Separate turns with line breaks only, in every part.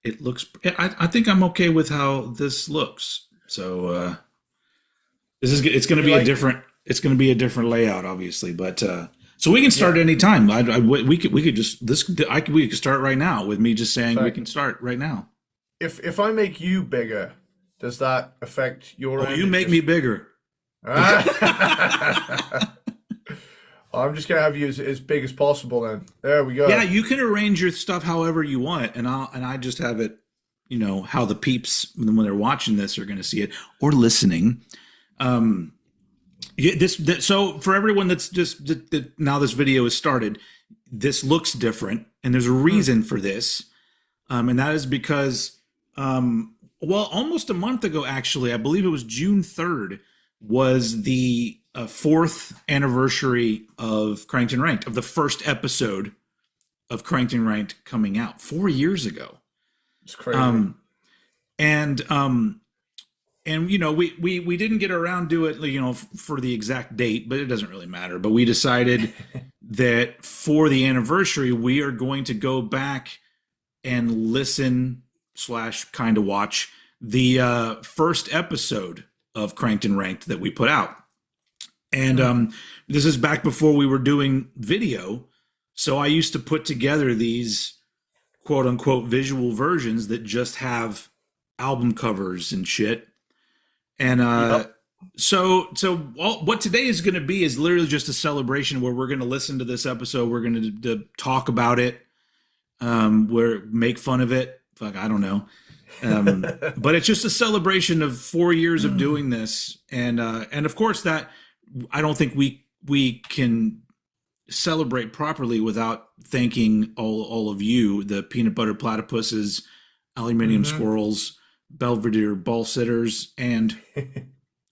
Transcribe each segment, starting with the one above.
It looks. I think I'm okay with how this looks. So this is. It's going to
You
be a
like?
different. It's going to be a different layout, obviously. But so we can start
Yeah.
any time. We could just this. We could start right now with me just saying we
So
can start right now.
if I make you bigger, does that affect your
Oh,
end?
you
It
make me
just
bigger.
ah. I'm just gonna have you as big as possible then. There we
Yeah,
go.
you can arrange your stuff however you want, and I just have it. How the peeps when they're watching this are going to see it or listening. Um, Yeah, so for everyone that's just now this video is started, this looks different, and there's a
Mm.
reason for this, and that is because, well, almost a month ago, actually, I believe it was June 3rd, was the fourth anniversary of Cranked and Ranked, of the first episode of Cranked and Ranked coming out 4 years ago,
It's crazy.
um, and we didn't get around to it, for the exact date, but it doesn't really matter. But we decided that for the anniversary, we are going to go back and listen slash kind of watch the first episode of Cranked and Ranked that we put out. And
Mm.
this is back before we were doing video. So I used to put together these quote unquote visual versions that just have album covers and shit. And
Yep.
what today is going to be is literally just a celebration where we're going to listen to this episode. We're going to talk about it. We're make fun of it. Fuck, I don't know. But it's just a celebration of 4 years of doing this, and of course that I don't think we can celebrate properly without thanking all of you, the peanut butter platypuses, aluminium
Hmm.
squirrels, Belvedere ball sitters, and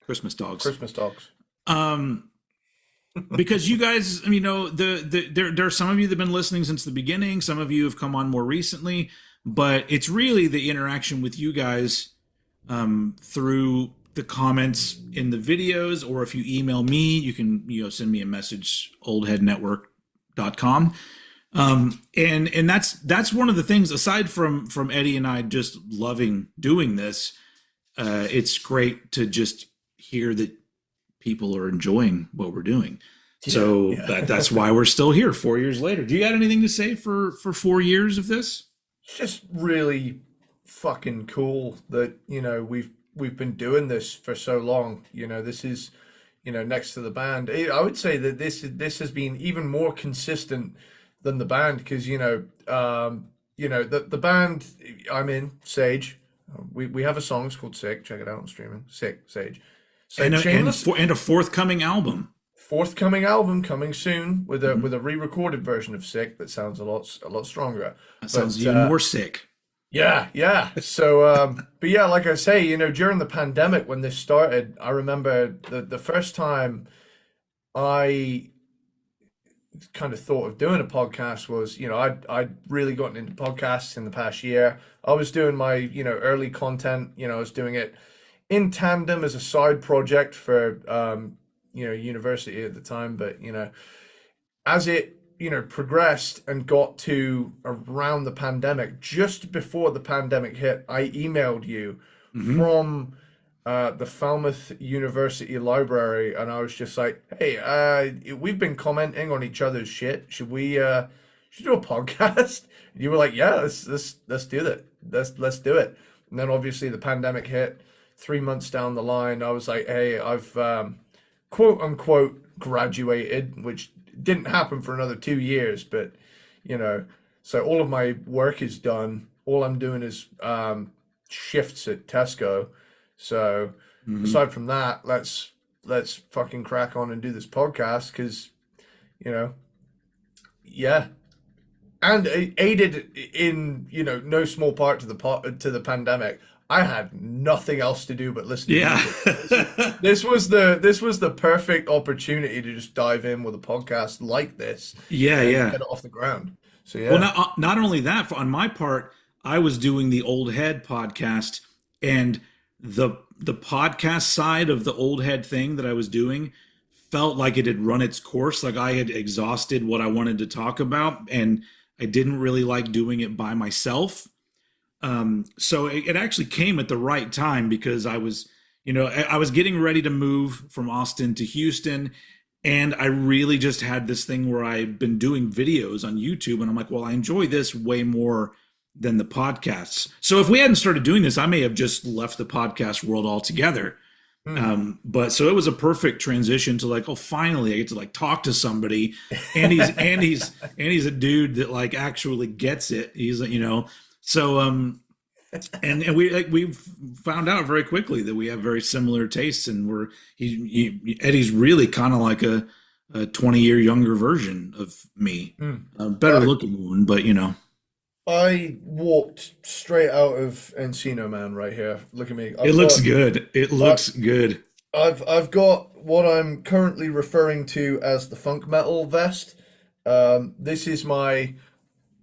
Christmas dogs.
Christmas dogs.
Um, because you guys, there are some of you that have been listening since the beginning. Some of you have come on more recently, but it's really the interaction with you guys through the comments in the videos, or if you email me, you can send me a message, oldheadnetwork.com. And that's one of the things, aside from Eddie and I just loving doing this, it's great to just hear that people are enjoying what we're doing.
Yeah,
So
yeah.
that's why we're still here 4 years later. Do you got anything to say for 4 years of this?
It's just really fucking cool that, we've been doing this for so long. This is, next to the band. I would say that this has been even more consistent than the band because, the band I'm in, Sage, we have a song, it's called Sick. Check it out on streaming. Sick, Sage. So
And
Shameless,
a forthcoming album.
forthcoming album coming soon with a re-recorded version of Sick that sounds a lot stronger.
That
But
sounds even more sick.
yeah, yeah. So, but yeah, like I say, during the pandemic when this started, I remember the first time I kind of thought of doing a podcast was, I'd really gotten into podcasts in the past year. I was doing my, early content, I was doing it in tandem as a side project for, university at the time. But, as it progressed and got to around the pandemic, just before the pandemic hit, I emailed you
Hmm.
from the Falmouth University Library, and I was just like, "Hey, we've been commenting on each other's shit. Should we should do a podcast?" And you were like, "Yeah, let's do that. Let's do it." And then obviously the pandemic hit. 3 months down the line, I was like, "Hey, I've quote unquote graduated," which didn't happen for another 2 years, but so all of my work is done. All I'm doing is shifts at Tesco. So
Hmm.
aside from that, let's fucking crack on and do this podcast because you know, yeah, and it aided in no small part to the pandemic. I had nothing else to do but listen to
Yeah.
music. This was the perfect opportunity to just dive in with a podcast like this
Yeah,
and
yeah.
get it off the ground. So
Well,
yeah.
not only that, on my part, I was doing the Old Head podcast, and the podcast side of the Old Head thing that I was doing felt like it had run its course. Like I had exhausted what I wanted to talk about, and I didn't really like doing it by myself. So it actually came at the right time because I was, I was getting ready to move from Austin to Houston, and I really just had this thing where I've been doing videos on YouTube, and I'm like, well, I enjoy this way more than the podcasts. So if we hadn't started doing this, I may have just left the podcast world altogether.
Hmm.
But so it was a perfect transition to like, oh, finally I get to like talk to somebody, and he's a dude that like actually gets it. He's so and we found out very quickly that we have very similar tastes, and Eddie's really kind of like a 20-year younger version of me,
Hmm.
a better looking one, but
I walked straight out of Encino Man right here. Look at me.
it looks good. It
I,
looks good.
I've got what I'm currently referring to as the funk metal vest. This is my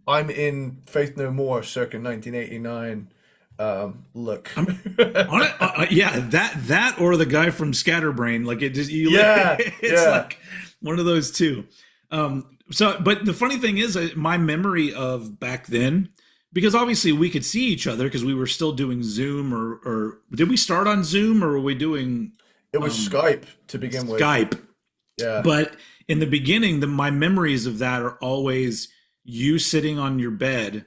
I'm in Faith No More circa 1989 look.
I'm on it. Yeah, that or the guy from Scatterbrain. Like it just
Yeah,
it's
yeah.
like one of those two. So, but the funny thing is, my memory of back then, because obviously we could see each other because we were still doing Zoom, or did we start on Zoom, or were we doing
It was Skype to begin with.
Skype?
Yeah.
But in the beginning, my memories of that are always you sitting on your bed,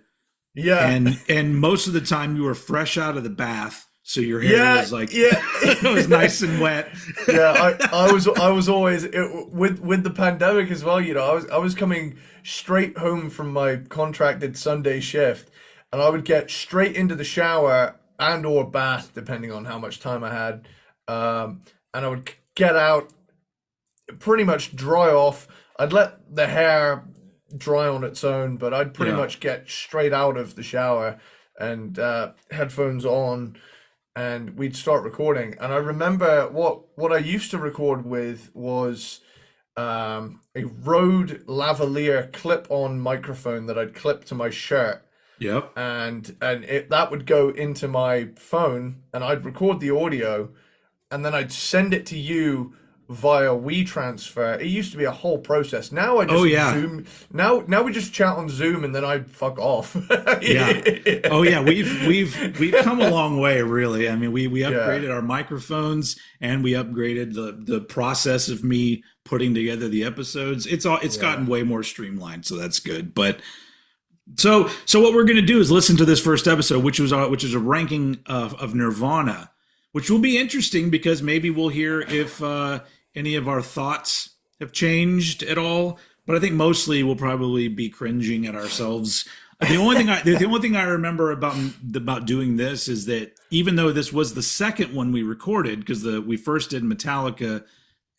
Yeah.
and most of the time you were fresh out of the bath, so your hair
Yeah,
was like
yeah.
it was nice and wet.
Yeah, I was always with the pandemic as well. I was coming straight home from my contracted Sunday shift, and I would get straight into the shower and or bath, depending on how much time I had. And I would get out, pretty much dry off. I'd let the hair dry on its own, but I'd pretty
Yeah.
much get straight out of the shower and headphones on, and we'd start recording. And I remember what I used to record with was a Rode lavalier clip-on microphone that I'd clip to my shirt,
Yep.
and that would go into my phone, and I'd record the audio, and then I'd send it to you via WeTransfer. It used to be a whole process. Now I just
Oh yeah.
Zoom. Now we just chat on Zoom, and then I fuck off.
Yeah. Oh yeah, we've come a long way, really. I mean, we
Yeah.
upgraded our microphones, and we upgraded the process of me putting together the episodes. It's
Yeah.
gotten way more streamlined, so that's good. But so what we're going to do is listen to this first episode, which is a ranking of Nirvana, which will be interesting because maybe we'll hear if any of our thoughts have changed at all. But I think mostly we'll probably be cringing at ourselves. The only thing I remember about doing this is that even though this was the second one we recorded, because we first did Metallica,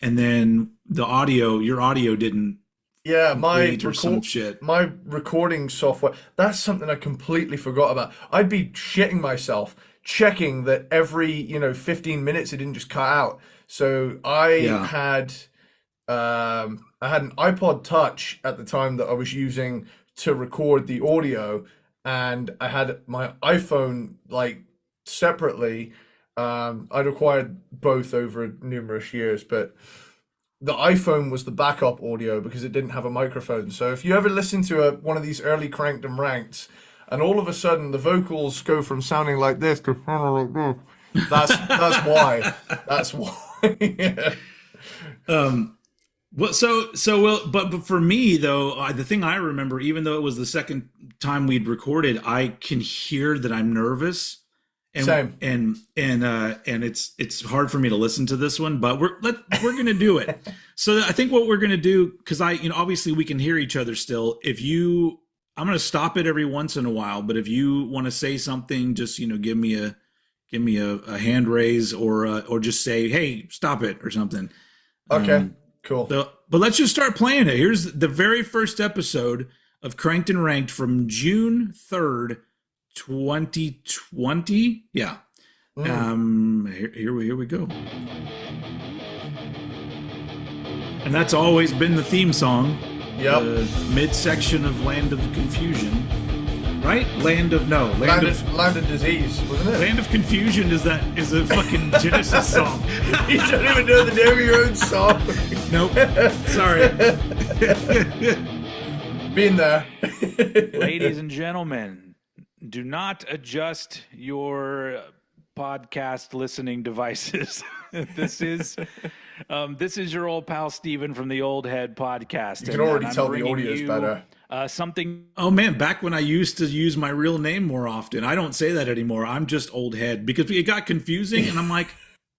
and then your audio didn't
Yeah,
complete or some shit.
my recording software, that's something I completely forgot about. I'd be shitting myself checking that every, 15 minutes it didn't just cut out. So
Yeah.
I had an iPod Touch at the time that I was using to record the audio, and I had my iPhone like separately. I'd acquired both over numerous years, but the iPhone was the backup audio because it didn't have a microphone. So if you ever listen to one of these early Cranked and Ranked, and all of a sudden the vocals go from sounding like this to sounding like this, that's why. That's why.
Well, but for me though, the thing I remember, even though it was the second time we'd recorded, I can hear that I'm nervous, and
Same.
and it's hard for me to listen to this one, but we're gonna do it. So I think what we're gonna do, because obviously we can hear each other still. I'm gonna stop it every once in a while, but if you want to say something, just give me a hand raise, or just say, hey, stop it, or something.
Okay, cool.
But let's just start playing it. Here's the very first episode of Cranked and Ranked from June 3rd, 2020. Yeah. Here we go. And that's always been the theme song.
Yep.
The midsection of Land of Confusion. Right? Land of
Disease, wasn't it?
Land of Confusion is a fucking Genesis song.
You don't even know the name of your own song.
Nope. Sorry.
Been there.
Ladies and gentlemen, do not adjust your podcast listening devices. This is your old pal Steven from the Old Head Podcast.
You can already tell the audio's better.
Something.
Oh man, back when I used to use my real name more often, I don't say that anymore. I'm just Old Head because it got confusing, and I'm like,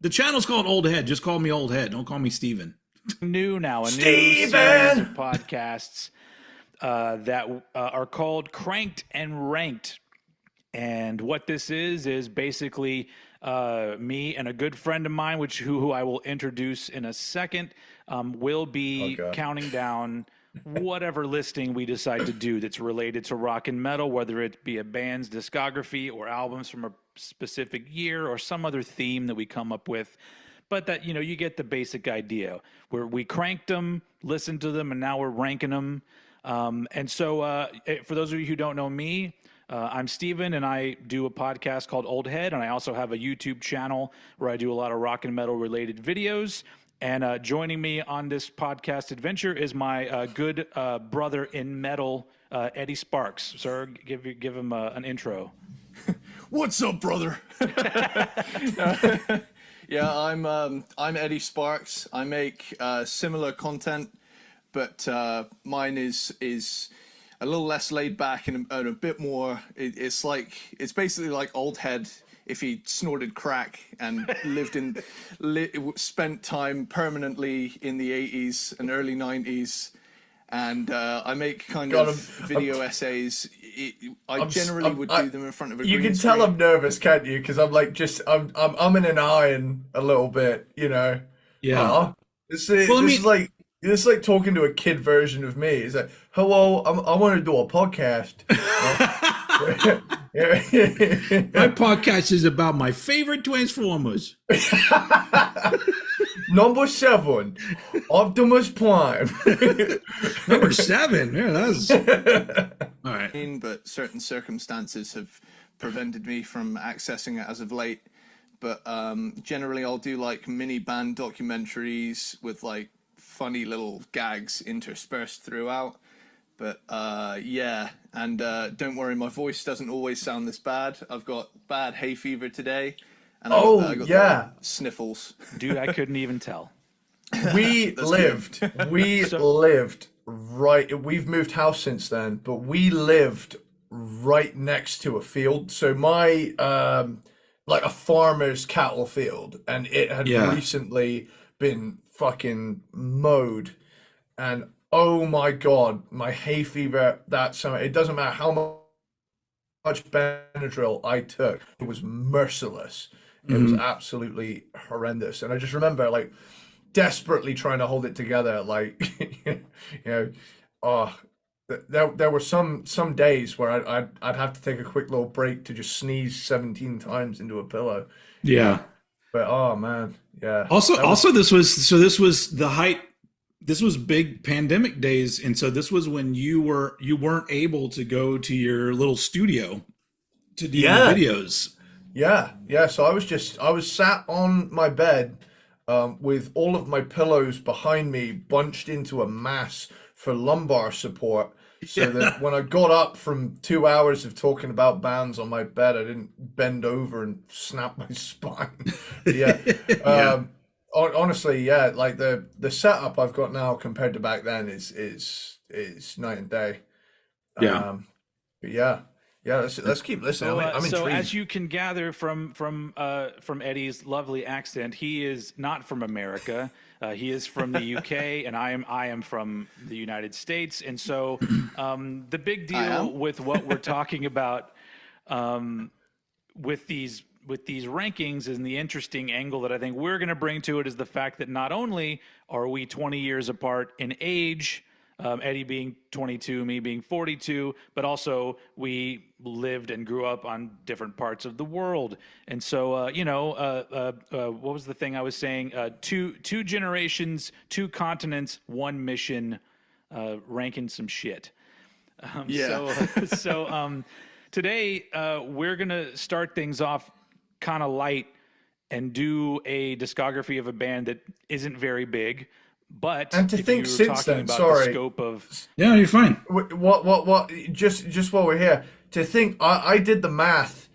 the channel's called Old Head. Just call me Old Head. Don't call me Steven.
New series of podcasts that are called Cranked and Ranked. And what this is basically me and a good friend of mine, who I will introduce in a second, will be counting down whatever listing we decide to do that's related to rock and metal, whether it be a band's discography or albums from a specific year or some other theme that we come up with. But that, you get the basic idea where we cranked them, listened to them, and now we're ranking them. And so for those of you who don't know me, I'm Steven, and I do a podcast called Old Head, and I also have a YouTube channel where I do a lot of rock and metal related videos. And joining me on this podcast adventure is my good brother in metal, Eddie Sparxx. Sir, give him an intro.
What's up, brother? Yeah, I'm Eddie Sparxx. I make similar content, but mine is a little less laid back and a bit more. It's basically like Old Head if he snorted crack and spent time permanently in the 80s and early 90s. And I make kind of video essays. I generally would do them in front of a green
You can
screen.
tell I'm nervous, can't you? Because I'm like I'm in an iron a little bit,
Yeah.
This is like talking to a kid version of me. It's like, hello, I want to do a podcast.
My podcast is about my favorite Transformers.
Number 7, Optimus Prime.
Number 7. Yeah, that's all right.
But certain circumstances have prevented me from accessing it as of late. But generally, I'll do like mini band documentaries with like funny little gags interspersed throughout. But yeah, and don't worry, my voice doesn't always sound this bad. I've got bad hay fever today, and I got the sniffles.
Dude, I couldn't even tell.
We lived right. We've moved house since then, but we lived right next to a field. So my like a farmer's cattle field, and it had recently been fucking mowed, and oh my god, my hay fever that summer. It doesn't matter how much Benadryl I took, it was merciless. It was absolutely horrendous, and I just remember like desperately trying to hold it together, like there were some days where I'd have to take a quick little break to just sneeze 17 times into a pillow.
Yeah.
But oh man, yeah.
Also this was the height. This was big pandemic days, and so this was when you weren't able to go to your little studio to do your videos.
Yeah. So I was sat on my bed with all of my pillows behind me bunched into a mass for lumbar support, so that when I got up from 2 hours of talking about bands on my bed, I didn't bend over and snap my spine. Honestly, yeah, like the setup I've got now compared to back then is night and day. But yeah, let's keep listening. I'm intrigued.
So as you can gather from Eddie's lovely accent, he is not from America. He is from the UK, and I am from the United States. And so the big deal with what we're talking about with these rankings, and the interesting angle that I think we're going to bring to it is the fact that not only are we 20 years apart in age, Eddie being 22, me being 42, but also we lived and grew up on different parts of the world. And so, what was the thing I was saying? Two generations, two continents, one mission, ranking some shit. Today we're going to start things off kind of light and do a discography of a band that isn't very big. But
And to
if
think
you're
since
talking
then,
about
sorry.
the scope of
Yeah, you're fine.
What? Just while we're here, to think, I did the math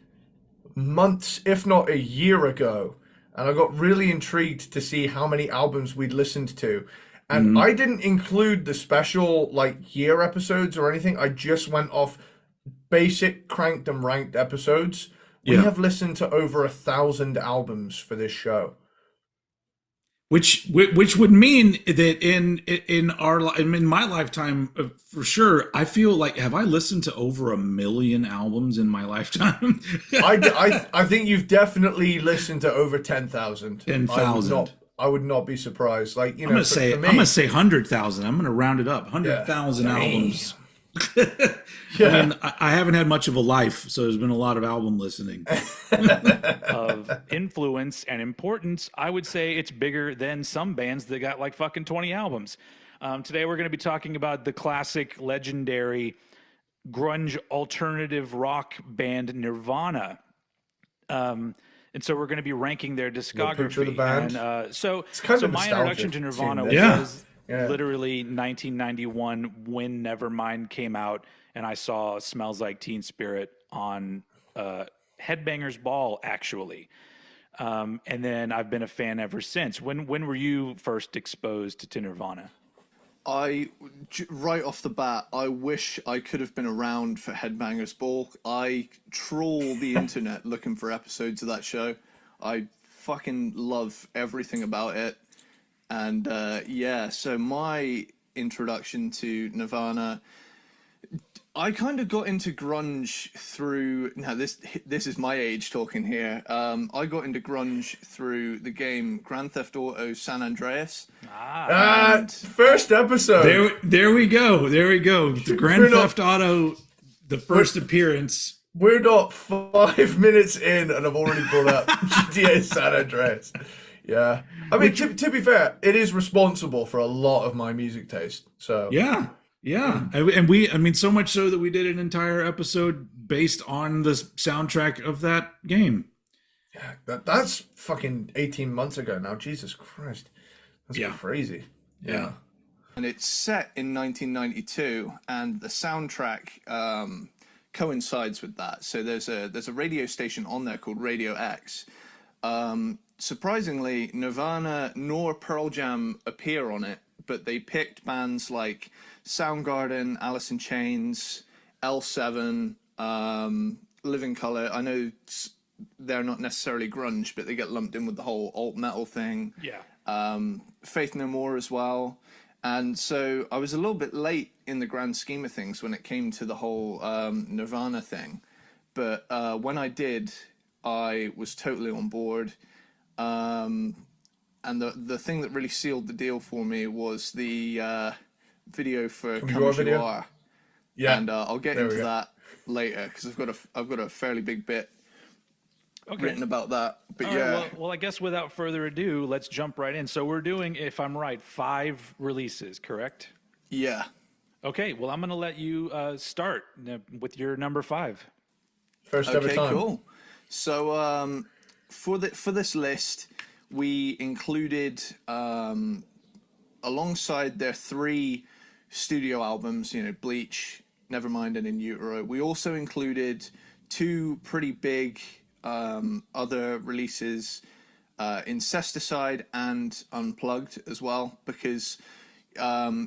months, if not a year ago, and I got really intrigued to see how many albums we'd listened to. And I didn't include the special, like, year episodes or anything. I just went off basic cranked and ranked episodes. We
Yeah.
have listened to over 1,000 albums for this show.
Which would mean that in my lifetime, for sure, I feel like, have I listened to over 1 million albums in my lifetime?
I think you've definitely listened to over 10,000.
10,000.
I would not be surprised. Like, you know,
I'm gonna say 100,000. I'm gonna round it up. 100,000 albums.
Yeah.
I mean, I haven't had much of a life, so there's been a lot of album listening.
of influence and importance, I would say it's bigger than some bands that got like fucking 20 albums. Today we're going to be talking about the classic, legendary grunge alternative rock band Nirvana. And so we're going to be ranking their discography.
Picture of the band.
And so
kind of
my
nostalgic
introduction to Nirvana
seeing this.
was
Yeah.
literally 1991 when Nevermind came out, and I saw Smells Like Teen Spirit on Headbangers Ball, actually. And then I've been a fan ever since. When were you first exposed to Nirvana?
Right off the bat, I wish I could have been around for Headbangers Ball. I trawl the internet looking for episodes of that show. I fucking love everything about it. And so my introduction to Nirvana, I kind of got into grunge through. Now this is my age talking here. I got into grunge through the game Grand Theft Auto San Andreas.
First episode.
There we go. The Grand Theft Auto, the first appearance.
We're not 5 minutes in, and I've already brought up GTA San Andreas. Yeah, I mean, to be fair, it is responsible for a lot of my music taste. So
Yeah. And so much so that we did an entire episode based on the soundtrack of that game.
yeah, that's fucking 18 months ago now. Jesus Christ, that's crazy. Yeah.
And it's set in 1992, and the soundtrack coincides with that. So there's a radio station on there called Radio X. Surprisingly, Nirvana nor Pearl Jam appear on it, but they picked bands like Soundgarden, Alice in Chains, L7, Living Colour. I know they're not necessarily grunge, but they get lumped in with the whole alt metal thing.
Yeah.
Faith No More as well. And so I was a little bit late in the grand scheme of things when it came to the whole Nirvana thing. But when I did, I was totally on board. And the thing that really sealed the deal for me was the video for Come As You Are.
Yeah,
and I'll get into that later because I've got a fairly big bit written about that. But
All right, well, I guess without further ado, let's jump right in. So we're doing, if I'm right, 5 releases, correct?
Yeah.
Okay, well, I'm going to let you start with your number 5.
First ever
Okay,
time.
cool. So for this list, we included alongside their 3 studio albums, Bleach, Nevermind, and In Utero. We also included 2 pretty big other releases, Incesticide and Unplugged as well, because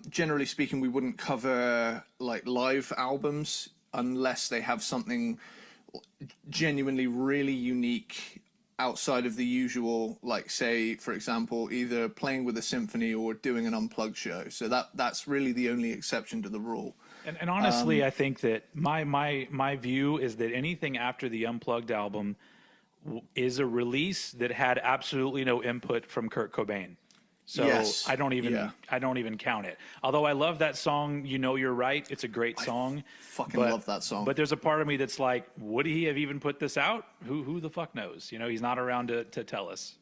generally speaking, we wouldn't cover like live albums unless they have something genuinely really unique outside of the usual, like say, for example, either playing with a symphony or doing an unplugged show. So that's really the only exception to the rule.
And honestly, I think that my view is that anything after the Unplugged album is a release that had absolutely no input from Kurt Cobain. So
Yes.
I don't even
Yeah.
count it. Although I love that song, You Know You're Right. It's a great song.
Fucking love that song.
But there's a part of me that's like, would he have even put this out? Who the fuck knows? You know, he's not around to tell us.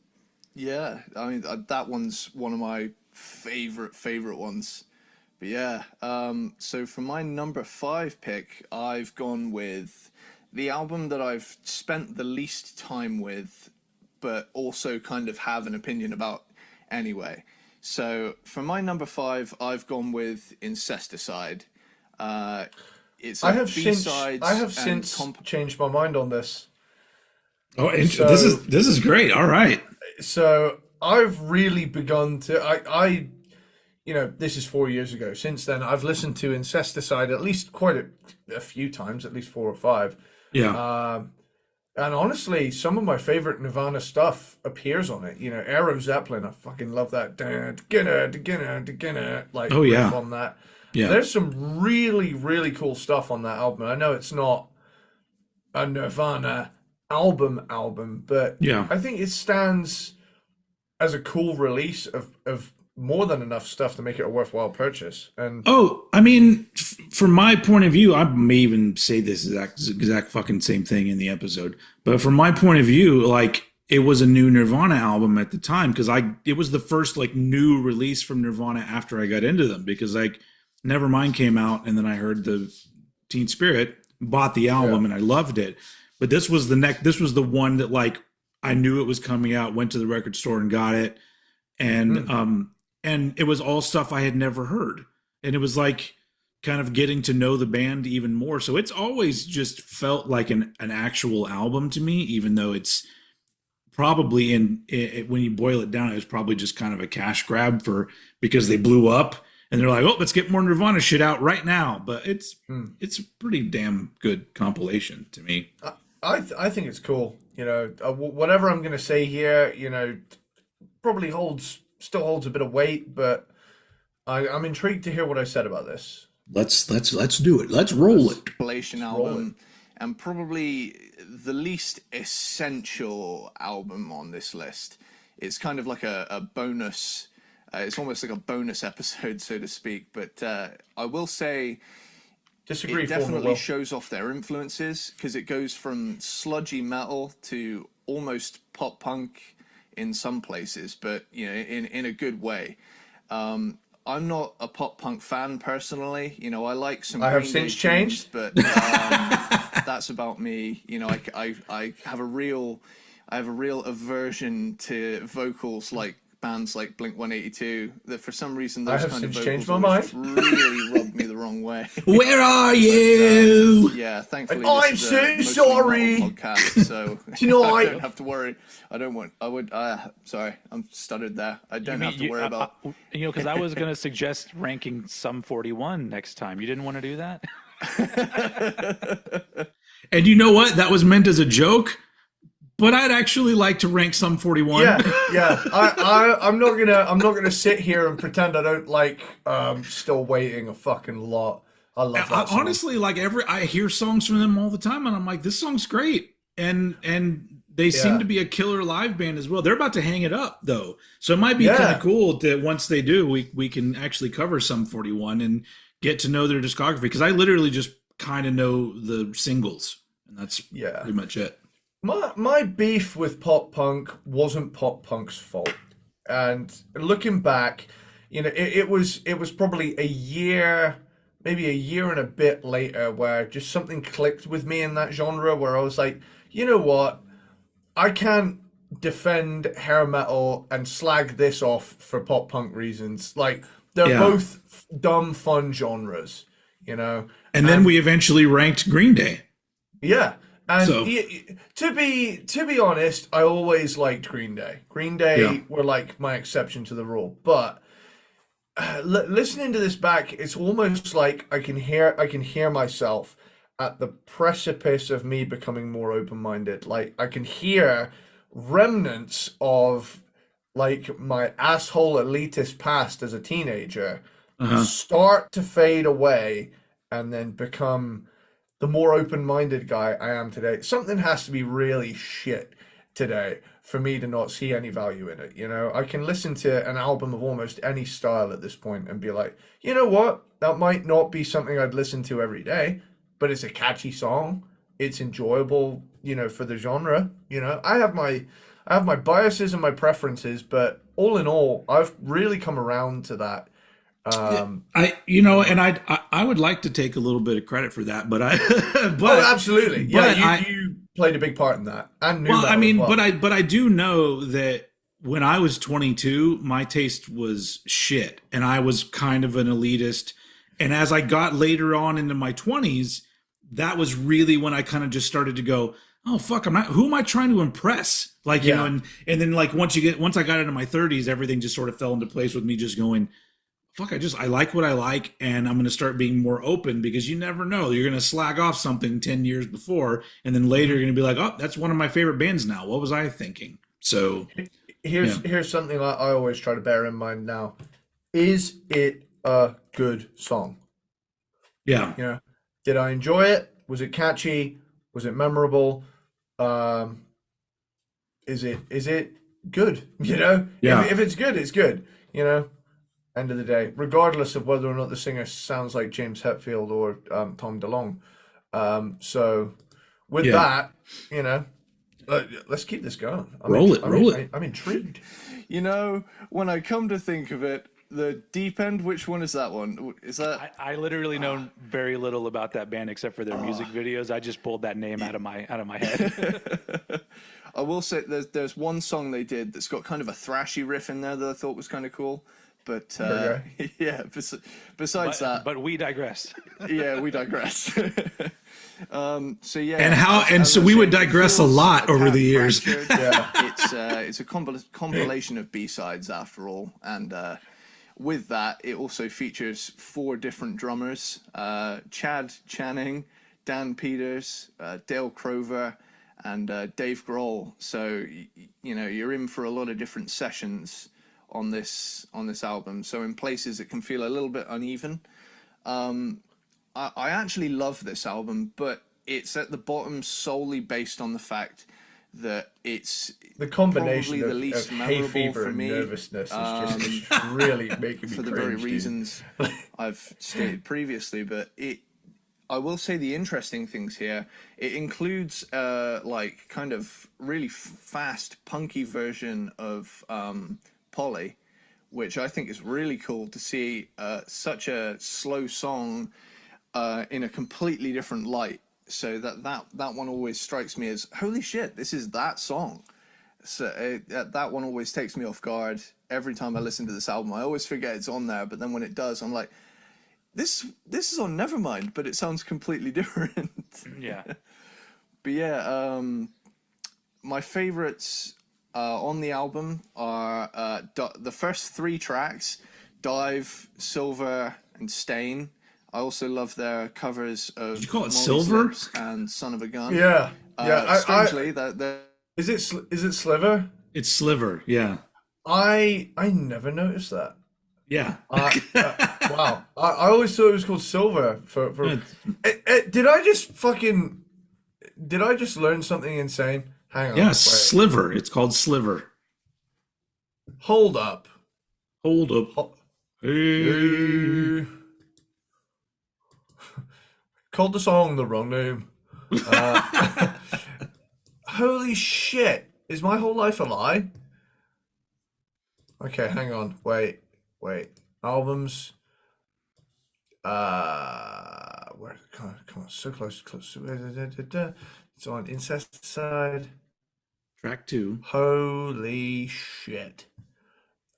Yeah, I mean that one's one of my favorite ones. But yeah, so for my number 5 pick, I've gone with the album that I've spent the least time with, but also kind of have an opinion about anyway. So for my number 5, I've gone with Incesticide. It's
I
a
have since
B-sides
I have
and
since changed my mind on this.
Oh,
So-
this is great. All right.
So I've really begun to I you know, this is 4 years ago. Since then, I've listened to Incesticide at least quite a few times, at least 4 or 5.
Yeah.
And honestly, some of my favorite Nirvana stuff appears on it. You know, Aero Zeppelin, I fucking love that. Like,
Oh, yeah.
riff on that.
Yeah.
There's some really, really cool stuff on that album. I know it's not a Nirvana album, but
Yeah.
I think it stands as a cool release of more than enough stuff to make it a worthwhile purchase. And
Oh, I mean, from my point of view, I may even say this exact fucking same thing in the episode. But from my point of view, like, it was a new Nirvana album at the time because it was the first like new release from Nirvana after I got into them, because like Nevermind came out and then I heard the Teen Spirit, bought the album, and I loved it. But this was the one that like I knew it was coming out, went to the record store and got it, and it was all stuff I had never heard, and it was like kind of getting to know the band even more. So it's always just felt like an actual album to me, even though it's probably when you boil it down, it was probably just kind of a cash grab because they blew up and they're like, oh, let's get more Nirvana shit out right now. But it's a pretty damn good compilation to me.
I think it's cool. You know, whatever I'm going to say here, you know, probably still holds a bit of weight, but I'm intrigued to hear what I said about this.
Let's do it. Let's roll it.
Compilation album, and probably the least essential album on this list. It's kind of like a bonus. It's almost like a bonus episode, so to speak. But I will say,
Disagree.
it definitely shows off their influences, because it goes from sludgy metal to almost pop punk in some places, but you know, in a good way. I'm not a pop punk fan personally. You know, I like some.
I have
Green Day
since changed,
but that's about me. You know, I have a real aversion to vocals like bands like Blink-182. That for some reason those
I have
kind of
since
vocals
changed my mind.
really rubbed me the wrong way.
Where are you?
Yeah, thankfully.
I'm
this is
so
a mostly
sorry.
metal podcast, so
Tonight.
I don't have to worry. Sorry, I'm stuttered there. I don't have to worry about.
You know, because I was going to suggest ranking Sum 41 next time. You didn't want to do that?
And you know what? That was meant as a joke, but I'd actually like to rank Sum 41.
Yeah. I'm not gonna sit here and pretend I don't like Still Waiting a fucking lot. I love that song.
Honestly, like I hear songs from them all the time, and I'm like, this song's great. And they seem to be a killer live band as well. They're about to hang it up though, so it might be kind of cool that once they do, we can actually cover Sum 41 and get to know their discography, because I literally just kind of know the singles, and that's pretty much it.
My beef with pop punk wasn't pop punk's fault, and looking back, you know, it was probably maybe a year and a bit later, where just something clicked with me in that genre, where I was like, you know what, I can't defend hair metal and slag this off for pop punk reasons. Like, they're both dumb fun genres, you know.
And then we eventually ranked Green Day.
Yeah. And
So-
to be honest, I always liked Green Day. Green Day were like my exception to the rule. But listening to this back, it's almost like I can hear myself at the precipice of me becoming more open-minded. Like, I can hear remnants of like my asshole elitist past as a teenager start to fade away, and then become the more open-minded guy I am today. Something has to be really shit today for me to not see any value in it. I can listen to an album of almost any style at this point and be like, you know what? That might not be something I'd listen to every day, but it's a catchy song. It's enjoyable, for the genre. I have my biases and my preferences, but all in all, I've really come around to that.
I would like to take a little bit of credit for that, but
absolutely, yeah, you played a big part in that, and
but I do know that when I was 22, my taste was shit, and I was kind of an elitist. And as I got later on into my 20s, that was really when I kind of just started to go, oh fuck, who am I trying to impress? And then once I got into my 30s, everything just sort of fell into place with me just going, fuck, I like what I like, and I'm going to start being more open, because you never know. You're going to slag off something 10 years before, and then later you're going to be like, oh, that's one of my favorite bands now. What was I thinking? So
here's something I always try to bear in mind now. Is it a good song?
Yeah.
Did I enjoy it? Was it catchy? Was it memorable? Is it good?
Yeah.
If it's good, it's good. End of the day, regardless of whether or not the singer sounds like James Hetfield or Tom DeLonge. So with that, let's keep this going.
Roll it.
I'm intrigued.
When I come to think of it, the Deep End, which one is that one? Is that?
I literally know very little about that band except for their music videos. I just pulled that name out of my head.
I will say there's one song they did that's got kind of a thrashy riff in there that I thought was kind of cool. But yeah, besides that.
But we digress.
Yeah, we digress. So yeah,
and so we would digress a lot over the years.
Yeah, it's a compilation of B-sides after all, and with that, it also features 4 different drummers: Chad Channing, Dan Peters, Dale Crover, and Dave Grohl. So you're in for a lot of different sessions on this album. So in places it can feel a little bit uneven. I actually love this album, but it's at the bottom solely based on the fact that it's
the combination
probably the least
of hay
memorable
fever
for
and
me.
nervousness is just really making me
for the
cringe,
very
dude.
reasons I've stated previously. But I will say the interesting things here. It includes kind of really fast, punky version of Polly, which I think is really cool to see such a slow song in a completely different light. So that one always strikes me as, holy shit, this is that song. So that one always takes me off guard every time I listen to this album. I always forget it's on there, but then when it does, I'm like, this is on Nevermind, but it sounds completely different.
Yeah.
But yeah, my favorites on the album are the first 3 tracks, Dive, Silver, and Stain. I also love their covers of
Did you call it
Molly's
Silver?
Lips and Son of a Gun.
Yeah.
Strangely,
Is it Sliver?
It's Sliver. Yeah.
I never noticed that.
Yeah.
Wow. I always thought it was called Silver. Did I just learn something insane? Hang on.
Yeah,
wait.
Sliver. It's called Sliver.
Hold up.
Hey.
Called the song the wrong name. Holy shit. Is my whole life a lie? Okay, hang on. Wait. Albums. Where? Come on. So close. It's on Incesticide.
Track 2.
Holy shit.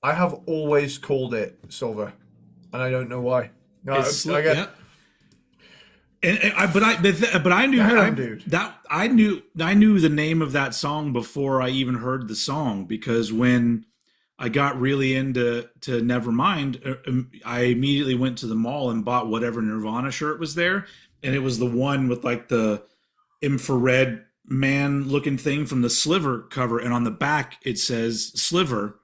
I have always called it Silver, and I don't know why. No, I get.
Yeah. But I knew
Damn, dude.
that I knew the name of that song before I even heard the song, because when I got really into Nevermind, I immediately went to the mall and bought whatever Nirvana shirt was there, and it was the one with like the infrared man looking thing from the Sliver cover, and on the back it says Sliver.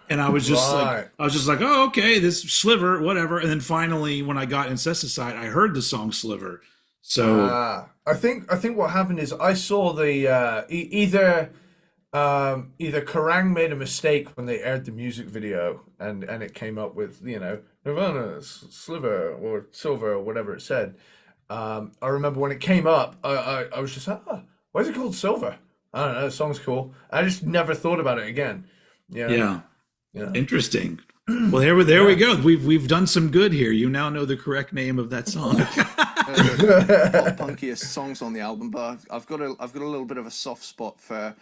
And I was just like, oh, okay, this Sliver, whatever. And then finally, when I got Incesticide, I heard the song Sliver. So
I think what happened is I saw the either either Kerrang made a mistake when they aired the music video, and it came up with, Nirvana, Sliver, or Silver, or whatever it said. I remember when it came up, I was just like, why is it called Silver? I don't know, the song's cool. I just never thought about it again.
Yeah.
Yeah.
Interesting. Well, there we go. We've done some good here. You now know the correct name of that song.
Pop punkiest songs on the album, but I've got a little bit of a soft spot for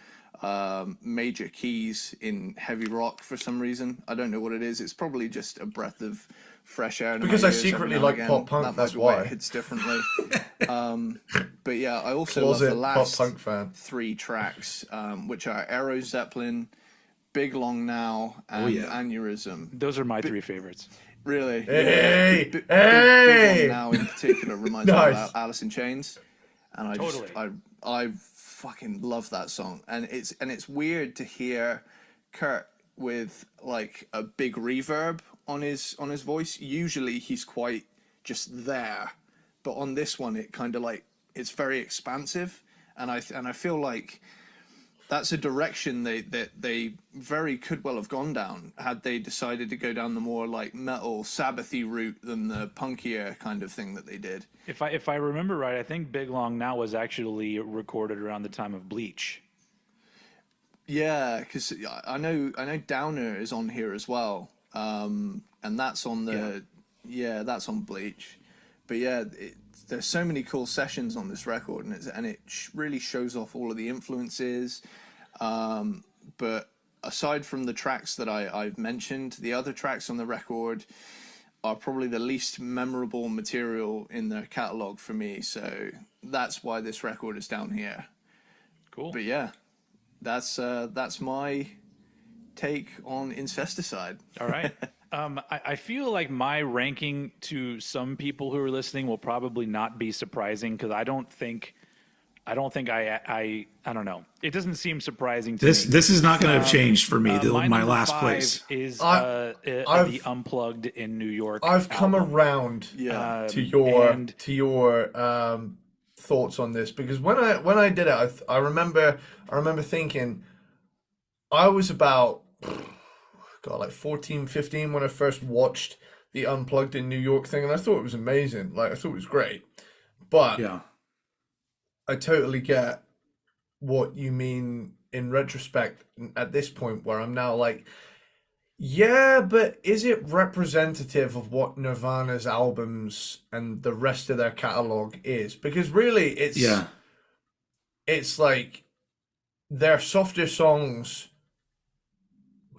major keys in heavy rock for some reason. I don't know what it is. It's probably just a breath of fresh air.
Because I secretly like pop punk. That's why
it hits differently. But yeah, I also
Closet
love the last
pop punk fan.
3 tracks, which are Aero Zeppelin, Big Long Now, and Aneurysm.
Those are my 3 favorites.
Really?
Hey,
Big Long Now in particular reminds me
Nice.
of Alice in Chains, and I fucking love that song. And it's weird to hear Kurt with like a big reverb on his voice. Usually he's quite just there, but on this one it kind of like it's very expansive, and I feel like that's a direction they very could well have gone down had they decided to go down the more like metal Sabbathy route than the punkier kind of thing that they did.
If I remember right, I think Big Long Now was actually recorded around the time of Bleach.
Yeah, because I know Downer is on here as well, and that's on that's on Bleach. But yeah, there's so many cool sessions on this record, and it really shows off all of the influences. But aside from the tracks that I've mentioned, the other tracks on the record are probably the least memorable material in their catalog for me. So that's why this record is down here.
Cool.
But yeah, that's my take on Incesticide.
All right. I feel like my ranking to some people who are listening will probably not be surprising, because I don't know. It doesn't seem surprising to me.
This is not going to have changed for me.
My
My
number
last
5
place
is
I've-
the Unplugged in New York.
I've come
album.
around to your thoughts on this, because when I did it, I remember thinking I was about like 14, 15 when I first watched the Unplugged in New York thing, and I thought it was amazing. Like, I thought it was great, but
Yeah.
I totally get what you mean in retrospect at this point, where I'm now like, yeah, but is it representative of what Nirvana's albums and the rest of their catalog is? Because really it's like their softer songs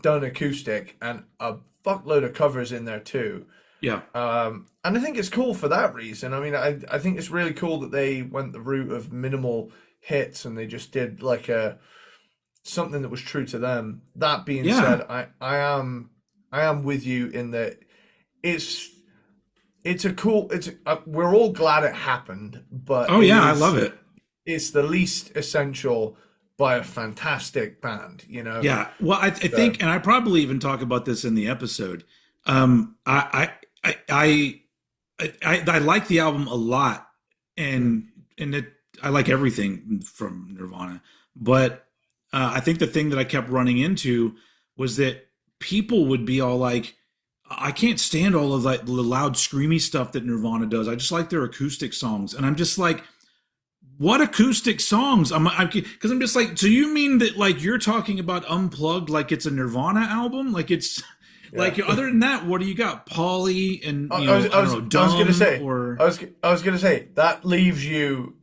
done acoustic, and a fuckload of covers in there too.
Yeah.
And I think it's cool for that reason. I mean, I think it's really cool that they went the route of minimal hits, and they just did like something that was true to them. That being said, I am with you in that we're all glad it happened, but
I love it.
It's the least essential by a fantastic band,
Yeah. Well, I think, and I probably even talk about this in the episode. I like the album a lot, and I like everything from Nirvana, but I think the thing that I kept running into was that people would be all like, I can't stand all of like the loud screamy stuff that Nirvana does. I just like their acoustic songs. And I'm just like, what acoustic songs? Because I'm just like, so you mean that like you're talking about Unplugged like it's a Nirvana album? Like it's like, other than that, what do you got? Polly and I was
gonna say that leaves you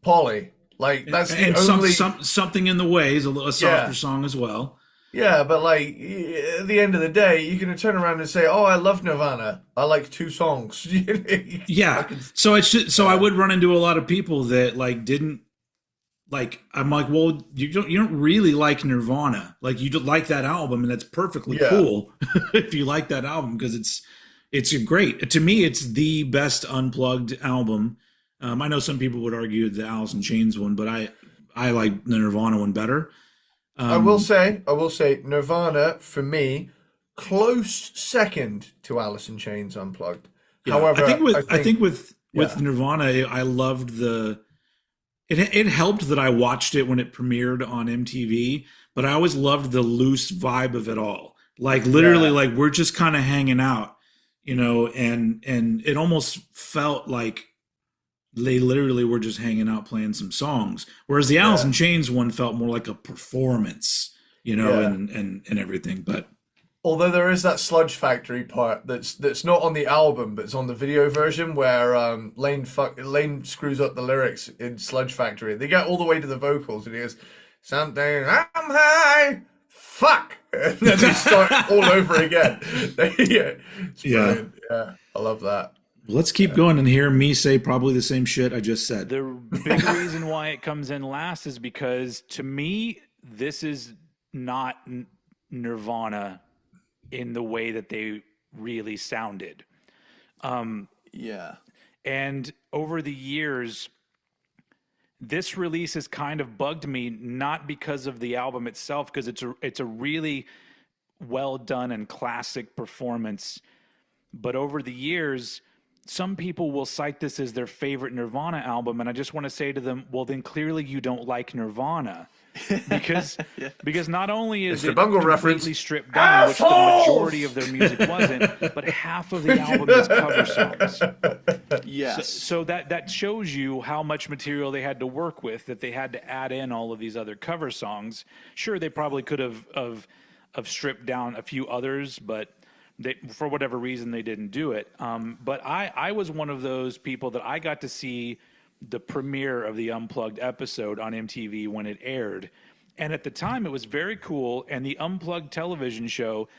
Polly. Like that's the only
something in the way is a softer song as well.
Yeah, but like at the end of the day, you're gonna turn around and say, "Oh, I love Nirvana. I like 2 songs."
Yeah. So I would run into a lot of people that like didn't like. I'm like, well, you don't really like Nirvana. Like, you like that album, and that's perfectly cool if you like that album, because it's great. To me, it's the best Unplugged album. I know some people would argue the Alice in Chains one, but I like the Nirvana one better.
I will say, Nirvana for me, close second to Alice in Chains Unplugged.
Yeah,
However,
I think with Nirvana, I loved it helped that I watched it when it premiered on MTV, but I always loved the loose vibe of it all. Like literally, like we're just kind of hanging out, you know, and it almost felt like they literally were just hanging out playing some songs. Whereas the Alice in Chains one felt more like a performance, you know, and everything. But
although there is that Sludge Factory part that's not on the album, but it's on the video version where Lane screws up the lyrics in Sludge Factory. They get all the way to the vocals and he goes, "Something I'm high, fuck," and then they start all over again. It's brilliant. Yeah, I love that.
Let's keep going and hear me say probably the same shit I just said.
The big reason why it comes in last is because, to me, this is not Nirvana in the way that they really sounded. And over the years, this release has kind of bugged me, not because of the album itself, because it's a really well done and classic performance. But over the years, some people will cite this as their favorite Nirvana album, and I just want to say to them, well, then clearly you don't like Nirvana. Because not only is it completely stripped down, which the majority of their music wasn't, but half of the album is cover songs.
Yes.
So that shows you how much material they had to work with, that they had to add in all of these other cover songs. Sure, they probably could have stripped down a few others, but for whatever reason, they didn't do it. But I was one of those people that I got to see the premiere of the Unplugged episode on MTV when it aired. And at the time, it was very cool. And the Unplugged television show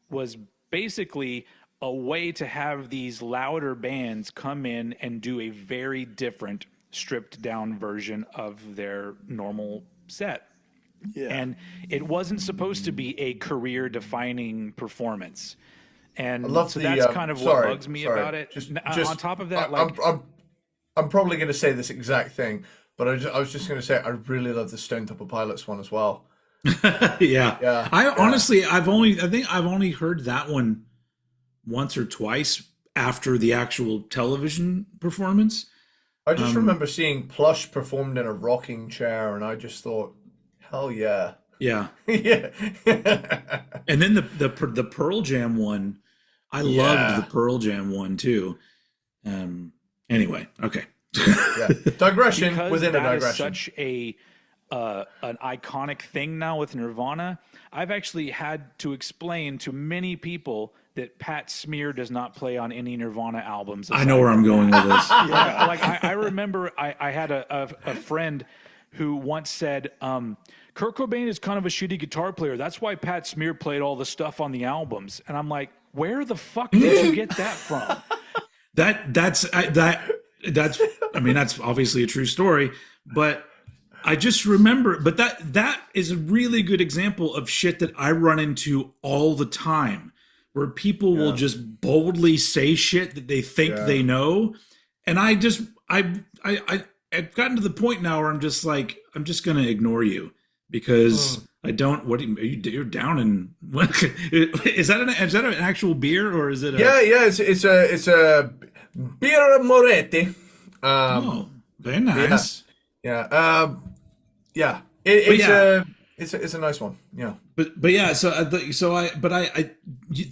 was basically a way to have these louder bands come in and do a very different, stripped down version of their normal set. Yeah. And it wasn't supposed to be a career defining performance. And so that's kind of what bugs me about it. Just on top of that,
I'm probably going to say this exact thing, but I was just going to say I really love the Stone Temple Pilots one as well.
Honestly, I've only heard that one once or twice after the actual television performance.
I just remember seeing Plush performed in a rocking chair, and I just thought, hell yeah.
Yeah.
Yeah.
And then the Pearl Jam one, I loved the Pearl Jam one too. Anyway, okay.
Digression
because
within a digression.
That is such an iconic thing now with Nirvana. I've actually had to explain to many people that Pat Smear does not play on any Nirvana albums.
I know where I'm going with this.
I remember I had a friend who once said, Kurt Cobain is kind of a shitty guitar player. That's why Pat Smear played all the stuff on the albums. And I'm like, where the fuck did you get that from?
That's obviously a true story, but I just remember, but that is a really good example of shit that I run into all the time, where people will just boldly say shit that they think they know. And I've gotten to the point now where I'm just like, I'm just going to ignore you because I don't, you're down in, what, is that an actual beer or is it
it's a Beer Moretti.
Very nice.
It's a nice one. Yeah.
But yeah, I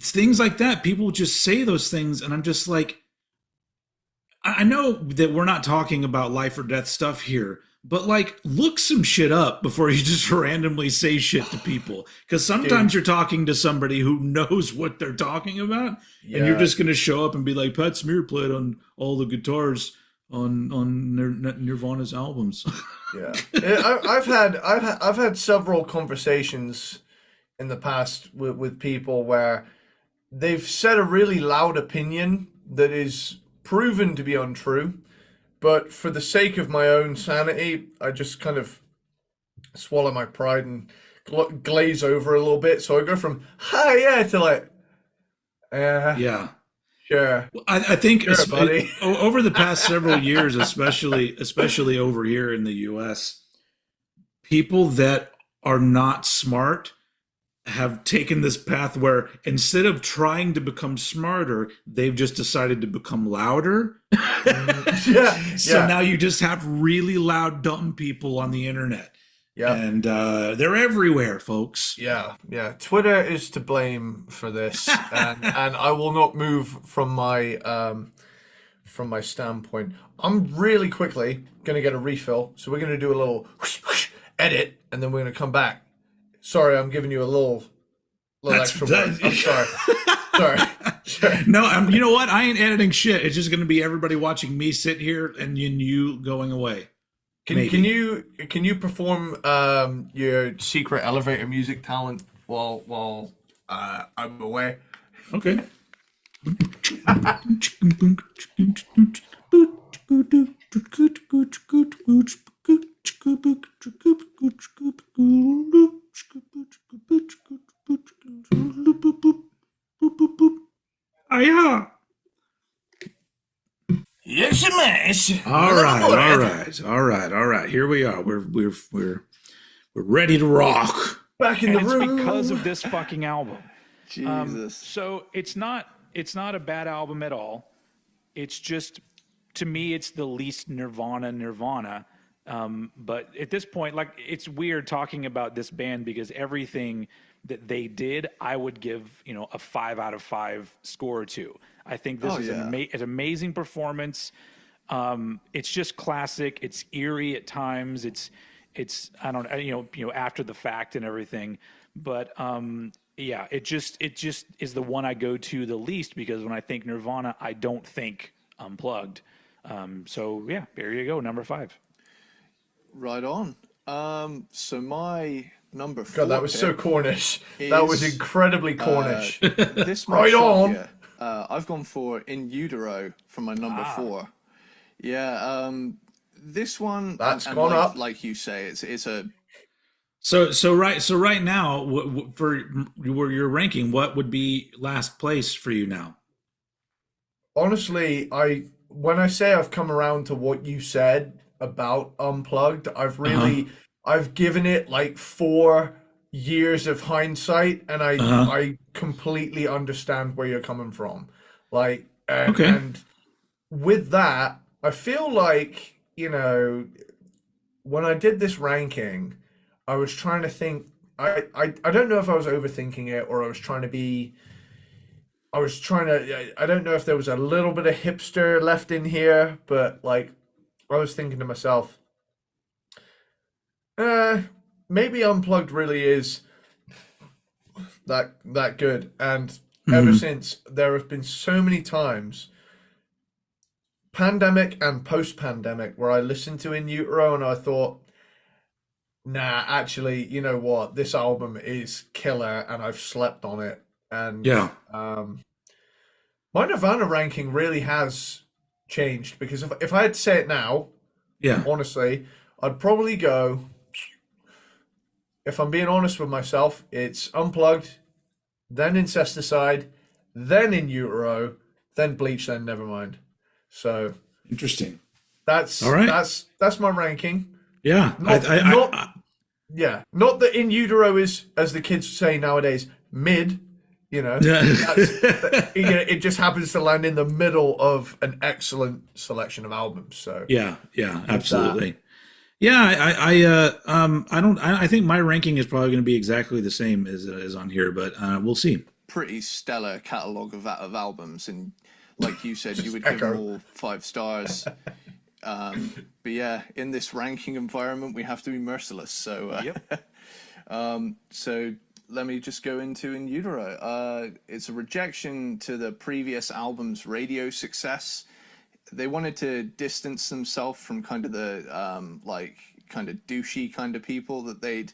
things like that, people just say those things and I'm just like, I know that we're not talking about life or death stuff here, but like look some shit up before you just randomly say shit to people. Because sometimes you're talking to somebody who knows what they're talking about, and you're just going to show up and be like, Pat Smear played on all the guitars on Nirvana's albums.
Yeah, I've had several conversations in the past with people where they've said a really loud opinion that is proven to be untrue. But for the sake of my own sanity, I just kind of swallow my pride and glaze over a little bit. So I go from, hi, yeah, to like,
yeah.
Sure.
I think
sure, buddy.
Over the past several years, especially over here in the U.S., people that are not smart have taken this path where instead of trying to become smarter, they've just decided to become louder. So now you just have really loud, dumb people on the internet.
Yeah.
And they're everywhere, folks.
Yeah, yeah. Twitter is to blame for this, and I will not move from my standpoint. I'm really quickly gonna get a refill, so we're gonna do a little whoosh, whoosh, edit, and then we're gonna come back. Sorry, I'm giving you a little extra work. I'm sorry. Sorry.
No, you know what? I ain't editing shit. It's just going to be everybody watching me sit here and you going away.
Can you perform your secret elevator music talent while I'm away?
Okay. Ah,
Yes, miss.
all right. Here we are. We're ready to rock.
Back in
And
the
it's
room.
because of this fucking album.
Jesus.
So it's not a bad album at all. It's just, to me, it's the least Nirvana. But at this point, like, it's weird talking about this band because everything that they did, I would give, a 5 out of 5 score to. I think this is an amazing performance. It's just classic. It's eerie at times. It's I don't after the fact and everything. But yeah, it just is the one I go to the least because when I think Nirvana, I don't think Unplugged. So yeah, there you go, number 5.
Right on. So my number 4.
God, that was so Cornish. That was incredibly Cornish.
This
Right on.
I've gone for In Utero for my number 4. Yeah. This one.
That's
and
gone up.
Like you say, it's a.
So right now, for where you're ranking, what would be last place for you now?
Honestly, when I say I've come around to what you said about Unplugged, I've given it like 4 years of hindsight, and I completely understand where you're coming from. Like, and with that, I feel like, when I did this ranking, I was trying to think. I don't know if I was overthinking it or I was trying to. I don't know if there was a little bit of hipster left in here, but like, I was thinking to myself, maybe Unplugged really is that good. And ever since, there have been so many times, pandemic and post-pandemic, where I listened to In Utero and I thought, nah, actually, you know what? This album is killer, and I've slept on it. And my Nirvana ranking really has changed because if I had to say it now, honestly, I'd probably go. If I'm being honest with myself, it's Unplugged, then Incesticide, then In Utero, then Bleach, then Nevermind. So
Interesting.
that's
all right.
That's my ranking.
Yeah,
not that In Utero is, as the kids say nowadays, mid. It just happens to land in the middle of an excellent selection of albums. So
yeah, absolutely. Yeah, I think my ranking is probably going to be exactly the same as on here, but we'll see.
Pretty stellar catalogue of albums, and like you said, you would give them all 5 stars. But yeah, in this ranking environment, we have to be merciless. So, so let me just go into In Utero. It's a rejection to the previous album's radio success. They wanted to distance themselves from kind of the kind of douchey kind of people that they'd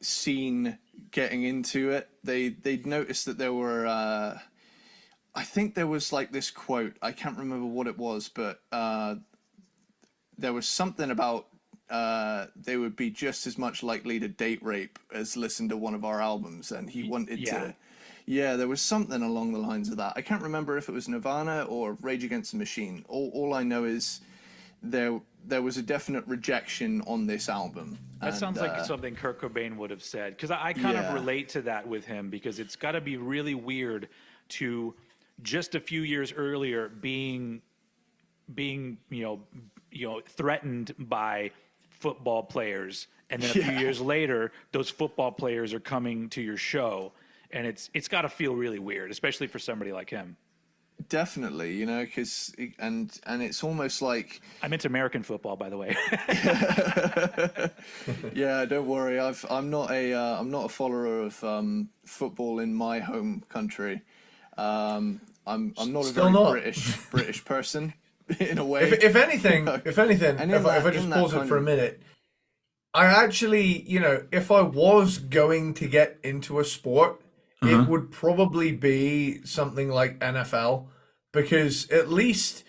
seen getting into it. They'd noticed that there were. I think there was like this quote. I can't remember what it was, but there was something about they would be just as much likely to date rape as listen to one of our albums, and he wanted to. Yeah, there was something along the lines of that. I can't remember if it was Nirvana or Rage Against the Machine. All I know is there was a definite rejection on this album.
That sounds like something Kurt Cobain would have said, because I kind of relate to that with him, because it's got to be really weird to just a few years earlier being threatened by football players, and then a few years later, those football players are coming to your show, and it's got to feel really weird, especially for somebody like him.
Definitely, you know, because and it's almost like
I'm into American football, by the way.
yeah, don't worry. I'm not a follower of football in my home country. I'm not a very British person in a way.
If anything, if I just pause it for a minute, I actually, you know, if I was going to get into a sport, it would probably be something like NFL, because at least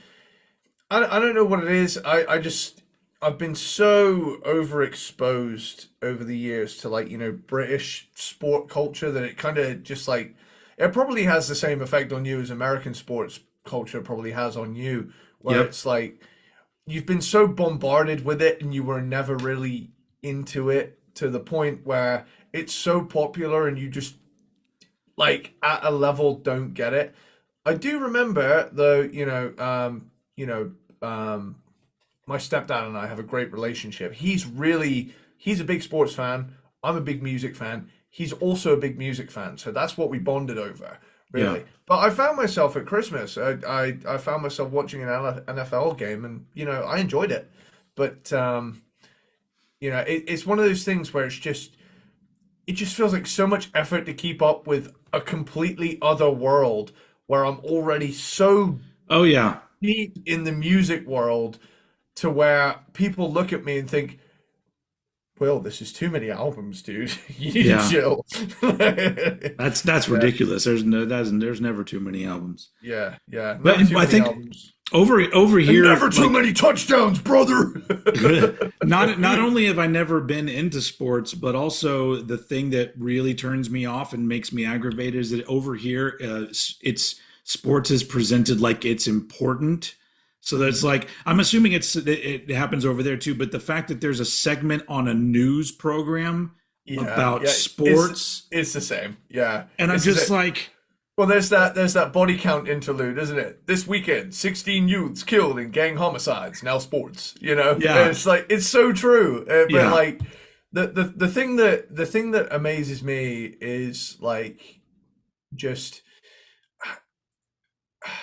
I don't know what it is. I've been so overexposed over the years to, like, you know, British sport culture that it kind of just like, it probably has the same effect on you as American sports culture probably has on you, where it's like you've been so bombarded with it and you were never really into it to the point where it's so popular and you just, like, at a level don't get it. I do remember though, my stepdad and I have a great relationship. He's a big sports fan. I'm a big music fan. He's also a big music fan. So that's what we bonded over, really. Yeah. But I found myself at Christmas, I found myself watching an NFL game, and, you know, I enjoyed it. But, you know, it's one of those things where it just feels like so much effort to keep up with a completely other world where I'm already so deep in the music world, to where people look at me and think, well, this is too many albums, dude. You need to chill.
That's ridiculous. There's never too many albums.
Yeah.
But I think albums. over here,
never too many touchdowns, brother.
not only have I never been into sports, but also the thing that really turns me off and makes me aggravated is that over here, sports is presented like it's important. So that's like, I'm assuming it happens over there too, but the fact that there's a segment on a news program about sports,
it's the same. Yeah.
And I'm just like,
well, there's that body count interlude, isn't it? This weekend, 16 youths killed in gang homicides. Now sports, you know? Yeah. And it's like, it's so true. But like the thing that amazes me is, like, just,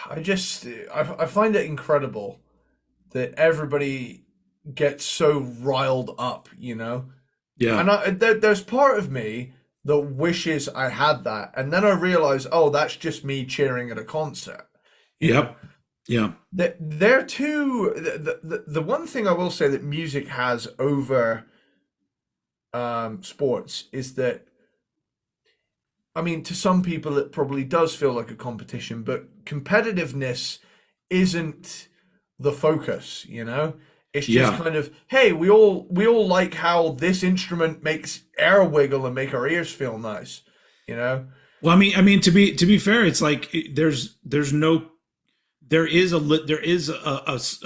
I find it incredible that everybody gets so riled up, you know? Yeah. And there's part of me that wishes I had that. And then I realize, oh, that's just me cheering at a concert.
Yep. Yeah.
They're too, the one thing I will say that music has over sports is that, I mean, to some people it probably does feel like a competition, but competitiveness isn't the focus, you know? It's just kind of, hey, we all like how this instrument makes air wiggle and make our ears feel nice, you know?
Well, I mean, to be fair, it's like there is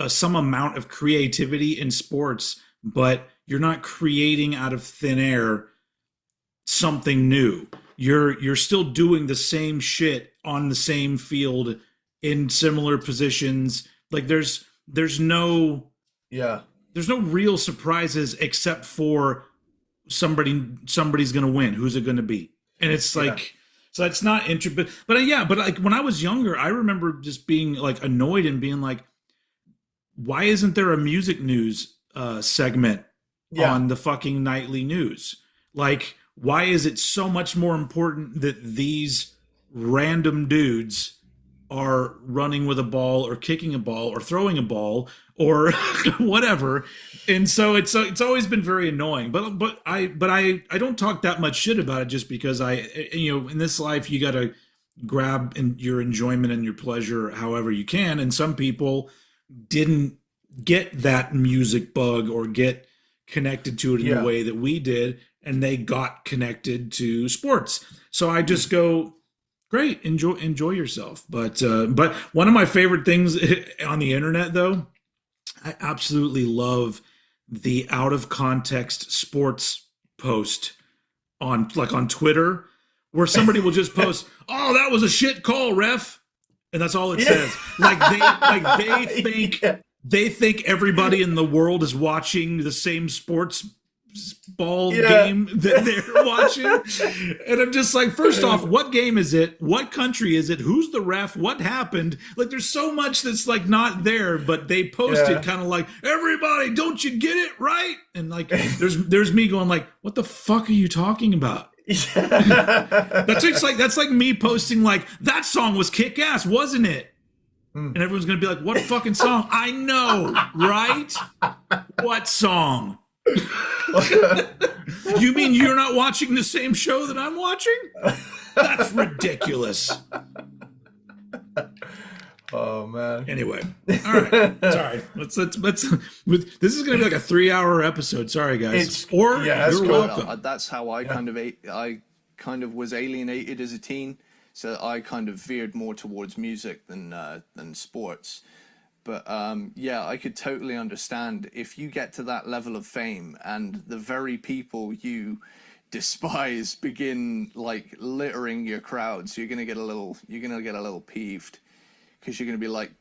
some amount of creativity in sports, but you're not creating out of thin air something new. You're still doing the same shit on the same field in similar positions. Like there's no real surprises except for somebody's going to win. Who's it going to be? And it's like, so it's not interesting. But like when I was younger, I remember just being like annoyed and being like, why isn't there a music news segment on the fucking nightly news? Like, why is it so much more important that these random dudes are running with a ball or kicking a ball or throwing a ball or whatever? And so it's always been very annoying. But I don't talk that much shit about it, just because in this life you got to grab your enjoyment and your pleasure however you can. And some people didn't get that music bug or get connected to it in the way that we did, and they got connected to sports. So I just go, great, enjoy yourself. But one of my favorite things on the internet, though, I absolutely love the out of context sports post on Twitter, where somebody will just post, "Oh, that was a shit call, ref," and that's all it says. Like they think they think everybody in the world is watching the same sports ball
Yeah.
game that they're watching. And I'm just like, first off, what game is it? What country is it? Who's the ref? What happened? Like, there's so much that's like not there, but they posted kind of like, everybody, don't you get it right? And like, there's me going like, what the fuck are you talking about? That's like me posting like, that song was kick ass, wasn't it? And everyone's gonna be like, what fucking song? I know, right? What song? You mean you're not watching the same show that I'm watching? That's ridiculous.
Oh man.
Anyway, all right. Sorry. Let's. This is going to be like a 3-hour episode. Sorry, guys.
that's
you're
cool.
welcome.
That's how I kind of was alienated as a teen. So I kind of veered more towards music than sports. But yeah, I could totally understand if you get to that level of fame and the very people you despise begin like littering your crowds, you're gonna get a little peeved, because you're gonna be like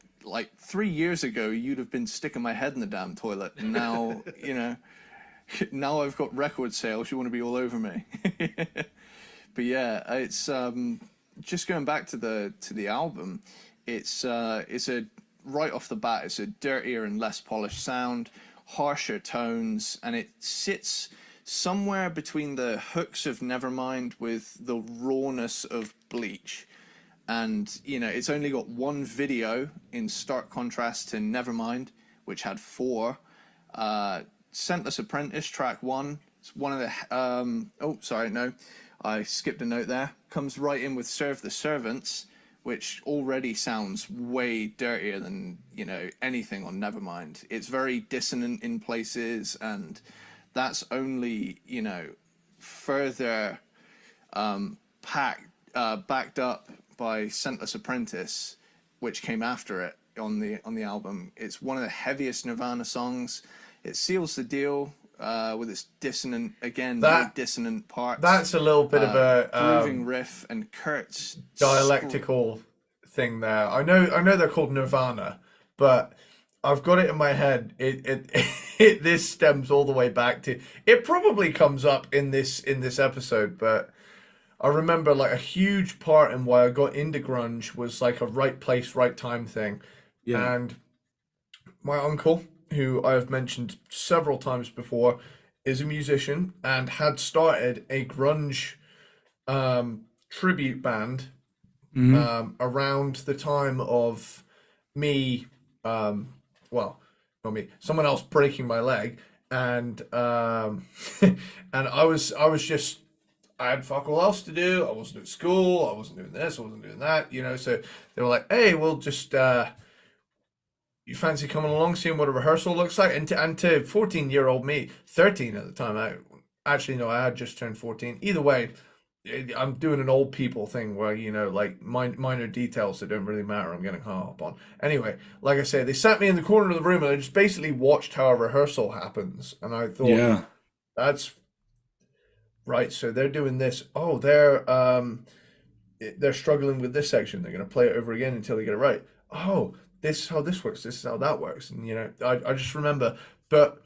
3 years ago you'd have been sticking my head in the damn toilet, and now now I've got record sales, you want to be all over me. But yeah, it's just going back to the album. It's a right off the bat, it's a dirtier and less polished sound, harsher tones, and it sits somewhere between the hooks of Nevermind with the rawness of Bleach. And, it's only got one video in stark contrast to Nevermind, which had 4. Scentless Apprentice, track 1. It's one of the... I skipped a note there. Comes right in with Serve the Servants, which already sounds way dirtier than, anything on Nevermind. It's very dissonant in places, and that's only, further backed up by Scentless Apprentice, which came after it on the album. It's one of the heaviest Nirvana songs. It seals the deal with its dissonant, dissonant parts.
That's a little bit of a
grooving riff, and Kurt's
dialectical thing there. I know they're called Nirvana, but I've got it in my head. It this stems all the way back to. It probably comes up in this episode, but I remember like a huge part in why I got into grunge was like a right place, right time thing. Yeah. And my uncle, who I have mentioned several times before, is a musician and had started a grunge tribute band around the time of me, not me, someone else breaking my leg, and and I had fuck all else to do. I wasn't at school. I wasn't doing this. I wasn't doing that. So they were like, "Hey, we'll just you fancy coming along, seeing what a rehearsal looks like?" And to 14-year-old me, 13 at the time. I had just turned 14. Either way, I'm doing an old people thing where like minor details that don't really matter, I'm getting hung up on. Anyway, like I said, they sat me in the corner of the room and I just basically watched how a rehearsal happens, and I thought, that's right. So they're doing this. Oh, they're struggling with this section. They're going to play it over again until they get it right. Oh, this is how this works. This is how that works. And I just remember, but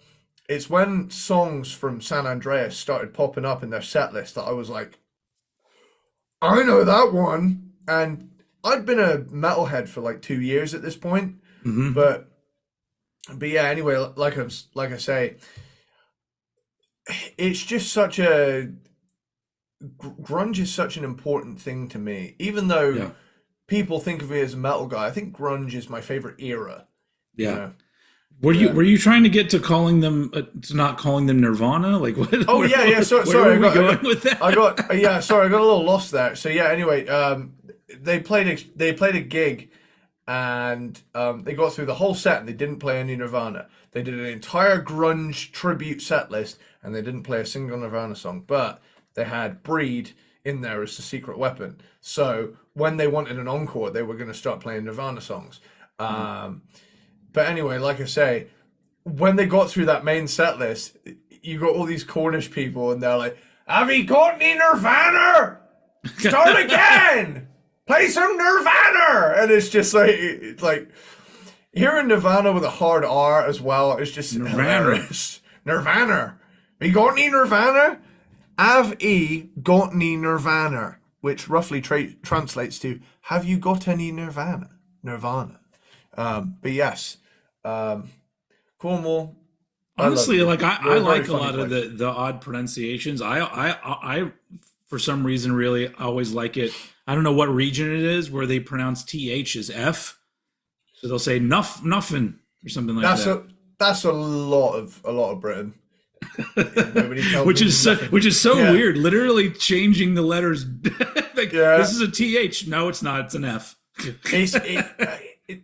it's when songs from San Andreas started popping up in their set list that I was like, I know that one. And I'd been a metalhead for like 2 years at this point. Mm-hmm. But yeah, anyway, like I say, it's just such a grunge is such an important thing to me. Even though people think of me as a metal guy, I think grunge is my favorite era. Yeah.
Were you trying to get to calling them to not calling them Nirvana? Like what?
Oh yeah. Sorry,
I got with that.
I got a little lost there. So yeah. Anyway, they played a gig, and they got through the whole set and they didn't play any Nirvana. They did an entire grunge tribute set list and they didn't play a single Nirvana song, but they had Breed in there as the secret weapon. So when they wanted an encore, they were going to start playing Nirvana songs. But anyway, like I say, when they got through that main set list, you got all these Cornish people and they're like, "Have you got any Nirvana? Start again! Play some Nirvana!" And it's just like, Hearing Nirvana with a hard R as well is just
Nirvana.
hilarious. Nirvana. Have you got any Nirvana? Have you got any Nirvana? Which roughly translates to, have you got any Nirvana? Nirvana. But yes, Cornwall.
Honestly,
I
like
love
I
it.
like a lot of the odd pronunciations. I for some reason really always like it. I don't know what region it is where they pronounce th as f, so they'll say nuffin or something like that.
That's a lot of Britain. Nobody tells
which
me
is
nothing.
which is so
Yeah.
weird. Literally changing the letters. Like,
Yeah.
this is a th. No, it's not. It's an f.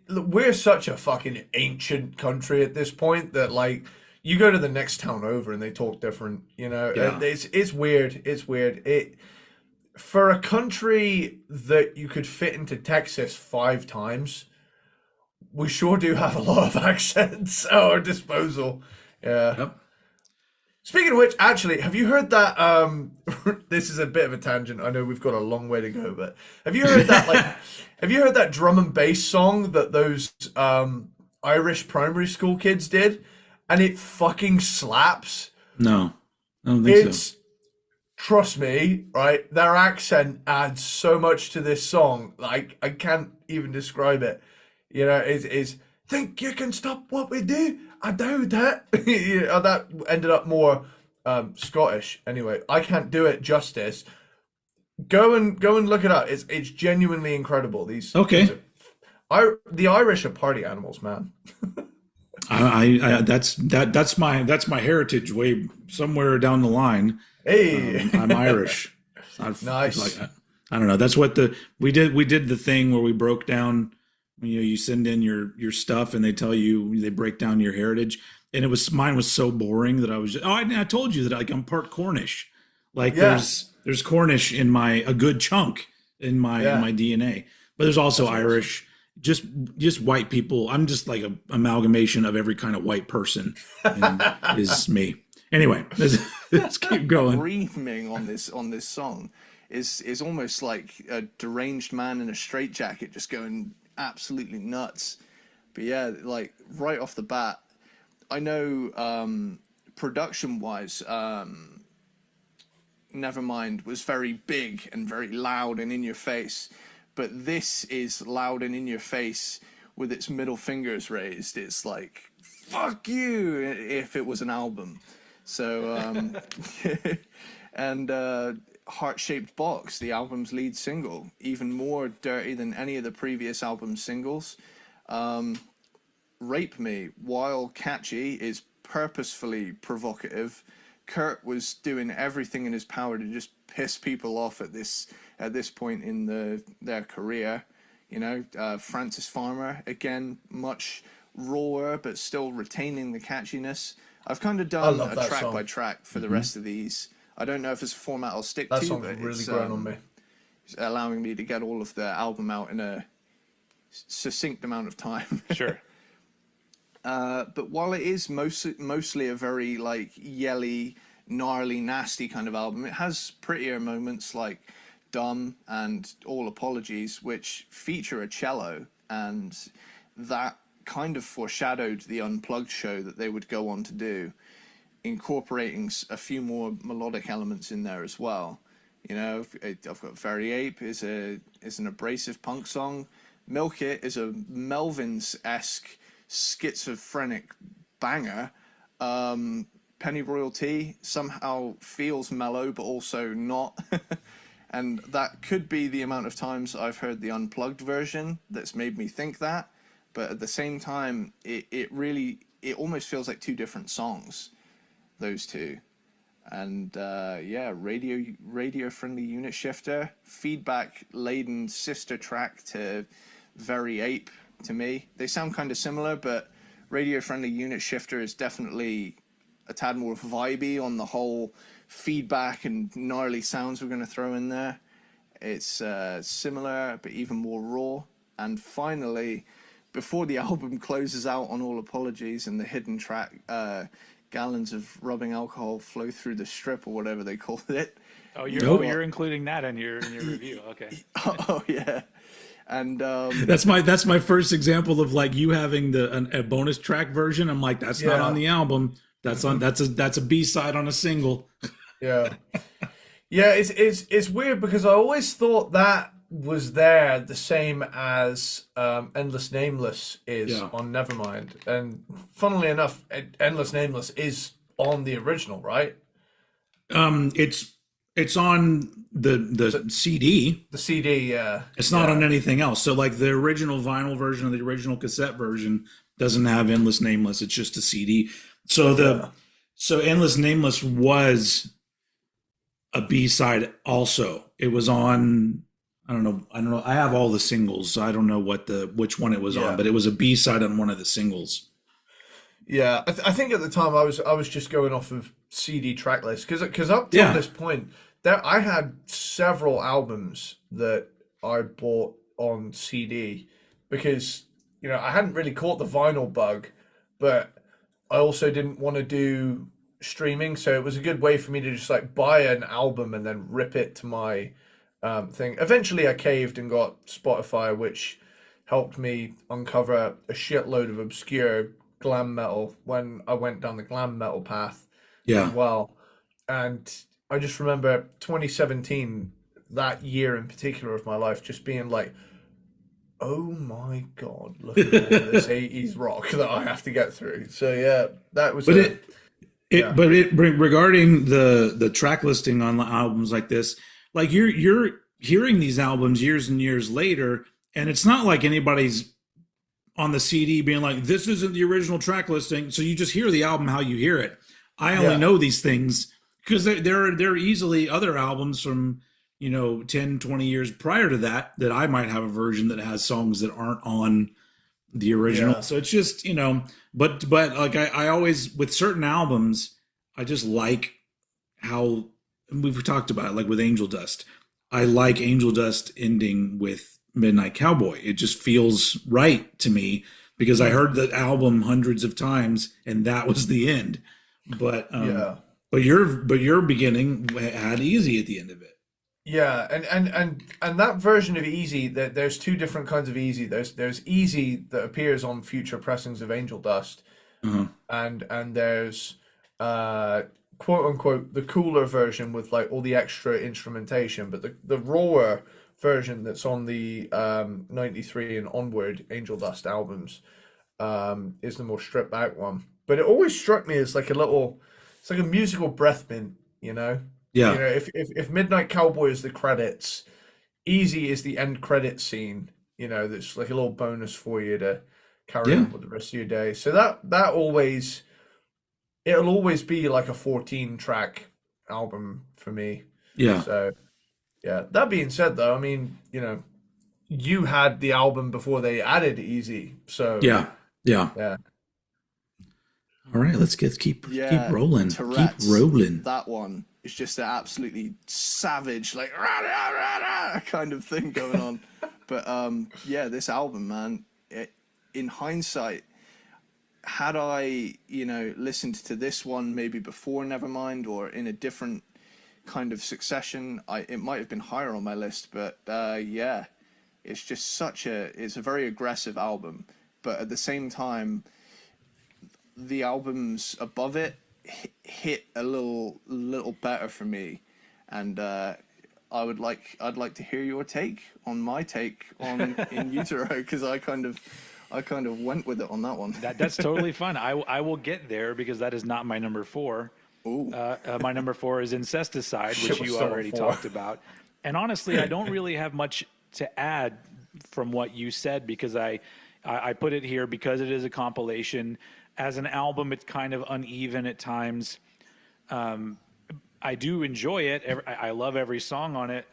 We're such a fucking ancient country at this point that like you go to the next town over and they talk different. You know,
Yeah.
it's weird. It's weird. For a country that you could fit into Texas 5 times, we sure do have a lot of accents at our disposal. Yeah.
Yep.
Speaking of which, actually, have you heard that? This is a bit of a tangent. I know we've got a long way to go, but have you heard that? Have you heard that drum and bass song that those Irish primary school kids did, and it fucking slaps.
No, I don't think so.
Trust me, right? Their accent adds so much to this song. Like I can't even describe it. You know, is think you can stop what we do? I doubt that. You know, that ended up more Scottish. Anyway, I can't do it justice. Go and look it up. It's genuinely incredible.
Okay.
The Irish are party animals, man.
That's my heritage way somewhere down the line.
Hey,
I'm Irish.
Nice.
I don't know. That's what we did. We did the thing where we broke down. You know, you send in your stuff and they break down your heritage. And mine was so boring that I was. I told you that I'm part Cornish. Like there's Cornish in a good chunk in my DNA, but there's also Irish. Just white people. I'm just like an amalgamation of every kind of white person is me. Anyway, let's keep going.
Screaming on this song is almost like a deranged man in a straitjacket just going absolutely nuts. But yeah, like right off the bat, I know production wise, Nevermind was very big and very loud and in your face, but this is loud and in your face with its middle fingers raised. It's like fuck you if it was an album. So and Heart-Shaped Box, the album's lead single, even more dirty than any of the previous album singles. Rape Me, while catchy, is purposefully provocative. Kurt was doing everything in his power to just piss people off at this point in their career. You know, Francis Farmer, again, much rawer but still retaining the catchiness. I've kind of done a track by track for the rest of these. I don't know if it's a format I'll stick to.
That song's really grown on me.
It's allowing me to get all of the album out in a succinct amount of time.
Sure.
But while it is mostly a very like yelly, gnarly, nasty kind of album, it has prettier moments like Dumb and All Apologies, which feature a cello, and that kind of foreshadowed the Unplugged show that they would go on to do, incorporating a few more melodic elements in there as well. You know, I've got Very Ape is an abrasive punk song. Milk It is a Melvins-esque schizophrenic banger. Penny Royalty somehow feels mellow but also not. And that could be the amount of times I've heard the Unplugged version that's made me think that. But at the same time, it almost feels like two different songs, those two. And radio friendly unit shifter, feedback laden sister track to Very Ape to me. They sound kind of similar, but radio friendly unit shifter is definitely a tad more vibey on the whole feedback and gnarly sounds we're going to throw in there. It's similar but even more raw. And finally, before the album closes out on All Apologies and the hidden track, Gallons of Rubbing Alcohol Flow Through the Strip, or whatever they called it.
Oh, you're including that in your review. Okay.
Oh yeah. And
That's my first example of like you having a bonus track version. I'm like, that's not on the album. That's a B-side on a single.
Yeah. Yeah, it's weird because I always thought that was there the same as Endless Nameless is on Nevermind. And funnily enough, Endless Nameless is on the original, right?
It's on the CD.
The CD, yeah.
It's not on anything else. So like the original vinyl version or the original cassette version doesn't have Endless Nameless. It's just a CD. So Endless Nameless was a B-side also. It was on, I don't know. I have all the singles, so I don't know which one it was on, but it was a B-side on one of the singles.
Yeah, I think at the time I was just going off of CD track lists because up till this point I had several albums that I bought on CD because I hadn't really caught the vinyl bug, but I also didn't want to do streaming, so it was a good way for me to just like buy an album and then rip it to my thing. Eventually I caved and got Spotify, which helped me uncover a shitload of obscure glam metal when I went down the glam metal path as well. And I just remember 2017, that year in particular of my life, just being like, oh my God, look at all this 80s rock that I have to get through. So yeah, that was
regarding the track listing on albums like this, like you're hearing these albums years and years later, and it's not like anybody's on the CD being like, this isn't the original track listing. So you just hear the album how you hear it. I only know these things because there are easily other albums from 10, 20 years prior to that I might have a version that has songs that aren't on the original. So it's just, but like I always, with certain albums, I just like how, and we've talked about it, like with Angel Dust. I like Angel Dust ending with Midnight Cowboy. It just feels right to me because I heard the album hundreds of times and that was the end. But your beginning had Easy at the end of it.
Yeah, and that version of Easy, there's two different kinds of Easy. There's Easy that appears on future pressings of Angel Dust, and there's quote unquote the cooler version with like all the extra instrumentation. But the rawer version that's on the 93 and onward Angel Dust albums is the more stripped out one. But it always struck me as like it's like a musical breath mint, Yeah. If Midnight Cowboy is the credits, Easy is the end credit scene, that's like a little bonus for you to carry on with the rest of your day. So it'll always be like a 14-track album for me.
Yeah.
So, yeah. That being said, though, I mean, you had the album before they added Easy. So
yeah. All right, let's keep rolling.
Tourette's,
keep rolling.
That one is just an absolutely savage, like rah, rah, rah, rah, kind of thing going on. But this album, man. In hindsight, had I listened to this one maybe before Nevermind or in a different kind of succession, it might have been higher on my list. But it's just it's a very aggressive album, but at the same time, the albums above it hit a little better for me, and I'd like to hear your take on my take on In Utero, because I kind of went with it on that one.
That's totally fun. I will get there because that is not my number 4. My number 4 is Incesticide, which you already talked about. And honestly, I don't really have much to add from what you said because I put it here because it is a compilation. As an album, it's kind of uneven at times. I do enjoy it. I love every song on it.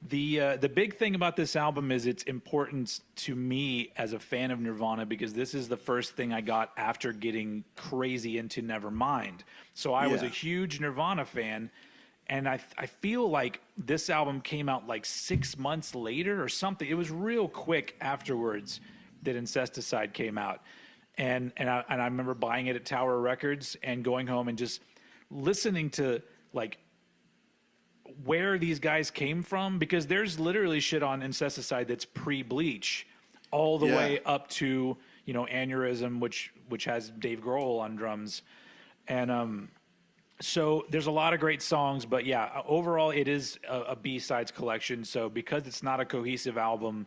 The big thing about this album is its importance to me as a fan of Nirvana, because this is the first thing I got after getting crazy into Nevermind. So I was a huge Nirvana fan, and I feel like this album came out like 6 months later or something. It was real quick afterwards that Incesticide came out. And I remember buying it at Tower Records and going home and just listening to like where these guys came from, because there's literally shit on Incesticide that's pre-Bleach, all the way up to Aneurysm, which has Dave Grohl on drums, and so there's a lot of great songs, but yeah, overall it is a B-sides collection. So because it's not a cohesive album,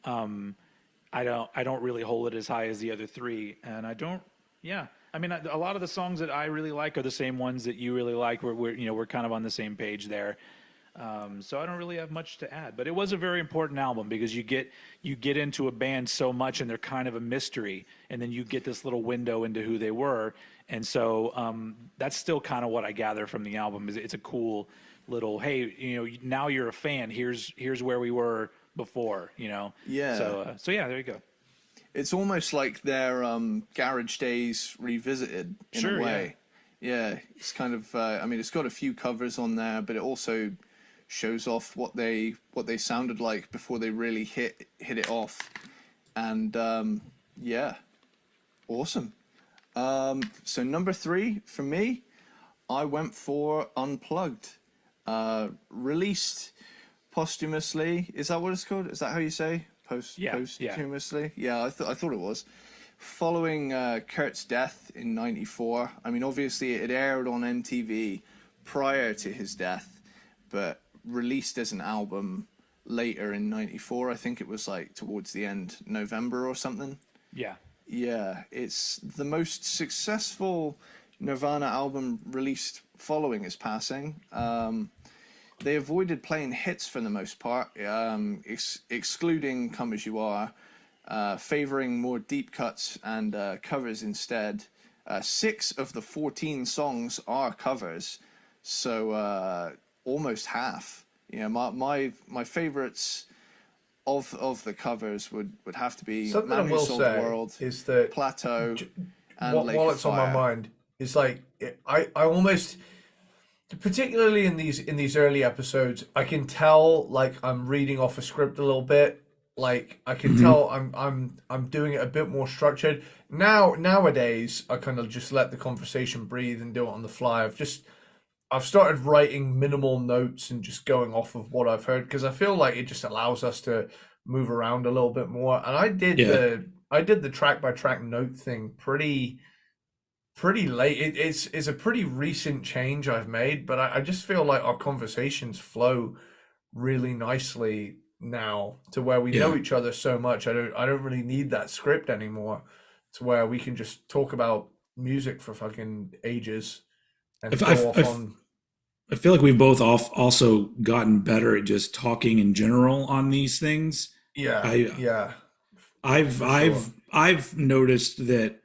I don't really hold it as high as the other three, and I don't. Yeah, I mean, a lot of the songs that I really like are the same ones that you really like. We're kind of on the same page there. So I don't really have much to add, but it was a very important album because you get into a band so much and they're kind of a mystery, and then you get this little window into who they were, and so that's still kind of what I gather from the album. Is it's a cool little, hey, now you're a fan. Here's where we were before,
Yeah.
So yeah, there you go.
It's almost like their garage days revisited in a way. Yeah, it's kind of. I mean, it's got a few covers on there, but it also shows off what they sounded like before they really hit it off, and yeah, awesome. So number 3 for me, I went for Unplugged, released posthumously. Is that what it's called? Is that how you say? Posthumously? Yeah, I thought it was. Following Kurt's death in '94. I mean, obviously it aired on MTV prior to his death, but released as an album later in '94. I think it was like towards the end, November or something. Yeah, it's the most successful Nirvana album released following his passing. They avoided playing hits for the most part, excluding Come As You Are, favoring more deep cuts and covers instead. 6 of the 14 songs are covers, so almost half. My favorites of the covers would have to be
Something
Man
I
Who
will
Sold the
say
World,
is that
Plateau, and Lake
while
of
it's on my
Fire.
mind, it's like I almost, particularly in these early episodes, I can tell like I'm reading off a script a little bit. Like I can tell I'm doing it a bit more structured. Nowadays I kind of just let the conversation breathe and do it on the fly. I've started writing minimal notes and just going off of what I've heard, because I feel like it just allows us to move around a little bit more. And I did the track by track note thing pretty late. It's a pretty recent change I've made, but I just feel like our conversations flow really nicely now, to where we know each other so much. I don't really need that script anymore, to where we can just talk about music for fucking ages and
I feel like we've both also gotten better at just talking in general on these things. I've noticed that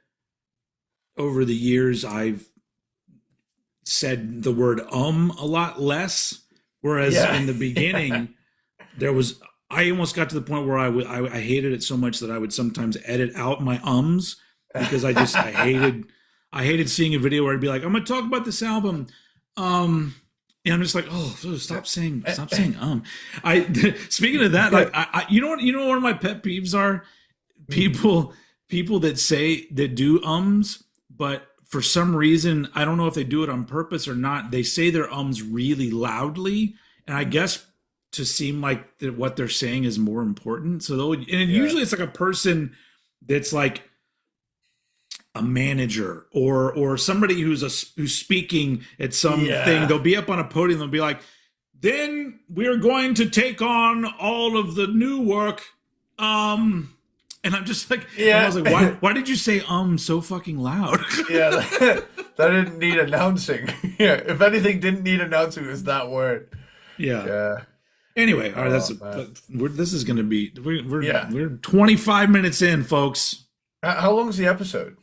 over the years I've said the word a lot less, whereas in the beginning I almost got to the point where I hated it so much that I would sometimes edit out my ums, because I hated seeing a video where I'd be like, I'm gonna talk about this album, and I'm just like, oh, stop saying speaking of that, like I you know what one of my pet peeves are? People that do ums, but for some reason, I don't know if they do it on purpose or not, they say their ums really loudly, and I guess to seem like that what they're saying is more important. So usually it's like a person that's like a manager or somebody who's speaking at some thing. They'll be up on a podium. They'll be like, then we're going to take on all of the new work. And I'm just like, I was like, why did you say so fucking loud?
that didn't need announcing. If anything didn't need announcing, it was that word.
Anyway, all right, this is going to be we're 25 minutes in, folks.
How long is the episode?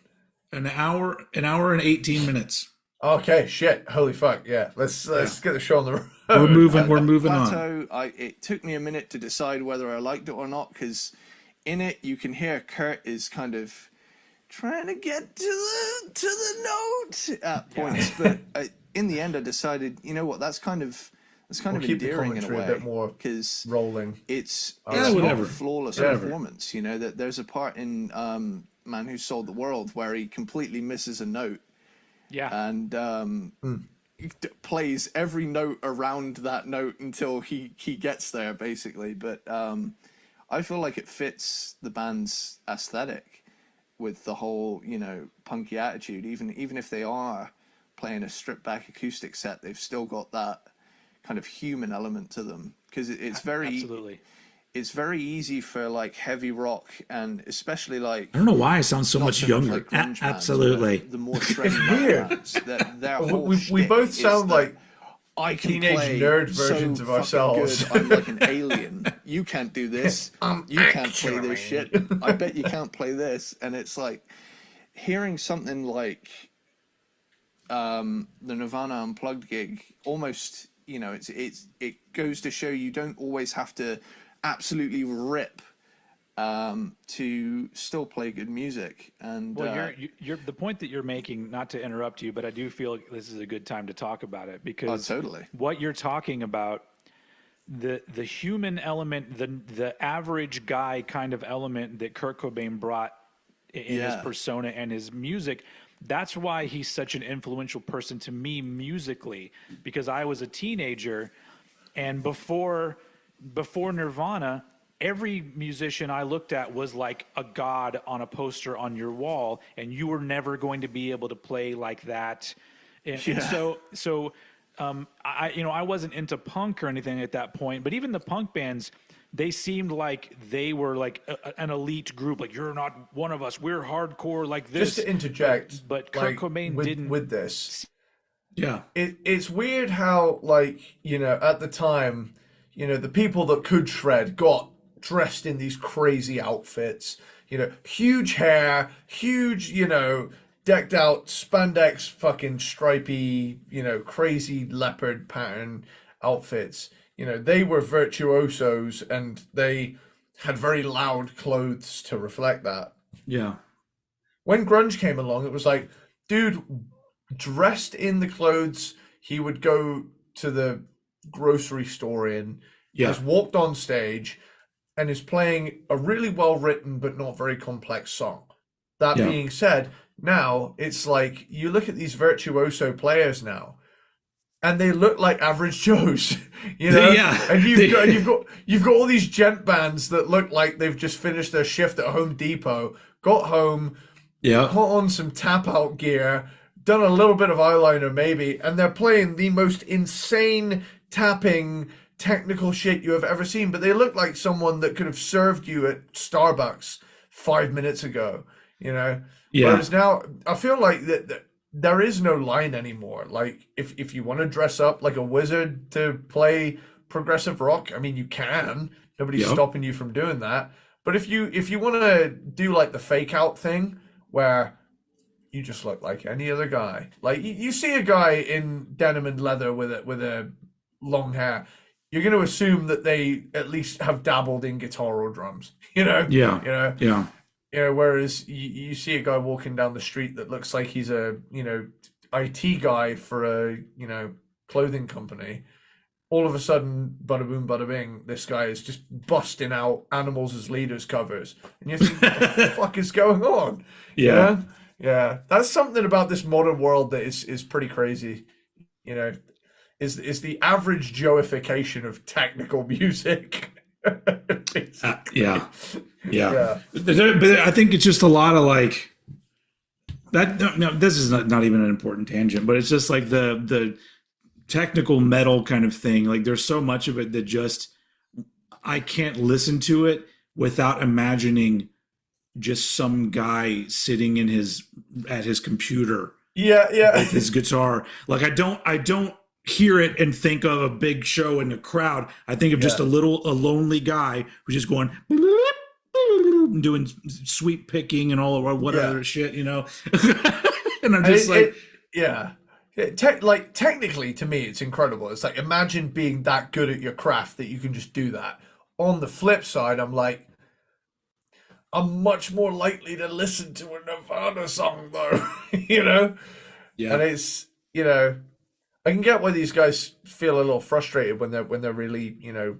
An hour and 18 minutes.
Okay, shit. Holy fuck. Yeah. Let's get the show on the road.
We're moving
Plateau,
on.
It took me a minute to decide whether I liked it or not, because in it you can hear Kurt is kind of trying to get to the note at points, but in the end I decided, you know what, that's kind of endearing in a way,
a bit more
because
rolling.
It's not a flawless performance. That there's a part in Man Who Sold the World where he completely misses a note, and plays every note around that note until he gets there, basically. But I feel like it fits the band's aesthetic with the whole, you know, punky attitude. Even if they are playing a stripped back acoustic set, they've still got that kind of human element to them, because it's very
Absolutely.
it's very easy for like heavy rock, and especially like
I don't know why I sound so
not
much
so
younger.
like grunge bands,
Absolutely.
but the more shreddy
weird.
bands, their whole
we
shtick
both
is
sound
that
like
I can
teenage
play
nerd
so
versions of
fucking
ourselves.
good, I'm like an alien. You can't do this. You can't play this shit. I bet you can't play this. And it's like hearing something like the Nirvana Unplugged gig. Almost, you know, it goes to show you don't always have to absolutely rip to still play good music. And
Well, you're the point that you're making. Not to interrupt you, but I do feel like this is a good time to talk about it, because
totally.
what you're talking about, the human element, the average guy kind of element that Kurt Cobain brought in his
Yeah.
persona and his music. That's why he's such an influential person to me musically, because I was a teenager, and before Nirvana, every musician I looked at was like a god on a poster on your wall, and you were never going to be able to play like that. And so I wasn't into punk or anything at that point, but even the punk bands, they seemed like they were like an elite group. Like, you're not one of us. We're hardcore like this.
Just to interject,
but Kurt
like,
Cobain didn't.
with this.
Yeah.
It's weird how, like, you know, at the time, you know, the people that could shred got dressed in these crazy outfits, you know, huge hair, huge, you know, decked out spandex, fucking stripy, you know, crazy leopard pattern outfits. You know, they were virtuosos, and they had very loud clothes to reflect that.
Yeah.
When grunge came along, it was like, dude, dressed in the clothes he would go to the grocery store in, has walked on stage and is playing a really well written but not very complex song. That being said, now it's like you look at these virtuoso players now, and they look like average Joes, you know. And you've got all these gent bands that look like they've just finished their shift at Home Depot, got home, put on some tap out gear, done a little bit of eyeliner maybe, and they're playing the most insane tapping technical shit you have ever seen. But they look like someone that could have served you at Starbucks 5 minutes ago, you know. Whereas now I feel like that there is no line anymore. Like, if you want to dress up like a wizard to play progressive rock, I mean, you can. Nobody's stopping you from doing that. But if you want to do like the fake out thing, where you just look like any other guy, like you see a guy in denim and leather with a long hair, you're going to assume that they at least have dabbled in guitar or drums, you know. You know, whereas you see a guy walking down the street that looks like he's a, you know, IT guy for a, you know, clothing company. All of a sudden, bada boom, bada bing, this guy is just busting out Animals as Leaders covers. And you think, what the fuck is going on? Yeah. That's something about this modern world that is pretty crazy. You know, is the average Joeification of technical music.
Yeah. But I think it's just a lot of like that. No, this is not even an important tangent, but it's just like the technical metal kind of thing. Like, there's so much of it that just I can't listen to it without imagining just some guy sitting at his computer with his guitar. Like, I don't hear it and think of a big show in a crowd. I think of just a lonely guy who's just going doing sweep picking and all of what other shit, you know. And I'm just
technically, to me, it's incredible. It's like, imagine being that good at your craft that you can just do that. On the flip side, I'm like, I'm much more likely to listen to a Nirvana song, though, you know? And it's, you know, I can get why these guys feel a little frustrated when they're really, you know,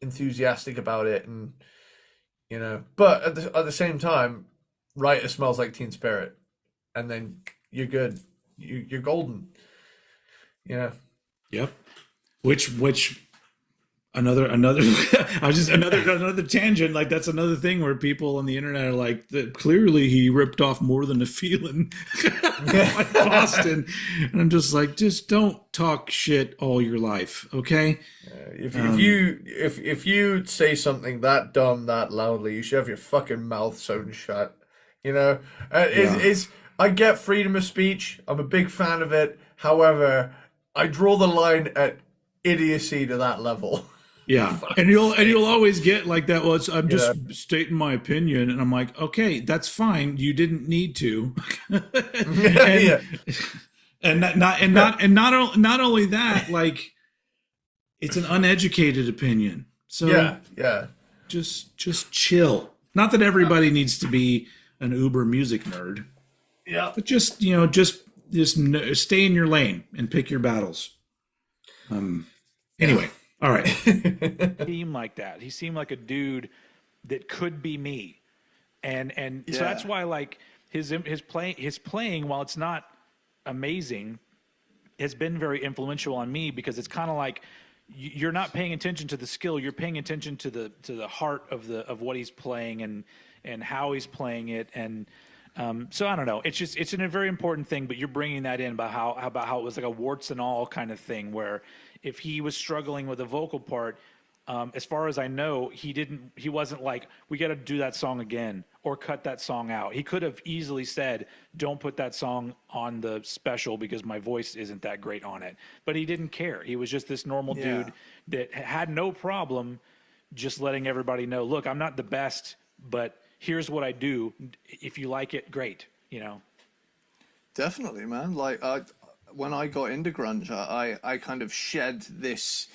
enthusiastic about it, and, you know, but at the same time, write It Smells Like Teen Spirit, and then you're good. You're golden. Yeah.
Yep. Which another I was just another tangent. Like that's another thing where people on the internet are like, that clearly he ripped off More Than a Feeling like Boston, and I'm just like, just don't talk shit all your life, okay?
If you say something that dumb that loudly, you should have your fucking mouth sewn shut. You know, is I get freedom of speech. I'm a big fan of it. However, I draw the line at idiocy to that level.
Yeah, and you'll always get like that. Well, I'm
You know?
just stating my opinion, and I'm like, okay, that's fine. You didn't need to.
Yeah.
And not only that, like it's an uneducated opinion. So
Yeah.
just chill. Not that everybody needs to be an uber music nerd,
Yeah.
but just stay in your lane and pick your battles. Anyway, all right.
Seemed like that. He seemed like a dude that could be me, and so that's why like his playing, while it's not amazing, has been very influential on me, because it's kind of like you're not paying attention to the skill, you're paying attention to the heart of what he's playing and how he's playing it. And so I don't know, it's a very important thing, but you're bringing that in about how it was like a warts and all kind of thing, where if he was struggling with a vocal part, as far as I know, he wasn't like, we got to do that song again or cut that song out. He could have easily said, don't put that song on the special because my voice isn't that great on it. But he didn't care. He was just this normal dude that had no problem just letting everybody know, look, I'm not the best, but here's what I do. If you like it, great, you know?
Definitely, man. Like, when I got into grunge, I kind of shed this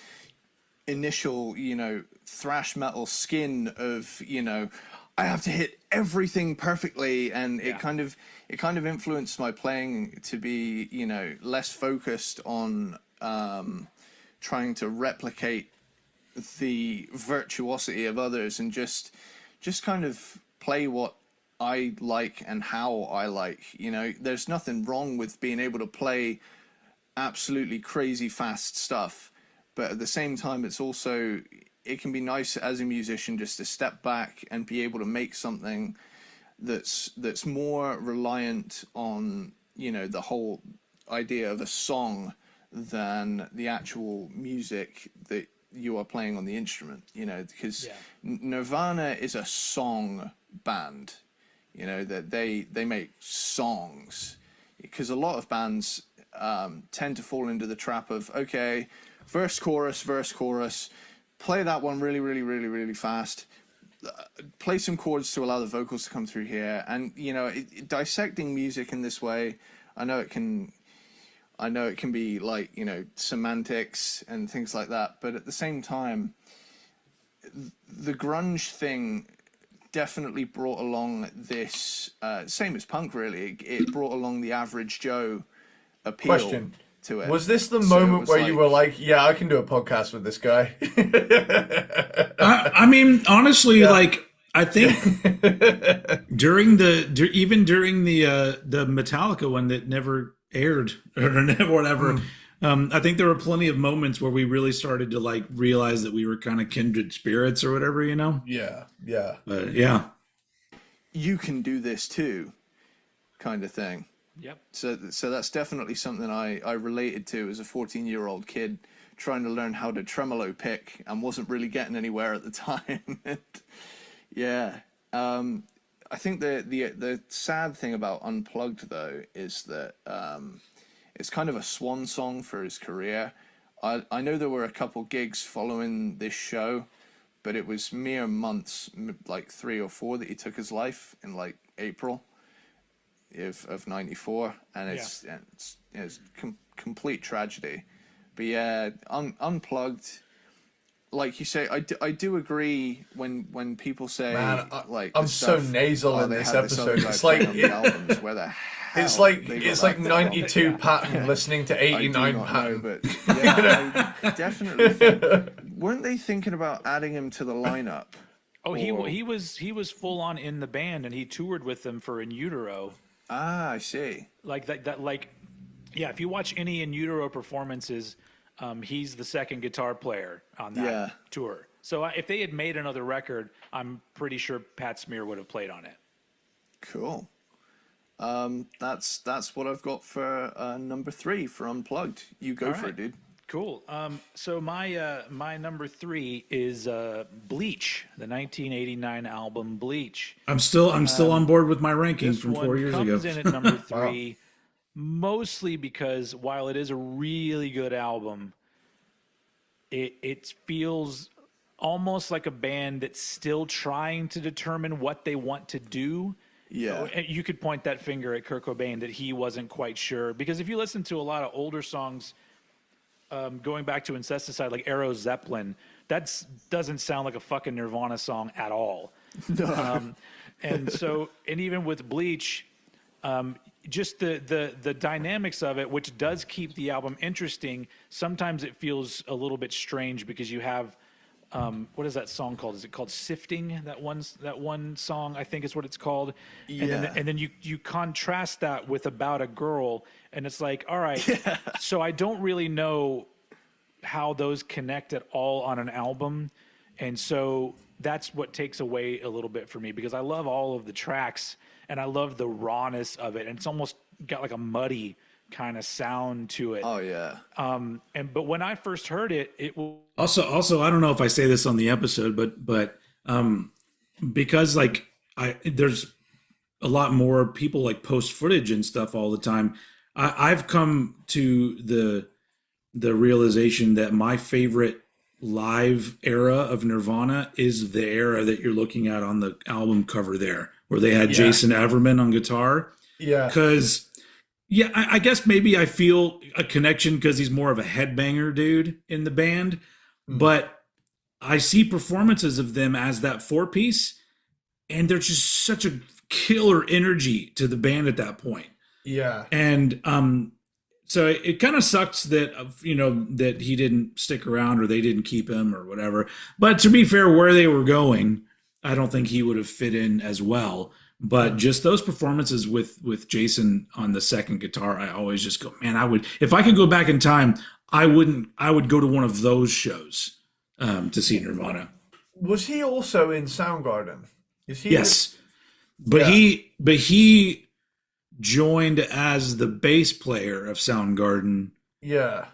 initial, thrash metal skin of, I have to hit everything perfectly, and it kind of influenced my playing to be, less focused on trying to replicate the virtuosity of others, and just kind of play what I like and how I like. There's nothing wrong with being able to play absolutely crazy fast stuff, but at the same time, it can be nice as a musician just to step back and be able to make something that's more reliant on, the whole idea of a song than the actual music that you are playing on the instrument, because Nirvana is a song band, that they make songs, because a lot of bands tend to fall into the trap of, okay, verse, chorus, play that one really, really, really, really fast, play some chords to allow the vocals to come through here. And, dissecting music in this way, I know it can be like, semantics and things like that. But at the same time, the grunge thing definitely brought along this, same as punk really, it brought along the average Joe appeal.
Question.
To it.
Was this the moment where you were like, yeah, I can do a podcast with this guy?
I mean, honestly, like, I think during the Metallica one that never aired or whatever, I think there were plenty of moments where we really started to like realize that we were kind of kindred spirits or whatever,
Yeah.
But yeah.
You can do this too, kind of thing.
Yep.
So that's definitely something I related to as a 14-year-old kid trying to learn how to tremolo pick and wasn't really getting anywhere at the time. I think the sad thing about Unplugged though is that it's kind of a swan song for his career. I know there were a couple gigs following this show, but it was mere months, like 3 or 4, that he took his life in like April of '94, and it's complete tragedy. But yeah, Unplugged, like you say, I do agree when people say,
Man,
like,
I'm so nasal in this episode. It's like
albums, where the hell
it's like 92 Patton listening to 89 Patton.
But yeah, I definitely think, weren't they thinking about adding him to the lineup?
Oh, he was full on in the band, and he toured with them for In Utero.
Ah, I see.
Like that like Yeah, if you watch any In Utero performances, he's the second guitar player on that tour. So if they had made another record, I'm pretty sure Pat Smear would have played on it.
Cool. That's what I've got for number 3 for Unplugged. You go for it, dude.
Cool. So my number 3 is Bleach, the 1989 album Bleach.
I'm still on board with my ranking
This
from 4
one
years ago.
comes in at number 3, mostly because while it is a really good album, it feels almost like a band that's still trying to determine what they want to do.
Yeah.
You could point that finger at Kurt Cobain that he wasn't quite sure. Because if you listen to a lot of older songs, going back to Incesticide, like Arrow Zeppelin, that doesn't sound like a fucking Nirvana song at all.
No.
And even with Bleach, just the dynamics of it, which does keep the album interesting, sometimes it feels a little bit strange because you have, what is that song called? Is it called Sifting? That one song, I think is what it's called.
Yeah.
And then you contrast that with About a Girl, and it's like, all right, so I don't really know how those connect at all on an album. And so that's what takes away a little bit for me, because I love all of the tracks and I love the rawness of it. And it's almost got like a muddy kind of sound to it.
Oh yeah.
But when I first heard it, it was
Also, I don't know if I say this on the episode, but because like there's a lot more people like post footage and stuff all the time. I've come to the realization that my favorite live era of Nirvana is the era that you're looking at on the album cover there, where they had Jason Everman on guitar.
Yeah.
Because, I guess maybe I feel a connection because he's more of a headbanger dude in the band. But I see performances of them as that 4-piece, and they're just such a killer energy to the band at that point.
Yeah.
And so it kind of sucks that, that he didn't stick around or they didn't keep him or whatever. But to be fair, where they were going, I don't think he would have fit in as well. But just those performances with Jason on the second guitar, I always just go, man, if I could go back in time, I would go to one of those shows to see Nirvana.
Was he also in Soundgarden? Is he?
Yes. But he joined as the bass player of Soundgarden.
Yeah.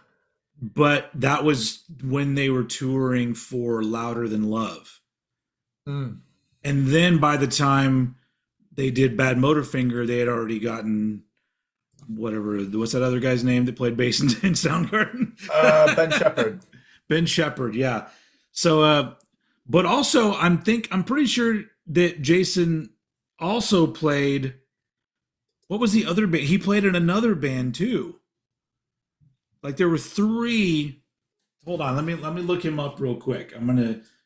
But that was when they were touring for Louder Than Love. And then by the time they did Bad Motorfinger, they had already gotten what's that other guy's name that played bass in Soundgarden?
Ben Shepherd.
Ben Shepherd, yeah. So, but also I'm pretty sure that Jason also played. What was the other band? He played in another band too. Like there were 3. Hold on, let me look him up real quick.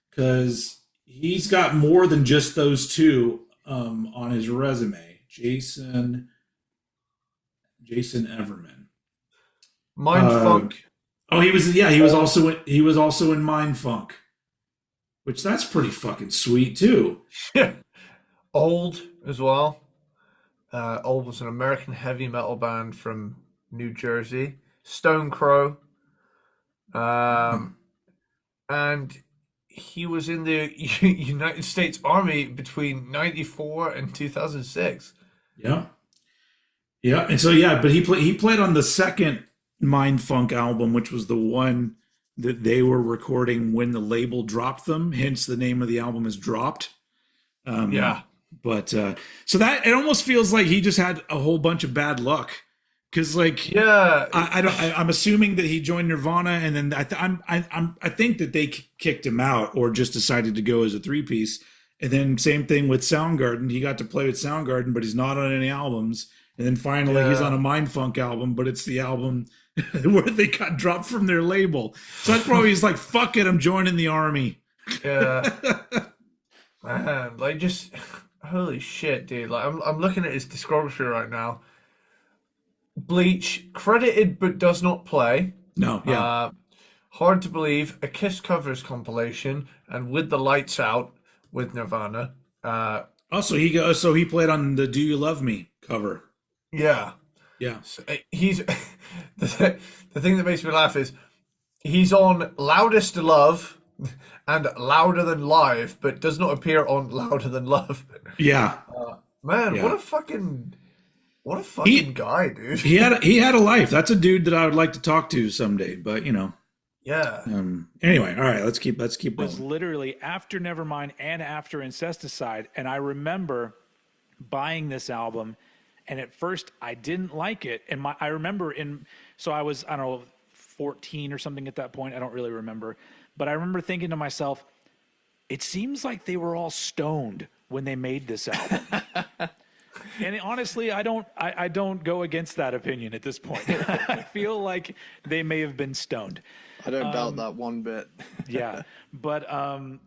Because he's got more than just those 2 on his resume. Jason Everman.
Mindfunk.
Oh, he was also in Mindfunk, which that's pretty fucking sweet too.
Old as well. Old was an American heavy metal band from New Jersey. Stone Crow. And he was in the United States Army between 94 and 2006.
Yeah. Yeah. And so, but he played on the second Mindfunk album, which was the one that they were recording when the label dropped them. Hence the name of the album is Dropped. But so that it almost feels like he just had a whole bunch of bad luck. Because I'm assuming that he joined Nirvana, and then I think that they kicked him out or just decided to go as a 3-piece. And then same thing with Soundgarden. He got to play with Soundgarden, but he's not on any albums. And then finally he's on a Mindfunk album, but it's the album where they got dropped from their label. So that's probably he's like, fuck it, I'm joining the army.
Yeah. Man, like just holy shit, dude. Like I'm looking at his discography right now. Bleach, credited but does not play.
No, yeah.
Hard to Believe, a Kiss covers compilation, and With the Lights Out with Nirvana.
Also, he played on the Do You Love Me cover.
Yeah.
Yeah.
So, he's the thing that makes me laugh is he's on Loudest Love and Louder Than Live, but does not appear on Louder Than Love.
Yeah.
Man,
Yeah.
what a fucking
He
guy, dude.
he had a life. That's a dude that I would like to talk to someday. But
Yeah.
Anyway, all right. Let's keep
was
going.
literally after Nevermind and after Incesticide, and I remember buying this album, and at first I didn't like it, and I remember so I was, I don't know, 14 or something at that point. I don't really remember, but I remember thinking to myself, it seems like they were all stoned when they made this album. And honestly, I don't go against that opinion at this point. I feel like they may have been stoned.
I don't doubt that one bit.
Yeah, but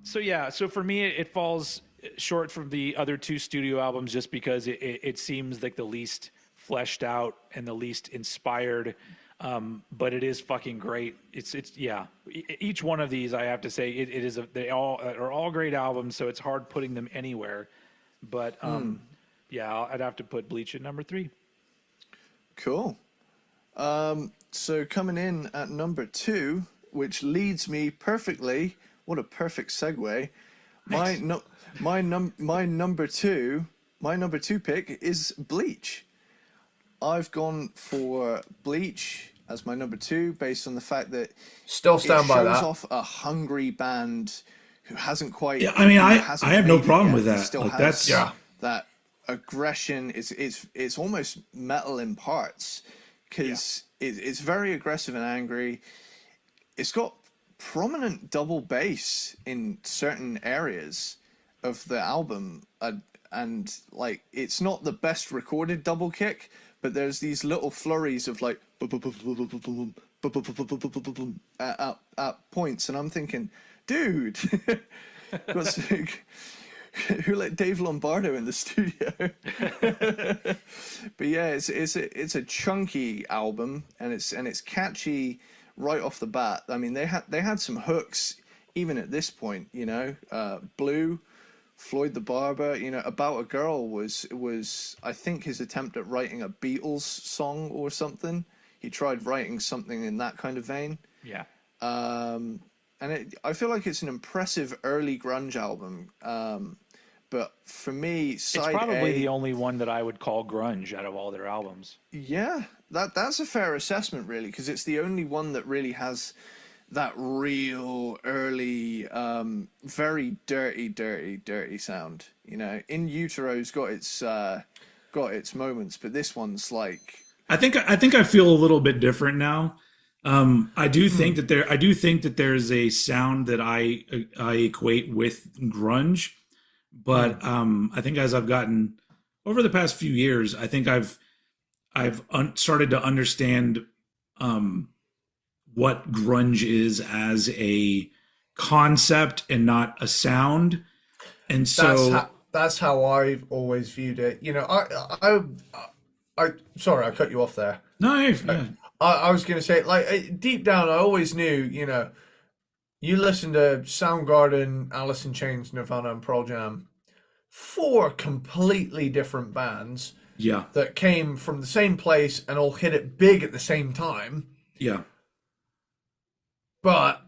so for me it falls short from the other two studio albums just because it seems like the least fleshed out and the least inspired, but it is fucking great. It's yeah, each one of these I have to say they all are all great albums, so it's hard putting them anywhere, but yeah, I'd have to put Bleach at number 3.
Cool. So coming in at number 2, which leads me perfectly. What a perfect segue.
Nice.
My number two pick is Bleach. I've gone for Bleach as my number 2 based on the fact that
Still stand by
it shows
that.
off a hungry band who hasn't quite.
Yeah, I mean, I
hasn't
have no
made it
problem
yet.
with
It
that.
still
Like,
has
that's
Yeah.
that aggression. It's almost metal in parts because it's very aggressive and angry. It's got prominent double bass in certain areas of the album, and like it's not the best recorded double kick, but there's these little flurries of like at points, and I'm thinking, dude, who let Dave Lombardo in the studio? But yeah, it's a chunky album, and it's catchy right off the bat. I mean, they had some hooks even at this point, Blue, Floyd the Barber, About a Girl was I think his attempt at writing a Beatles song or something. He tried writing something in that kind of vein.
Yeah.
And I feel like it's an impressive early grunge album. But for me,
It's
side
probably
A,
the only one that I would call grunge out of all their albums.
yeah, that's a fair assessment, really, because it's the only one that really has that real early, very dirty sound. In Utero's got its moments, but this one's like,
I think I feel a little bit different now. I do think that there's a sound that I equate with grunge, but I think as I've gotten over the past few years, I think I've started to understand what grunge is as a concept and not a sound, and so
That's how I've always viewed it. I sorry, I cut you off there.
no, yeah,
I was gonna say, like, deep down, I always knew, you listen to Soundgarden, Alice in Chains, Nirvana, and Pearl Jam, 4 completely different bands
yeah,
that came from the same place and all hit it big at the same time,
yeah,
but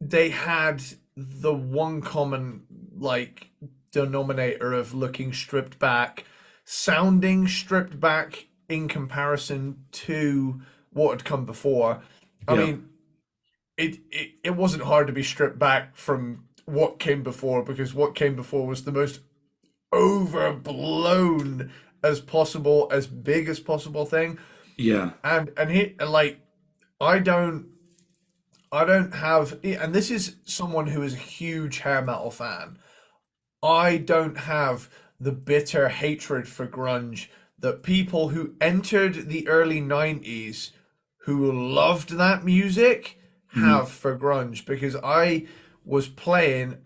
they had the one common, like, denominator of looking stripped back, sounding stripped back in comparison to what had come before. I
Yeah.
mean, it wasn't hard to be stripped back from what came before, because what came before was the most overblown as possible, as big as possible thing.
yeah,
And like, I don't have, and this is someone who is a huge hair metal fan. I don't have the bitter hatred for grunge that people who entered the early 90s who loved that music have for grunge, because I was playing,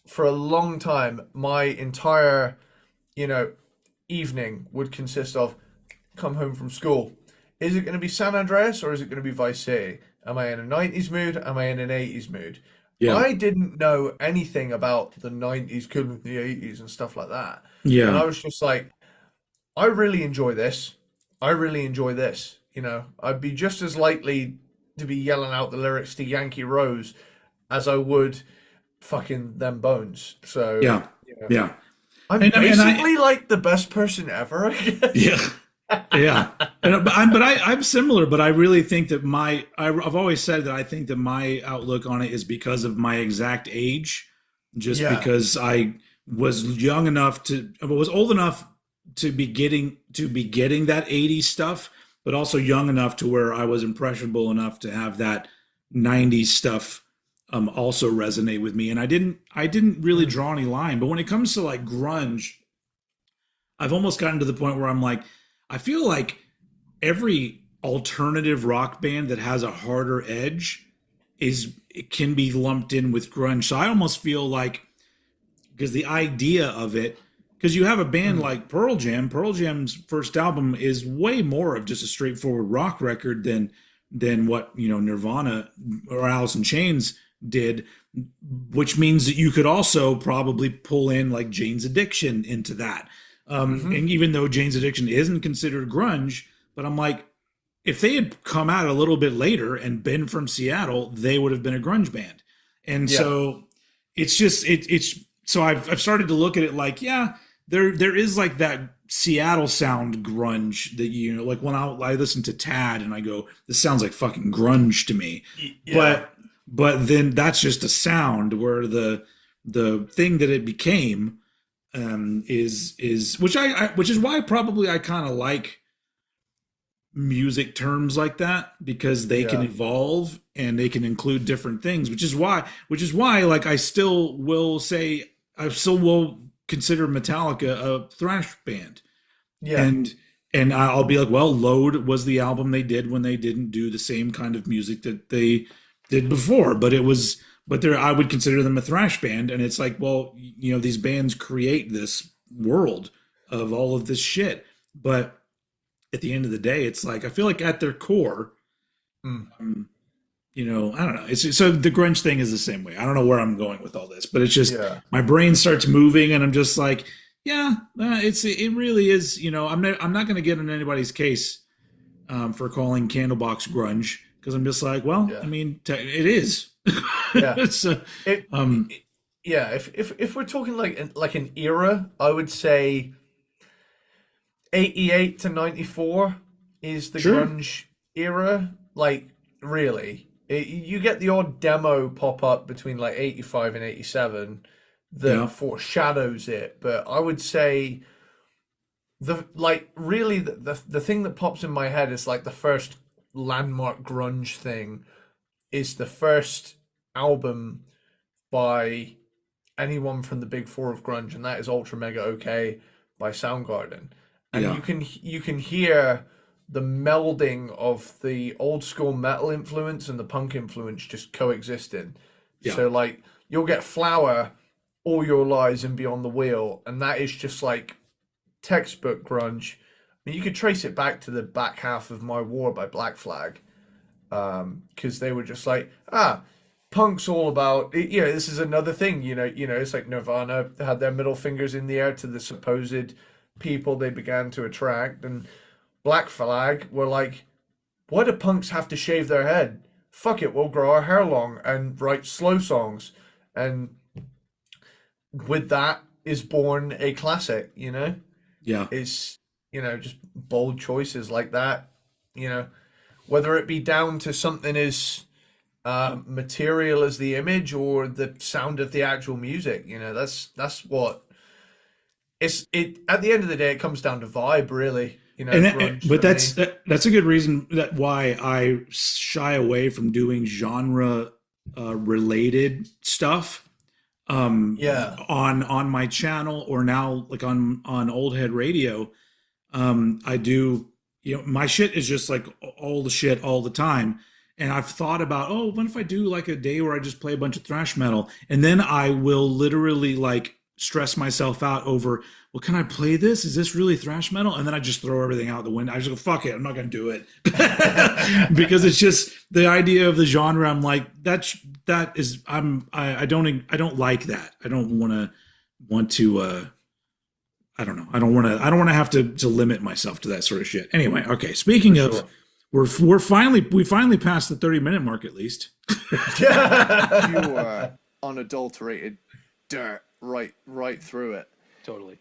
for a long time, my entire, evening would consist of come home from school. Is it going to be San Andreas or is it going to be Vice City? Am I in a 90s mood? Am I in an 80s mood?
yeah,
I didn't know anything about the 90s, could the 80s and stuff like that.
yeah.
And I was just like, I really enjoy this. I really enjoy this. I'd be just as likely to be yelling out the lyrics to Yankee Rose as I would fucking them bones. So
Yeah, yeah,
I'm
and
basically like the best person ever, I guess.
yeah. Yeah, I'm similar, but I really think that I've always said that I think that my outlook on it is because of my exact age, just
Yeah.
because I was was old enough to be getting that 80s stuff, but also young enough to where I was impressionable enough to have that 90s stuff also resonate with me. And I didn't really draw any line, but when it comes to like grunge, I've almost gotten to the point where I'm like, I feel like every alternative rock band that has a harder edge it can be lumped in with grunge. So I almost feel like, because the idea of it, because you have a band like Pearl Jam. Pearl Jam's first album is way more of just a straightforward rock record than what Nirvana or Alice in Chains did, which means that you could also probably pull in like Jane's Addiction into that. And even though Jane's Addiction isn't considered grunge, but I'm like, if they had come out a little bit later and been from Seattle, they would have been a grunge band. And so it's just it's so I've started to look at it like, yeah, there is like that Seattle sound grunge that like when I listen to Tad and I go, this sounds like fucking grunge to me.
Yeah.
But then that's just a sound, where the thing that it became is which is why probably I kind of like music terms like that, because they can evolve and they can include different things, which is why like I still will consider Metallica a thrash band. And I'll be like, well, Load was the album they did when they didn't do the same kind of music that they did before, but I would consider them a thrash band. And it's like, well, these bands create this world of all of this shit. But at the end of the day, it's like, I feel like at their core, I don't know. So the grunge thing is the same way. I don't know where I'm going with all this, but it's just my brain starts moving and I'm just like, it really is, I'm not going to get in anybody's case for calling Candlebox grunge, because I'm just like, well, I mean, it is. So,
if we're talking like an era, I would say 88 to 94 is the grunge era. Like, really, you get the odd demo pop up between like 85 and 87 that foreshadows it, but I would say the thing that pops in my head is like the first landmark grunge thing is the first album by anyone from the big four of grunge, and that is Ultra Mega OK by Soundgarden. And you can hear the melding of the old school metal influence and the punk influence just coexisting. So like, you'll get Flower, All Your Lies and Beyond the Wheel, and that is just like textbook grunge. I mean, you could trace it back to the back half of My War by Black Flag, because they were just like, punk's all about, this is another thing, it's like Nirvana had their middle fingers in the air to the supposed people they began to attract, and Black Flag were like, why do punks have to shave their head? Fuck it, we'll grow our hair long and write slow songs. And with that is born a classic, It's, just bold choices like that, whether it be down to something as material as the image or the sound of the actual music. That's what it at the end of the day, it comes down to vibe, really.
But that's a good reason why I shy away from doing genre related stuff on my channel, or now like on Old Head Radio. I do, my shit is just like all the shit all the time. And I've thought about, what if I do like a day where I just play a bunch of thrash metal, and then I will literally like stress myself out over, well, can I play this? Is this really thrash metal? And then I just throw everything out the window. I just go, fuck it, I'm not going to do it. Because it's just the idea of the genre. I'm like, I don't like that. I don't want to I don't know. I don't want to have to limit myself to that sort of shit. Anyway, okay. Speaking of,
sure.
we finally passed the 30-minute mark at least.
Pure, unadulterated dirt right through it.
Totally.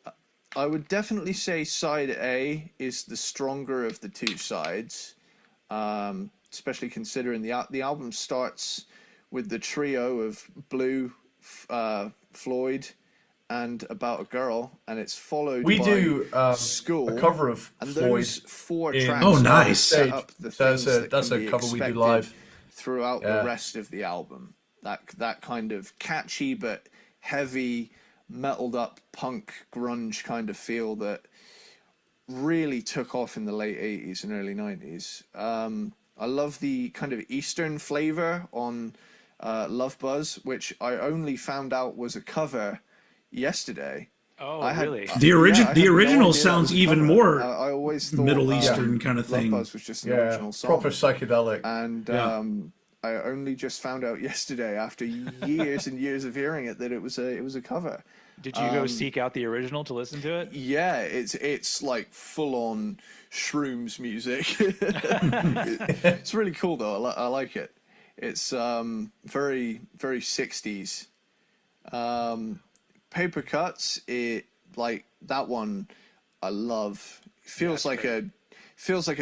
I would definitely say side A is the stronger of the two sides, especially considering the album starts with the trio of Blue, Floyd, and About a Girl, and it's followed
We
by
do
School,
a cover of
and
Floyd.
those four
in-
tracks
Oh, nice.
set up the things
That's
that
a
can be
cover we do
expected
live.
throughout
Yeah.
the rest of the album. That kind of catchy but heavy, metaled up punk grunge kind of feel that really took off in the late 80s and early 90s. I love the kind of Eastern flavor on Love Buzz, which I only found out was a cover yesterday.
Oh,
I had-
really?
The origin,
I had
the
no
original
idea that
sounds
was a
even
cover.
more
I always thought
Middle Eastern kind of
Love
thing.
Buzz was just an
Yeah,
original song.
proper psychedelic.
And
Yeah.
I only just found out yesterday, after years and years of hearing it, that it was a cover.
Did you go seek out the original to listen to it?
Yeah, it's like full on shrooms music. It's really cool though. I like it. It's very 60s. Paper Cuts, it like that one I love. Feels like a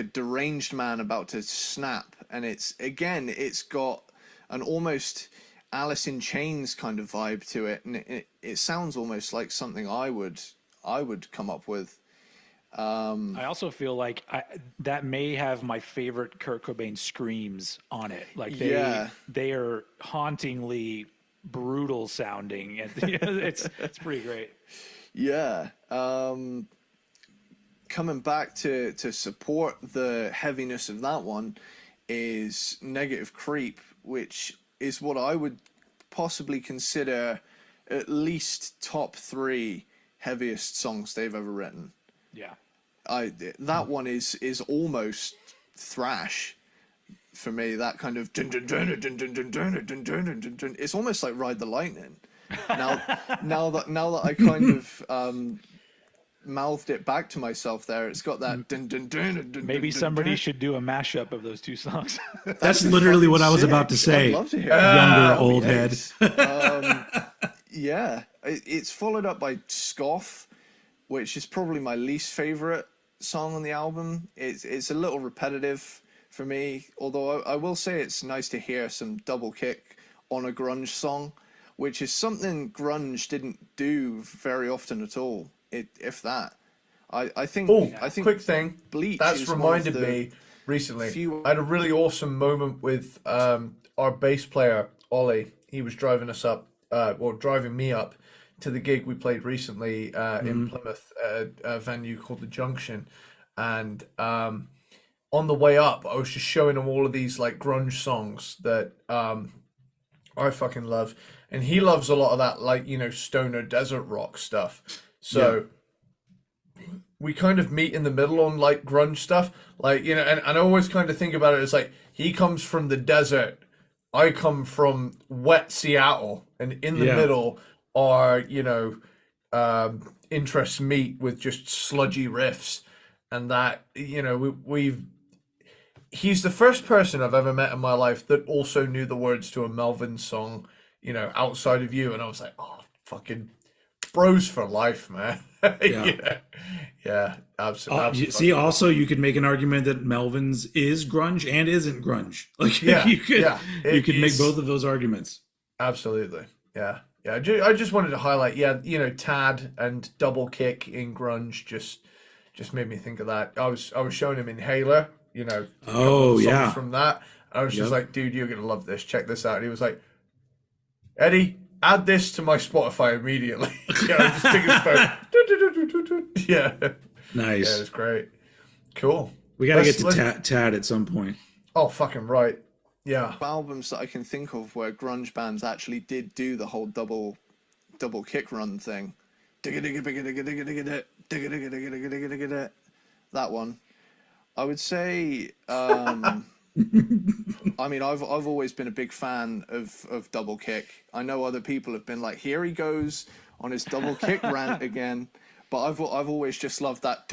deranged man about to snap, and it's got an almost Alice in Chains kind of vibe to it, and it sounds almost like something I would come up with.
I also feel like that may have my favorite Kurt Cobain screams on it. Like they are hauntingly brutal sounding, and it's pretty great.
Yeah. Coming back to support the heaviness of that one is Negative Creep, which is what I would possibly consider at least top 3 heaviest songs they've ever written.
Yeah.
That one is almost thrash for me. That kind of dun, dun, dun, dun, dun, dun, dun, dun, dun, dun, dun, dun. It's almost like Ride the Lightning. Now that I kind of mouthed it back to myself there, it's got that dun, dun, dun, dun, dun,
Maybe
dun,
somebody
dun.
should do a mashup of those two songs.
That's literally what I was about to say.
I'd love to hear
Younger
that.
old head.
Yeah, it's followed up by Scoff, which is probably my least favorite song on the album. It's a little repetitive for me, although I will say it's nice to hear some double kick on a grunge song, which is something grunge didn't do very often at all, if that. I think
Quick thing.
Bleach
That's
is one of
reminded
the
me recently.
few-
I had a really awesome moment with our bass player, Ollie. He was driving us up, driving me up to the gig we played recently in Plymouth at a venue called The Junction. And on the way up, I was just showing him all of these like grunge songs that I fucking love. And he loves a lot of that, like, stoner desert rock stuff. So we kind of meet in the middle on like grunge stuff. Like, and I always kind of think about it as like, he comes from the desert, I come from wet Seattle, and in the middle are, interests meet with just sludgy riffs. And that, he's the first person I've ever met in my life that also knew the words to a Melvin song, outside of you. And I was like, oh, fucking bros for life, man. Yeah, absolutely.
See, also you could make an argument that Melvin's is grunge and isn't grunge. Like you could make both of those arguments.
Absolutely. Yeah. I just wanted to highlight, Tad and double kick in grunge just made me think of that. I was showing him Inhaler, a couple of songs from that. I was just like, dude, you're gonna love this. Check this out. And he was like, Eddie, add this to my Spotify immediately. Just take his phone. Yeah.
Nice.
Yeah, it was great. Cool.
We got to get to Tad at some point.
Oh, fucking right. Yeah.
albums that I can think of where grunge bands actually did do the whole double kick run thing. That one. I would say I mean I've always been a big fan of double kick. I know other people have been like, here he goes on his double kick rant again, but I've always just loved that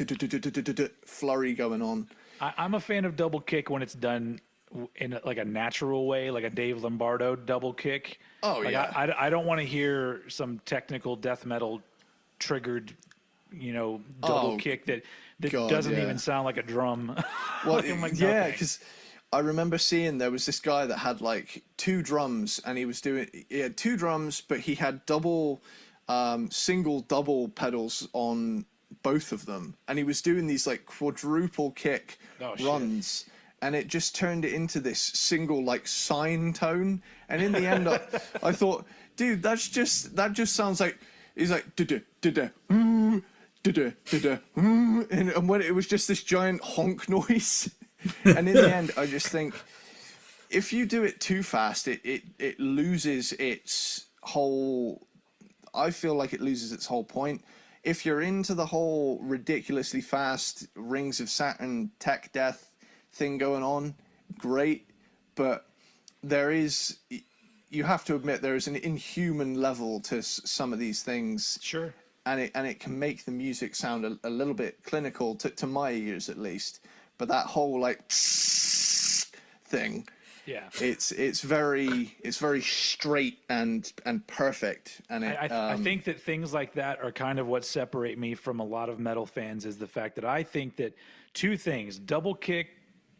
flurry going on.
I'm a fan of double kick when it's done in like a natural way, like a Dave Lombardo double kick.
Oh,
like
yeah.
I don't want to hear some technical death metal triggered, double kick that
God,
doesn't
yeah.
even sound like a drum.
Well,
I'm like,
yeah,
okay.
because I remember seeing there was this guy that had like 2 drums, and he had 2 drums, but he had single double pedals on both of them, and he was doing these like quadruple kick runs. And it just turned it into this single like sine tone. And in the end, I thought, dude, that just sounds like he's like da da da da da da, and when it was just this giant honk noise. And in the end, I just think if you do it too fast, it loses its whole. I feel like it loses its whole point. If you're into the whole ridiculously fast Rings of Saturn tech death thing going on, great, but you have to admit there is an inhuman level to some of these things.
Sure.
And it can make the music sound a little bit clinical to my ears, at least. But that whole like thing,
Yeah.
it's very straight and perfect. And
I think that things like that are kind of what separate me from a lot of metal fans, is the fact that I think that 2 things, double kick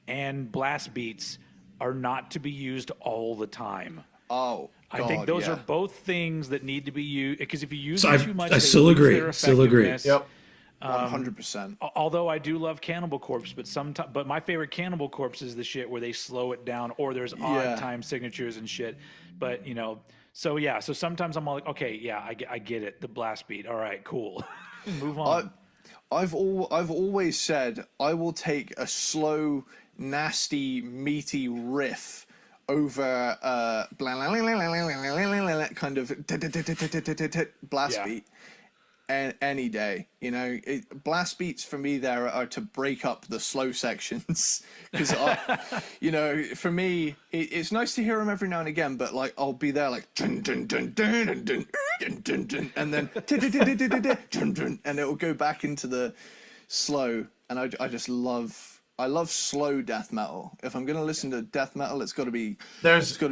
and blast beats, are not to be used all the time.
Oh,
I think
God,
those
yeah.
are both things that need to be used, because if you use
So
them too much,
I
they
still
lose
agree.
their
Still agree.
effectiveness.
Yep.
100%.
Although I do love Cannibal Corpse, but my favorite Cannibal Corpse is the shit where they slow it down, or there's odd time signatures and shit. But so sometimes I'm all like, okay, yeah, I get it, the blast beat. All right, cool. Move on.
I've always said I will take a slow, nasty, meaty riff over kind of blast beat any day. Blast beats for me there are to break up the slow sections, because for me it's nice to hear them every now and again, but like I'll be there like dun, dun, dun, dun, dun, dun, dun, dun, dun, and then dun, dun, and it will go back into the slow, and I just love slow death metal. If I'm gonna listen to death metal, it's got to be
There's
slow.
a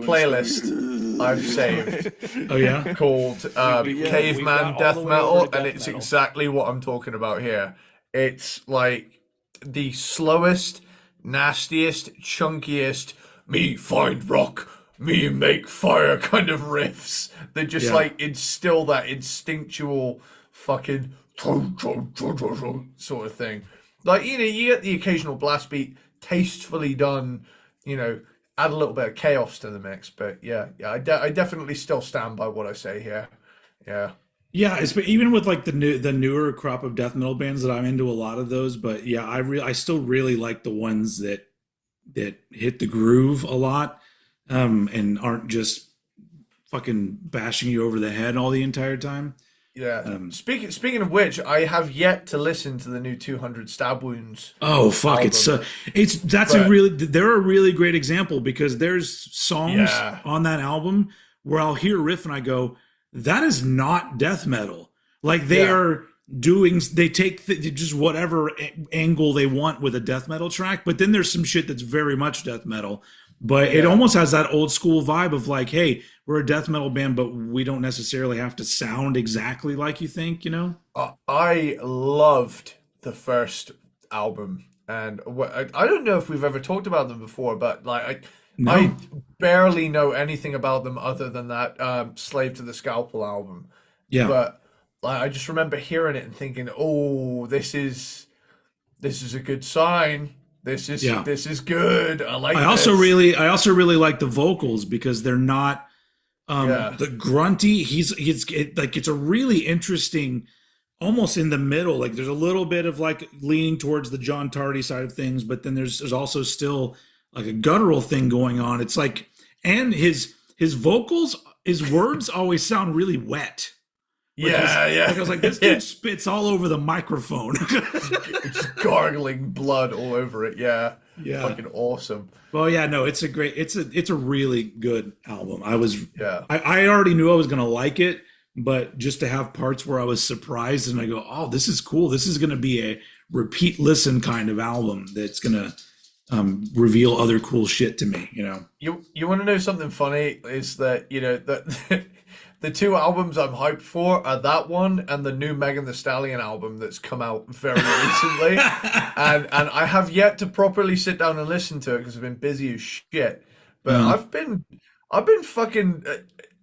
playlist I've saved
Oh yeah.
called
we've got
Caveman
all
Death
the way
Metal,
over to
and
death
it's
metal.
exactly what I'm talking about here. It's like the slowest, nastiest, chunkiest, me find rock, me make fire kind of riffs that just like instill that instinctual fucking sort of thing. Like, you get the occasional blast beat tastefully done, add a little bit of chaos to the mix. But I definitely still stand by what I say here. Yeah.
Yeah, even with like the newer crop of death metal bands that I'm into, a lot of those. But yeah, I still really like the ones that hit the groove a lot, and aren't just fucking bashing you over the head all the entire time.
Yeah. Speaking of which, I have yet to listen to the new 200 Stab Wounds.
Oh fuck!
album.
They're a really great example, because there's songs on that album where I'll hear a riff and I go, that is not death metal. Like they take just whatever angle they want with a death metal track, but then there's some shit that's very much death metal. But it almost has that old school vibe of like, hey, we're a death metal band, but we don't necessarily have to sound exactly like you think,
I loved the first album, and I don't know if we've ever talked about them before, but like I barely know anything about them other than that Slave to the Scalpel album.
Yeah.
But like, I just remember hearing it and thinking, oh, this is a good sign. This is good. I like.
I also really like the vocals, because they're not the grunty. It's a really interesting, almost in the middle. Like there's a little bit of like leaning towards the John Tardy side of things, but then there's also still like a guttural thing going on. It's like, and his vocals, his words always sound really wet. Like I was like, this dude spits all over the microphone.
It's gargling blood all over it. Yeah. Fucking awesome.
Well, yeah, no, it's a really good album. I already knew I was gonna like it, but just to have parts where I was surprised and I go, oh, this is cool. This is going to be a repeat listen kind of album that's going to reveal other cool shit to me, you know?
You want to know something funny is that, you know, that the two albums I'm hyped for are that one and the new Megan Thee Stallion album that's come out very recently. and I have yet to properly sit down and listen to it because I've been busy as shit. But I've been fucking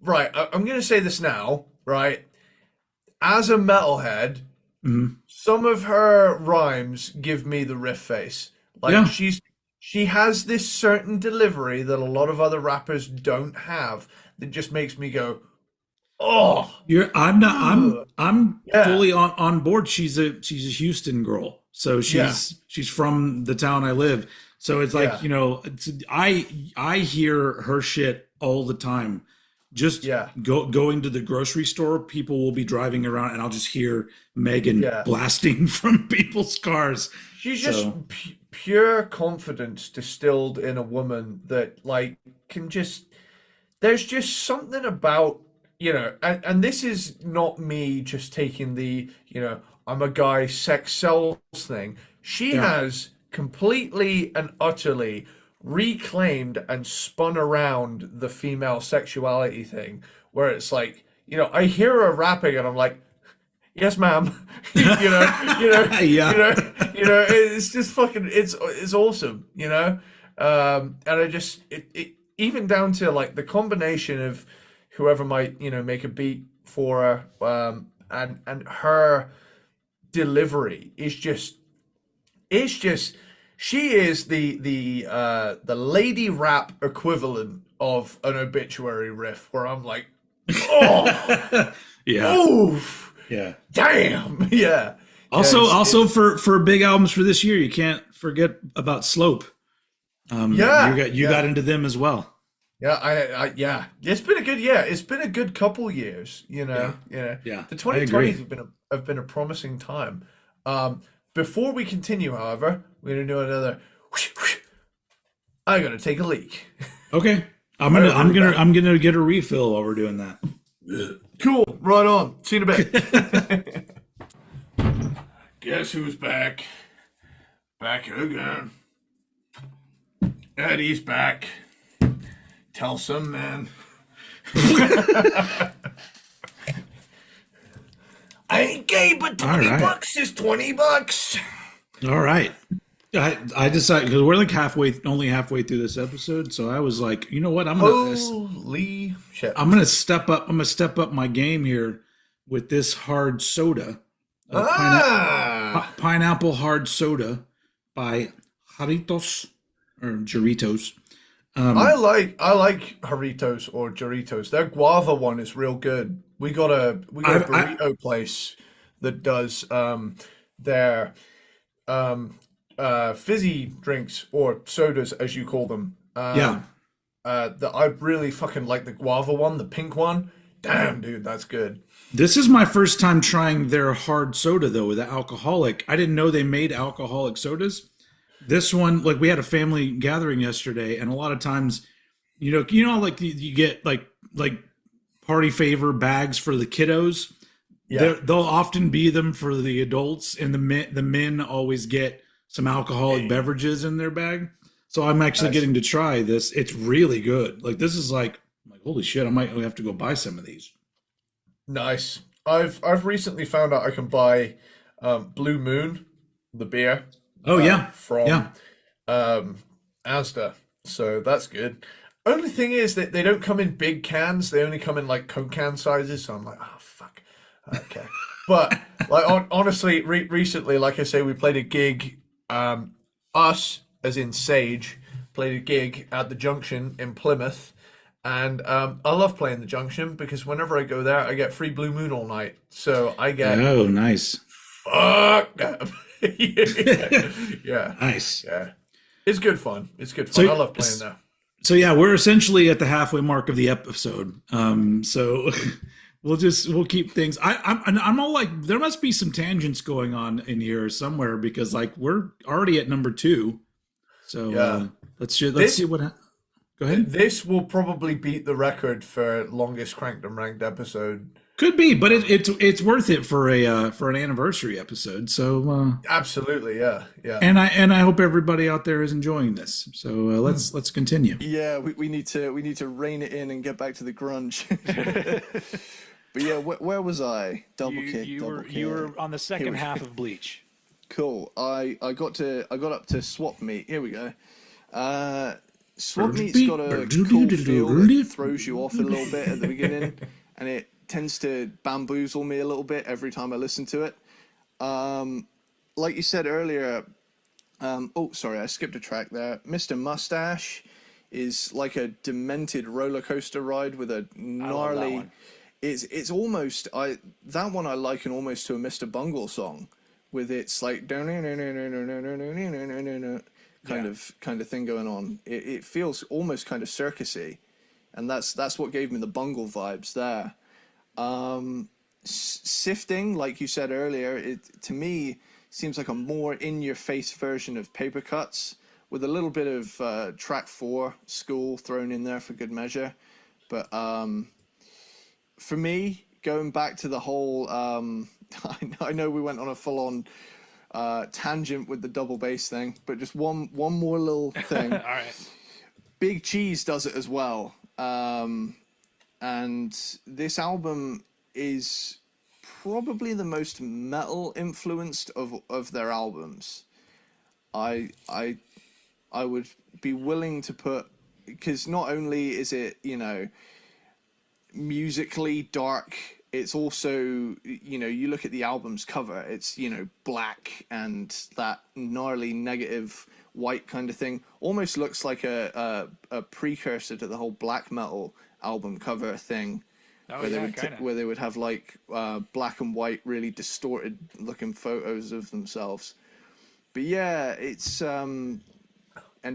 right. I'm gonna say this now, right? As a metalhead, some of her rhymes give me the riff face. Like she has this certain delivery that a lot of other rappers don't have that just makes me go, oh.
I'm fully on board. She's a Houston girl, so she's from the town I live. So it's like, you know, I hear her shit all the time. Just going to the grocery store, people will be driving around and I'll just hear Megan blasting from people's cars.
She's just pure confidence distilled in a woman that like can just, there's just something about, you know, and this is not me just taking the, you know, I'm a guy, sex sells thing. She has completely and utterly reclaimed and spun around the female sexuality thing, where it's like, you know, I hear her rapping and I'm like, yes, ma'am. you know, it's just fucking, it's awesome, you know? And I just, it even down to like the combination of whoever might, you know, make a beat for her, and her delivery is just, she is the lady rap equivalent of an obituary riff, where I'm like, oh, oof, damn,
Also, for big albums for this year, you can't forget about Slope. You got into them as well.
Yeah, it's been a good year. It's been a good couple years, you know. The 2020s have been a promising time. Before we continue, however, we're gonna do another. I'm gonna take a leak.
Okay, I'm gonna get a refill while we're doing that.
Cool, right on. See you in a bit. Guess who's back? Back again. Eddie's back. Tell some man. I ain't gay, but $20 is $20.
All right. I decided, because we're like only halfway through this episode, so I was like, you know what?
Holy shit!
I'm gonna step up. I'm gonna step up my game here with this hard soda, pineapple hard soda by Jarritos or Jarritos.
I like Jarritos or Jarritos. Their guava one is real good. We got a burrito place that does their fizzy drinks or sodas, as you call them. That I really fucking like the guava one, the pink one. Damn, dude, that's good.
This is my first time trying their hard soda though, the alcoholic. I didn't know they made alcoholic sodas. This one, like, we had a family gathering yesterday, and a lot of times, you know, like you get like party favor bags for the kiddos. Yeah. They'll often be them for the adults, and the men always get some alcoholic beverages in their bag. So I'm actually getting to try this. It's really good. Like, this is like holy shit, I might have to go buy some of these.
Nice. I've recently found out I can buy Blue Moon, the beer.
Oh
from Asda, so that's good. Only thing is that they don't come in big cans; they only come in like Coke can sizes. So I'm like, oh fuck, okay. But like honestly, recently, like I say, we played a gig. Us, as in Sage, played a gig at the Junction in Plymouth, and I love playing the Junction because whenever I go there, I get free Blue Moon all night. So I get
nice.
Fuck that. Yeah.
Nice.
Yeah. It's good fun. I love playing there.
So yeah, we're essentially at the halfway mark of the episode. So we'll keep things. I'm all like, there must be some tangents going on in here somewhere, because like we're already at number 2. So let's see what. Go ahead.
This will probably beat the record for longest Cranked and Ranked episode.
Could be, but it's worth it for an anniversary episode. So
Absolutely, yeah, yeah.
and I hope everybody out there is enjoying this. So let's continue.
Yeah, we need to rein it in and get back to the grunge. But yeah, where was I?
You were on the second half of Bleach.
Cool. I got up to Swap Meet. Here we go. Swap Meet's got a cool feel that throws you off a little bit at the beginning, and it tends to bamboozle me a little bit every time I listen to it. Like you said earlier, sorry, I skipped a track there. Mr. Mustache is like a demented roller coaster ride with a gnarly. It's almost that one I liken almost to a Mr. Bungle song, with its like kind of thing going on. It feels almost kind of circusy, and that's what gave me the Bungle vibes there. Sifting, like you said earlier, it to me seems like a more in-your-face version of Paper Cuts, with a little bit of track 4 School thrown in there for good measure. But for me, going back to the whole, I know we went on a full-on tangent with the double bass thing, but just one more little thing.
All right.
Big Cheese does it as well. And this album is probably the most metal influenced of their albums. I would be willing to put, because not only is it, musically dark, it's also, you look at the album's cover, it's, black and that gnarly negative white kind of thing. Almost looks like a precursor to the whole black metal album cover thing, where they would have like black and white, really distorted looking photos of themselves. But yeah, it's and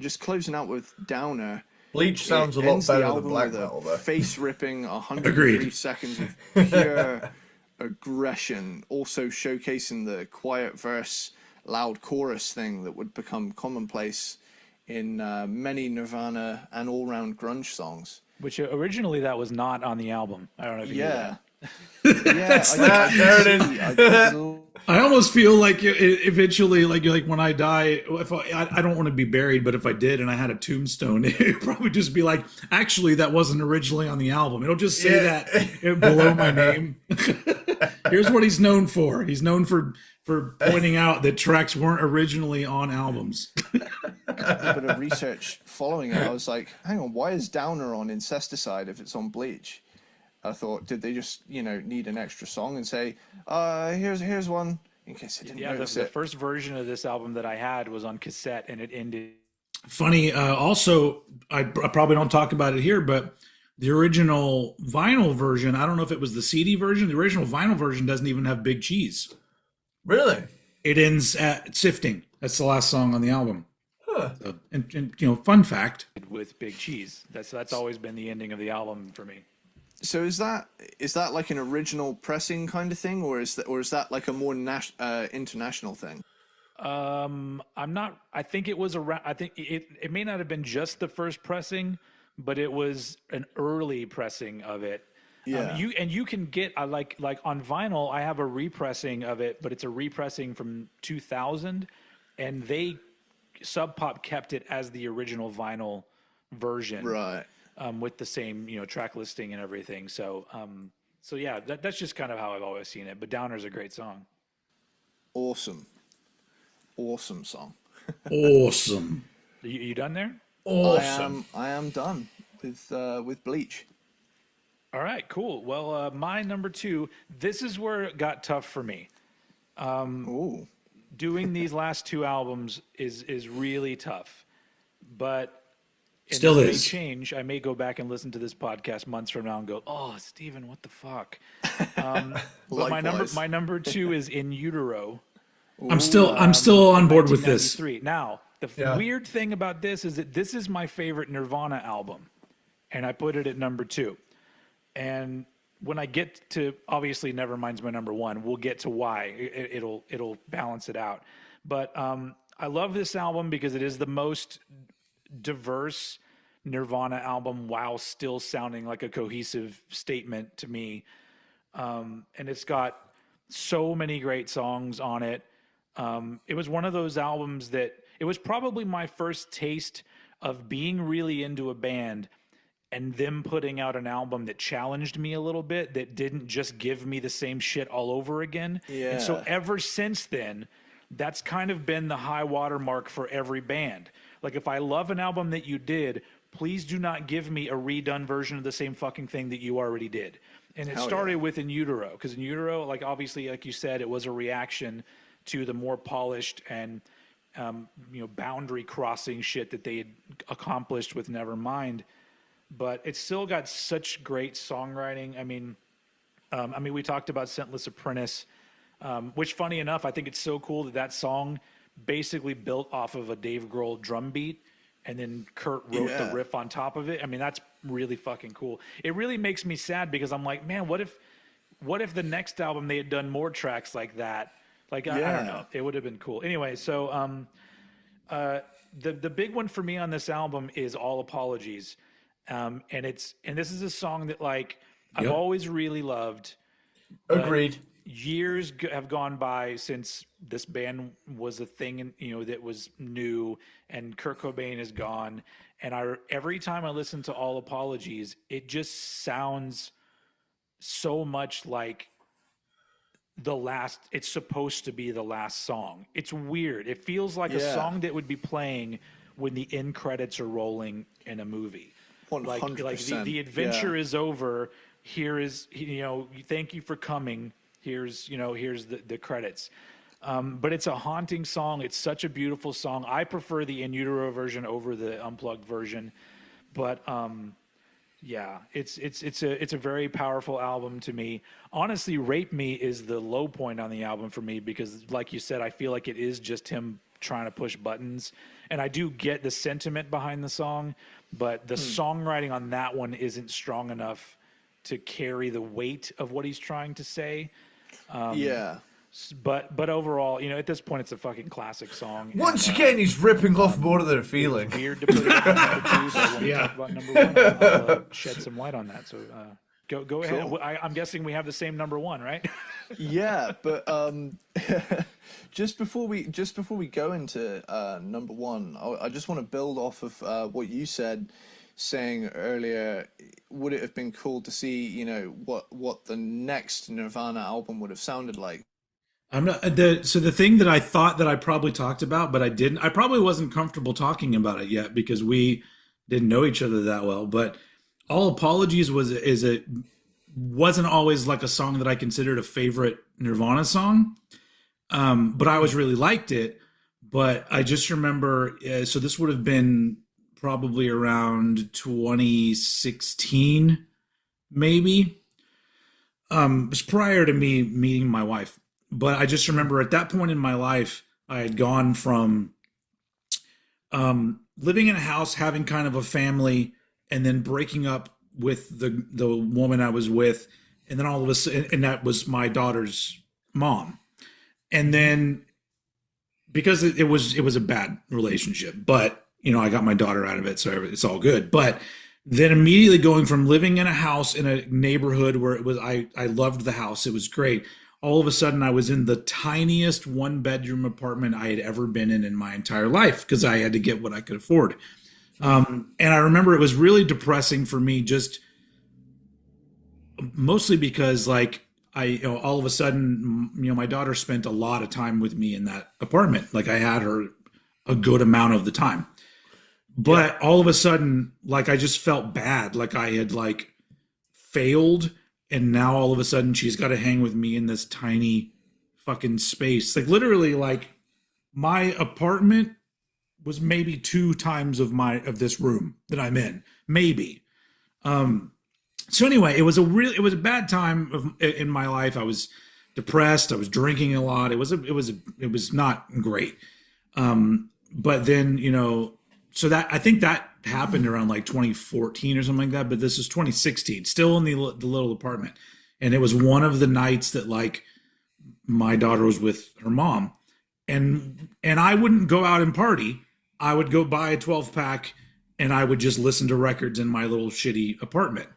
just closing out with Downer.
Bleach sounds a lot better than black metal, though.
Face ripping 103 seconds of pure aggression, also showcasing the quiet verse, loud chorus thing that would become commonplace in many Nirvana and all-round grunge songs.
Which originally that was not on the album. I don't know if you knew that.
There it is.
I almost feel like eventually, like when I die, if I don't want to be buried, but if I did and I had a tombstone, it'd probably just be like, actually, that wasn't originally on the album. It'll just say that below my name. Here's what he's known for. He's known for pointing out that tracks weren't originally on albums.
A bit of research following it, I was like, hang on, why is Downer on Incesticide if it's on Bleach? I thought, did they just, need an extra song and say, here's one, in case I didn't notice it.
The first version of this album that I had was on cassette, and it ended.
Funny, also, I probably don't talk about it here, but the original vinyl version, I don't know if it was the CD version, the original vinyl version doesn't even have Big Cheese.
Really?
It ends at Sifting. That's the last song on the album.
Huh.
So, and fun fact.
With Big Cheese. That's always been the ending of the album for me.
So is that like an original pressing kind of thing, or is that like a more international thing?
I'm not. I think it was around. I think it may not have been just the first pressing, but it was an early pressing of it.
Yeah.
You can get like on vinyl. I have a repressing of it, but it's a repressing from 2000, and they Sub Pop kept it as the original vinyl version,
right?
With the same track listing and everything. So yeah, that's just kind of how I've always seen it. But Downer's a great song.
Awesome song.
Awesome.
You done there?
Awesome.
I am done with Bleach.
All right, cool. Well, my number 2. This is where it got tough for me.
Ooh.
Doing these last 2 albums is really tough, but
still is.
May change. I may go back and listen to this podcast months from now and go, "Oh, Steven, what the fuck?" But my number 2 is In Utero.
I'm still on board with this.
Now, the weird thing about this is that this is my favorite Nirvana album, and I put it at number 2. And when I get to, obviously, Nevermind's my number 1. We'll get to why. It'll balance it out. But I love this album because it is the most diverse Nirvana album while still sounding like a cohesive statement to me. and it's got so many great songs on it. It was one of those albums that it was probably my first taste of being really into a band and them putting out an album that challenged me a little bit, that didn't just give me the same shit all over again. And so ever since then, that's kind of been the high water mark for every band. Like, if I love an album that you did, please do not give me a redone version of the same fucking thing that you already did. And it started with In Utero, because In Utero, like, obviously, like you said, it was a reaction to the more polished and boundary crossing shit that they had accomplished with Nevermind. But it's still got such great songwriting. I mean, we talked about Scentless Apprentice, which, funny enough, I think it's so cool that song basically built off of a Dave Grohl drum beat, and then Kurt wrote the riff on top of it. I mean, that's really fucking cool. It really makes me sad, because I'm like, man, what if the next album they had done more tracks like that? Like, I don't know. It would have been cool. Anyway, so the big one for me on this album is All Apologies. And this is a song that, like, I've always really loved.
Agreed.
Years have gone by since this band was a thing, that was new, and Kurt Cobain is gone. And every time I listen to All Apologies, it just sounds so much like it's supposed to be the last song. It's weird. It feels like a song that would be playing when the end credits are rolling in a movie.
100%.
Like the adventure is over. Here is, thank you for coming. Here's the credits. But it's a haunting song. It's such a beautiful song. I prefer the In Utero version over the unplugged version. But it's a very powerful album to me. Honestly, Rape Me is the low point on the album for me, because, like you said, I feel like it is just him trying to push buttons. And I do get the sentiment behind the song, but the songwriting on that one isn't strong enough to carry the weight of what he's trying to say. But overall, at this point, it's a fucking classic song.
Once again, he's ripping off More Than a Feeling.
Weird to put it on number two, but when we talk about number one, I'll shed some light on that. So go ahead.
Cool.
I'm guessing we have the same number one, right?
Yeah, but just before we go into number one, I just want to build off of what you said, saying earlier, would it have been cool to see, what the next Nirvana album would have sounded like?
I'm not so the thing that I thought that I probably talked about, but I didn't. I probably wasn't comfortable talking about it yet because we didn't know each other that well. But All Apologies wasn't always like a song that I considered a favorite Nirvana song, but I always really liked it. But I just remember, so this would have been probably around 2016, maybe. It was prior to me meeting my wife. But I just remember at that point in my life, I had gone from living in a house, having kind of a family, and then breaking up with the woman I was with, and then all of a sudden, and that was my daughter's mom. And then because it was a bad relationship, but I got my daughter out of it, so it's all good. But then immediately going from living in a house in a neighborhood where it was, I loved the house, it was great. All of a sudden, I was in the tiniest one-bedroom apartment I had ever been in my entire life because I had to get what I could afford. And I remember it was really depressing for me, just mostly because, like, all of a sudden, my daughter spent a lot of time with me in that apartment. Like, I had her a good amount of the time. But all of a sudden, like, I just felt bad. Like I had, like, failed. And now all of a sudden she's got to hang with me in this tiny fucking space. Like, literally, like, my apartment was maybe 2 times of this room that I'm in, maybe. So anyway, it was a bad time in my life. I was depressed. I was drinking a lot. It was not great. But then, so that, I think that happened around like 2014 or something like that, but this is 2016, still in the little apartment. And it was one of the nights that, like, my daughter was with her mom, and I wouldn't go out and party. I would go buy a 12-pack and I would just listen to records in my little shitty apartment.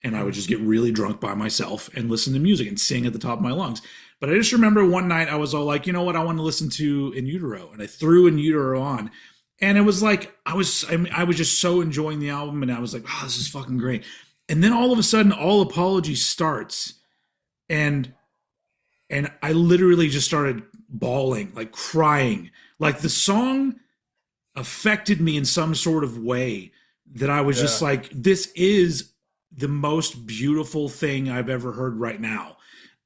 and I would just get really drunk by myself and listen to music and sing at the top of my lungs. But I just remember one night I was all like, you know what, I want to listen to In Utero, and I threw In Utero on, and it was like I was just so enjoying the album, and I was like, oh, this is fucking great. And then all of a sudden, All Apologies starts, and I literally just started bawling, like crying, like the song affected me in some sort of way that I was just like, this is the most beautiful thing I've ever heard right now.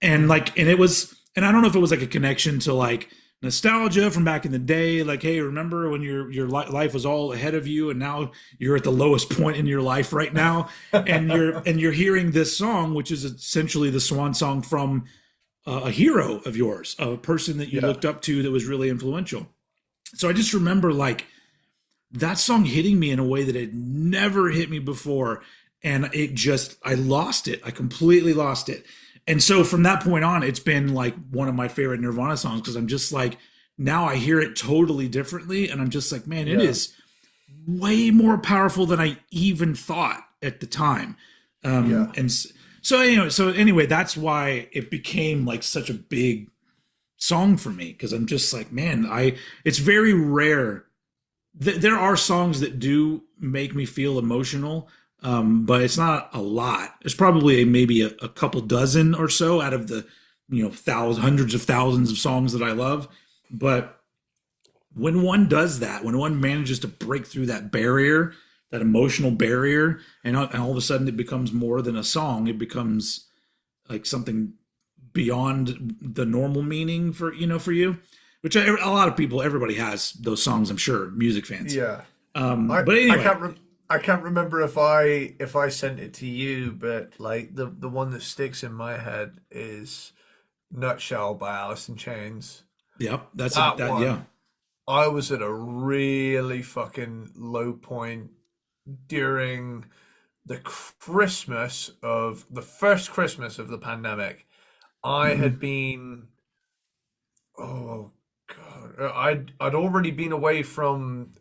And like, and it was, and I don't know if it was like a connection to like nostalgia from back in the day. Like, hey, remember when your life was all ahead of you and now you're at the lowest point in your life right now. And you're hearing this song, which is essentially the swan song from a hero of yours, a person that you looked up to that was really influential. So I just remember like that song hitting me in a way that had never hit me before. And it just, I lost it. I completely lost it. And so from that point on, it's been like one of my favorite Nirvana songs, because I'm just like, now I hear it totally differently. And I'm just like, man, it is way more powerful than I even thought at the time. And so anyway, that's why it became like such a big song for me, because I'm just like, man, it's very rare. There are songs that do make me feel emotional, but it's not a lot. There's probably maybe a couple dozen or so out of the hundreds of thousands of songs that I love. But when one does that, when one manages to break through that barrier, that emotional barrier, and all of a sudden it becomes more than a song, it becomes like something beyond the normal meaning for you, which a lot of people, everybody has those songs, I'm sure, music fans.
Yeah.
But anyway,
I can't remember if I sent it to you, but like the one that sticks in my head is "Nutshell" by Alice in Chains.
Yep, that's
That
that.
one.
Yeah,
I was at a really fucking low point during the first Christmas of the pandemic. I had been, oh God, I'd already been away from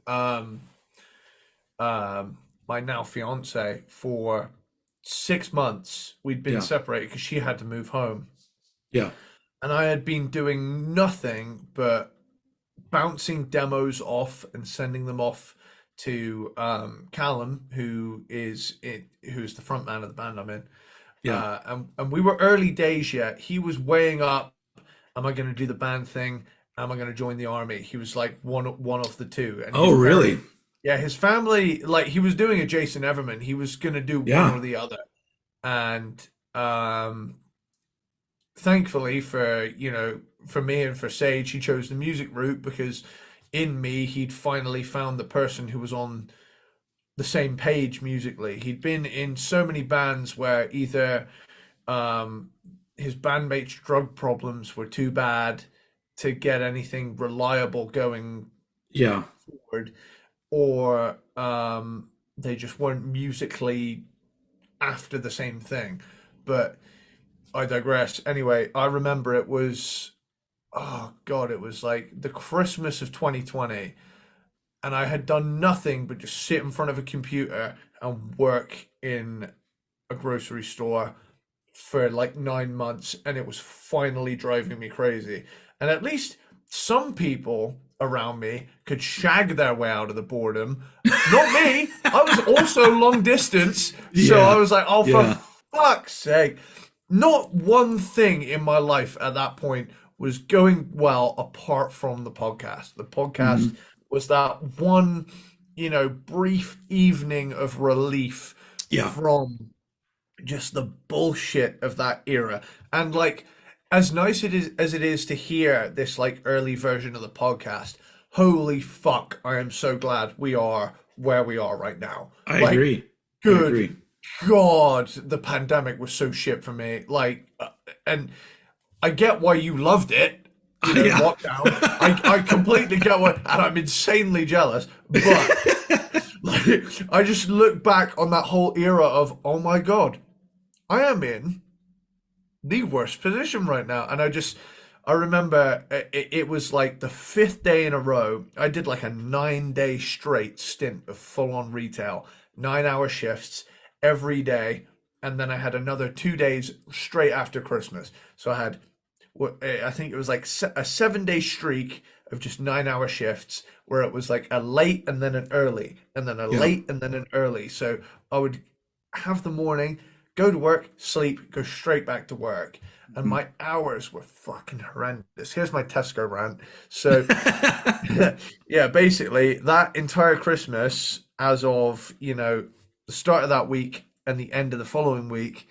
my now fiance for 6 months. We'd been separated because she had to move home.
Yeah.
And I had been doing nothing but bouncing demos off and sending them off to Callum, who's the front man of the band I'm in.
Yeah.
And we were early days yet. He was weighing up, am I going to do the band thing? Am I going to join the army? He was like one of the two. And
oh, really?
Yeah, his family, like he was doing a Jason Everman. He was going to do one or the other. And thankfully for me and for Sage, he chose the music route, because in me, he'd finally found the person who was on the same page musically. He'd been in so many bands where either his bandmates' drug problems were too bad to get anything reliable going forward, or they just weren't musically after the same thing. But I digress. Anyway, I remember it was, oh God, it was like the Christmas of 2020, and I had done nothing but just sit in front of a computer and work in a grocery store for like 9 months, and it was finally driving me crazy. And at least some people around me could shag their way out of the boredom. Not me. I was also long distance, so I was like, oh, for fuck's sake. Not one thing in my life at that point was going well apart from the podcast. The podcast was that one, brief evening of relief from just the bullshit of that era. And like, as nice as it is to hear this like early version of the podcast, holy fuck, I am so glad we are where we are right now.
I agree.
Good
I agree.
God, the pandemic was so shit for me. Like, and I get why you loved it. Lockdown. I completely get why, and I'm insanely jealous. But like, I just look back on that whole era of, oh my God, I am in the worst position right now. And I remember it was like the 5th day in a row. I did like a 9-day straight stint of full on retail, 9-hour shifts every day, and then I had another 2 days straight after Christmas. So I had, I think it was like a 7 day streak of just 9 hour shifts where it was like a late and then an early, and then a
Yeah.
late and then an early. So I would have the morning, go to work, sleep, go straight back to work. And my hours were fucking horrendous. Here's my Tesco rant. So, yeah, basically that entire Christmas, as of, the start of that week and the end of the following week,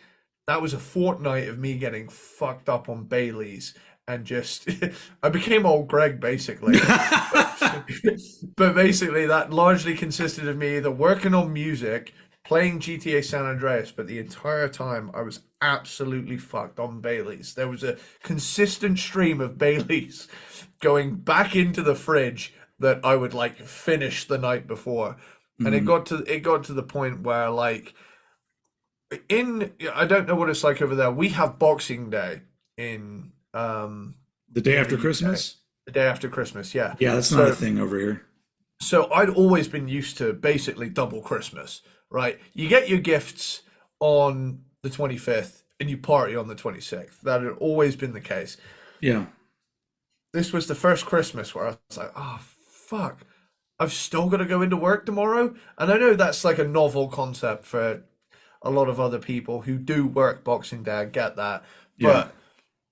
that was a fortnight of me getting fucked up on Baileys and just, I became old Greg basically. But basically that largely consisted of me either working on music, playing GTA San Andreas, but the entire time I was absolutely fucked on Baileys. There was a consistent stream of Baileys going back into the fridge that I would like finish the night before. And it got to the point where like I don't know what it's like over there. We have Boxing Day in
The day after Christmas?
the day after Christmas, yeah.
Yeah, that's not a thing over here.
So I'd always been used to basically double Christmas, right? You get your gifts on the 25th and you party on the 26th. That had always been the case.
Yeah.
This was the first Christmas where I was like, oh, fuck. I've still got to go into work tomorrow. And I know that's like a novel concept for a lot of other people who do work Boxing Day. I get that.
Yeah.
But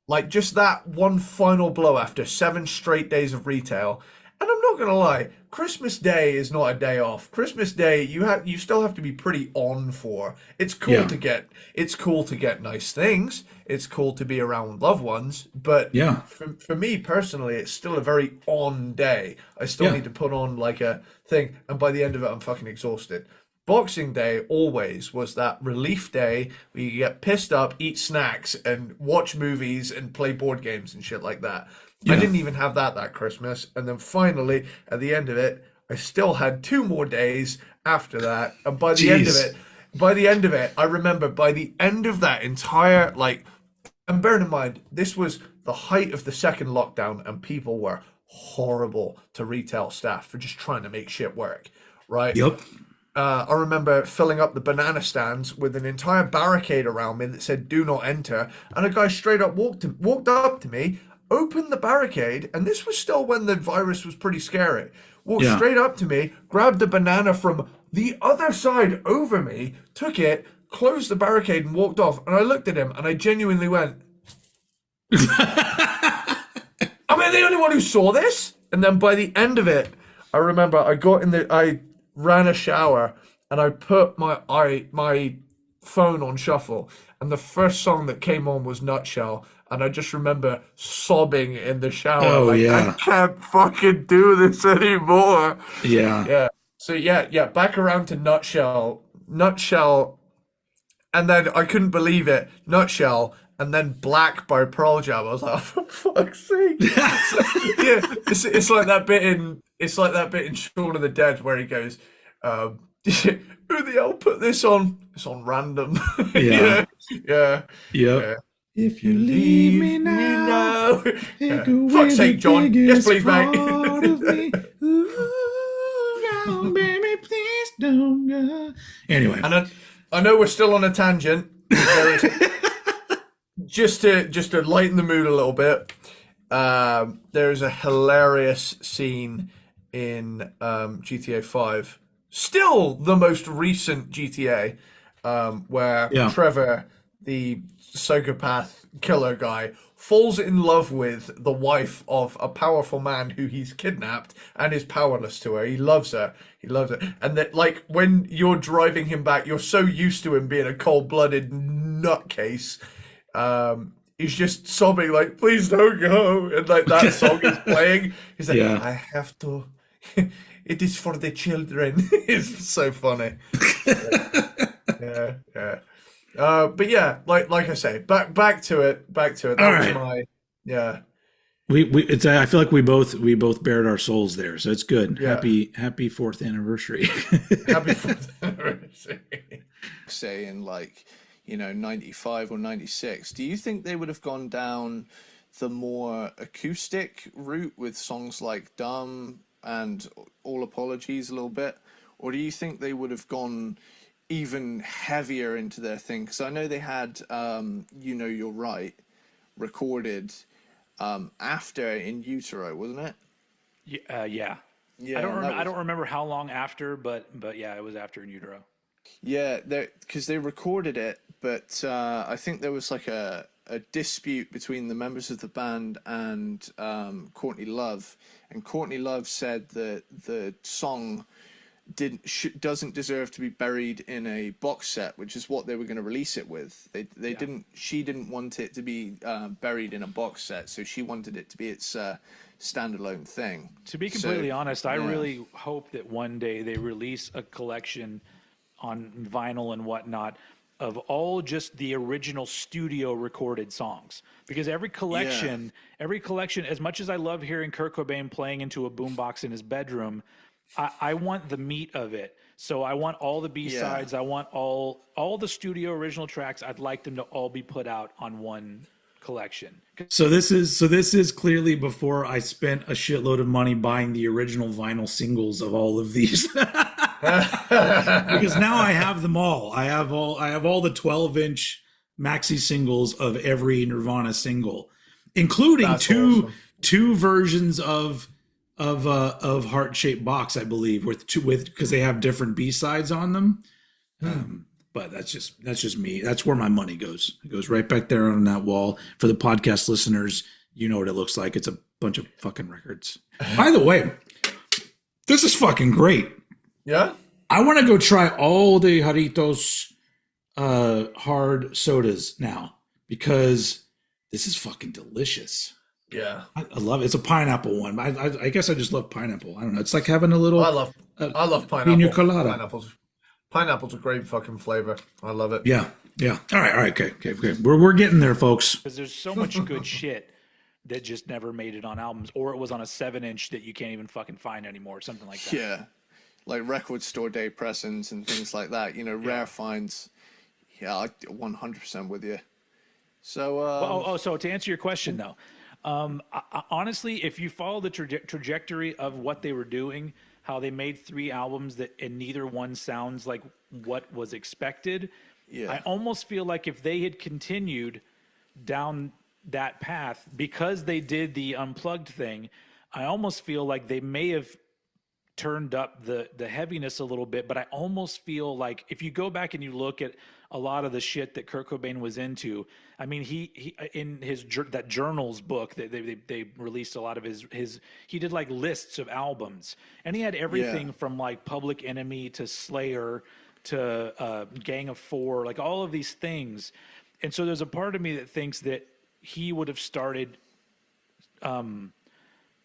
like just that one final blow after 7 straight days of retail. And I'm not gonna lie, Christmas Day is not a day off. Christmas Day, you still have to be pretty on for. It's cool to get nice things. It's cool to be around loved ones. But
Yeah.
for me personally, it's still a very on day. I still need to put on like a thing, and by the end of it, I'm fucking exhausted. Boxing Day always was that relief day where you get pissed up, eat snacks, and watch movies and play board games and shit like that.
Yeah.
I didn't even have that Christmas. And then finally, at the end of it, I still had 2 more days after that. And by the end of it, I remember by the end of that entire, like, and bearing in mind, this was the height of the second lockdown and people were horrible to retail staff for just trying to make shit work, right?
Yep.
I remember filling up the banana stands with an entire barricade around me that said "Do not enter," and a guy straight up walked up to me, opened the barricade, and this was still when the virus was pretty scary. Walked straight up to me, grabbed the banana from the other side over me, took it, closed the barricade, and walked off. And I looked at him, and I genuinely went, "Am I the only one who saw this?" And then by the end of it, I remember I ran a shower and I put my phone on shuffle, and the first song that came on was Nutshell, and I just remember sobbing in the shower.
Oh,
like,
yeah.
I can't fucking do this anymore.
Yeah.
So yeah, back around to Nutshell, and then I couldn't believe it, Nutshell, and then Black by Pearl Jam. I was like, oh, for fuck's sake. It's like that bit in Shaun of the Dead where he goes, who the hell put this on? It's on random.
Yeah.
Yeah.
If you leave me now, take away
Fuck's sake, John. Yes, please, mate.
part of me. Ooh, no, baby, please don't go. Anyway.
And I know we're still on a tangent. Just to lighten the mood a little bit, there's a hilarious scene in GTA 5, still the most recent GTA, where Trevor, the psychopath killer guy, falls in love with the wife of a powerful man who he's kidnapped and is powerless to her. He loves her. And that, like, when you're driving him back, you're so used to him being a cold-blooded nutcase. He's just sobbing like, please don't go. And like that song is playing. He's like, I have to. It is for the children. It's so funny. Yeah. But yeah, like I say, back to it. That was my
I feel like we both bared our souls there, so it's good.
Yeah.
Happy 4th anniversary.
Happy 4th anniversary.
Say in 95 or 96, do you think they would have gone down the more acoustic route with songs like Dumb and All Apologies a little bit? Or do you think they would have gone even heavier into their thing. Because I know they had You Know You're Right recorded after In Utero, wasn't it?
Yeah.
Yeah,
I don't remember how long after, but yeah, it was after In Utero.
Yeah, because they recorded it, but I think there was like a dispute between the members of the band and Courtney Love, and Courtney Love said that the song doesn't deserve to be buried in a box set, which is what they were going to release it with. She didn't want it to be buried in a box set, so she wanted it to be its standalone thing.
To be completely honest, I really hope that one day they release a collection on vinyl and whatnot of all just the original studio recorded songs, because every collection, as much as I love hearing Kurt Cobain playing into a boombox in his bedroom, I want the meat of it. So I want all the B-sides. I want all the studio original tracks. I'd like them to all be put out on one collection.
So this is clearly before I spent a shitload of money buying the original vinyl singles of all of these. Because now I have them all. I have all the 12-inch maxi singles of every Nirvana single, including two versions of Heart-Shaped Box, I believe, because they have different B-sides on them. But that's just me. That's where my money goes. It goes right back there on that wall. For the podcast listeners, you know what it looks like. It's a bunch of fucking records. By the way, this is fucking great.
Yeah?
I want to go try all the Jarritos hard sodas now, because this is fucking delicious.
Yeah.
I love it. It's a pineapple one. I guess I just love pineapple. I don't know. It's like having a little...
I love pineapple.
Pina colada.
Pineapple's a great fucking flavor. I love it.
Yeah. All right. Okay. We're getting there, folks.
Because there's so much good shit that just never made it on albums, or it was on a 7-inch that you can't even fucking find anymore, or something like that.
Yeah, like record store day pressings and things like that. Rare finds. Yeah, I 100% with you. So,
so to answer your question though, honestly, if you follow the trajectory of what they were doing, how they made 3 albums and neither one sounds like what was expected.
Yeah.
I almost feel like if they had continued down that path, because they did the unplugged thing, I almost feel like they may have turned up the heaviness a little bit. But I almost feel like if you go back and you look at a lot of the shit that Kurt Cobain was into, I mean, he in that journals book that they released a lot of his he did like lists of albums, and he had everything from like Public Enemy to Slayer to Gang of Four, like all of these things. And so there's a part of me that thinks that he would have started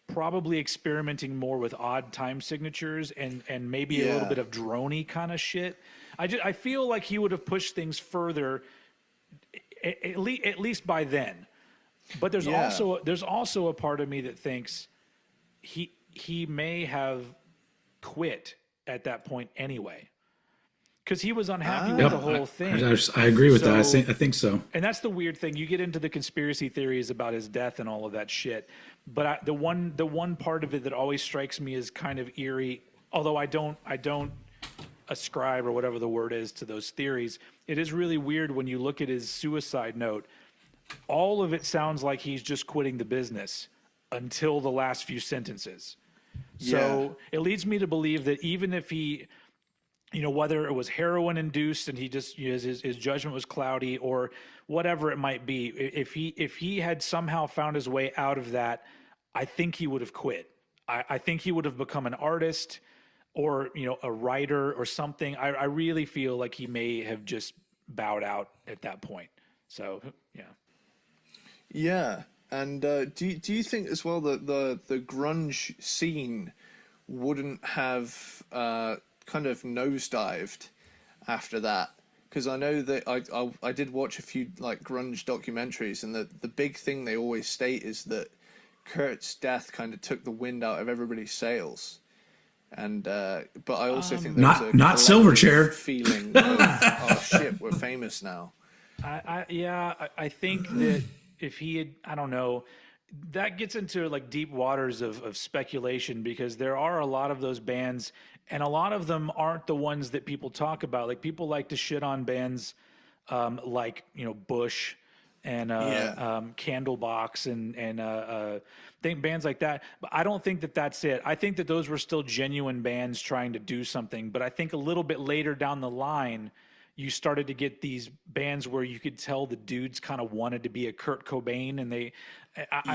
probably experimenting more with odd time signatures and maybe a little bit of droney kind of shit. I feel like he would have pushed things further, at least by then. But there's also a part of me that thinks he may have quit at that point anyway, because he was unhappy with the whole thing.
I agree with that. I think so.
And that's the weird thing. You get into the conspiracy theories about his death and all of that shit. But the one part of it that always strikes me as kind of eerie, although I don't ascribe, or whatever the word is, to those theories. It is really weird when you look at his suicide note. All of it sounds like he's just quitting the business until the last few sentences. So it leads me to believe that even if he, whether it was heroin induced and he just, his judgment was cloudy, or whatever it might be, if he had somehow found his way out of that, I think he would have quit. I think he would have become an artist, or a writer or something. I really feel like he may have just bowed out at that point. So
yeah. And do you think as well that the grunge scene wouldn't have kind of nosedived after that? Because I know that I did watch a few like grunge documentaries, and the big thing they always state is that Kurt's death kind of took the wind out of everybody's sails. And but I also think there's
not Silverchair
feeling of, oh shit, we're famous now.
I think that if he had, I don't know, that gets into like deep waters of speculation, because there are a lot of those bands, and a lot of them aren't the ones that people talk about. Like, people like to shit on bands like, Bush and Candlebox and think bands like that. But I don't think that that's it. I think that those were still genuine bands trying to do something. But I think a little bit later down the line, you started to get these bands where you could tell the dudes kind of wanted to be a Kurt Cobain, and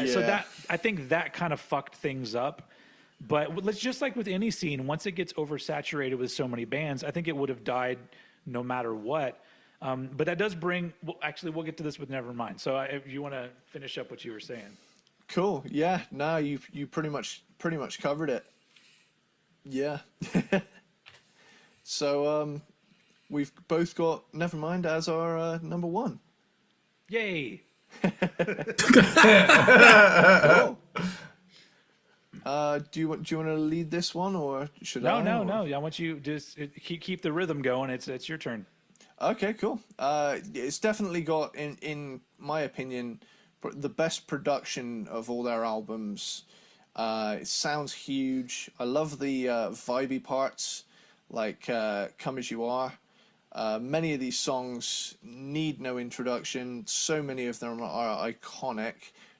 so that, I think that kind of fucked things up. But let's, just like with any scene, once it gets oversaturated with so many bands, I think it would have died no matter what. But that does bring. Well, actually, we'll get to this with Nevermind. So if you want to finish up what you were saying.
Cool. Yeah. No, you pretty much covered it. Yeah. So we've both got Nevermind as our number one.
Yay!
Cool. Do you want to lead this one, or should I?
No. I want you just keep the rhythm going. It's your turn.
Okay, cool. It's definitely got, in my opinion, the best production of all their albums. It sounds huge. I love the vibey parts, like "Come As You Are." Many of these songs need no introduction. So many of them are iconic,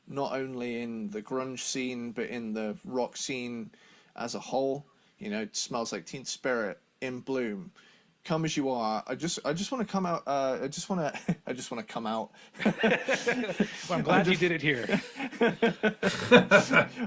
not only in the grunge scene, but in the rock scene as a whole. It Smells Like Teen Spirit, In Bloom, Come As You Are. I just want to come out. I just want to come out.
Well, I'm glad you did it here.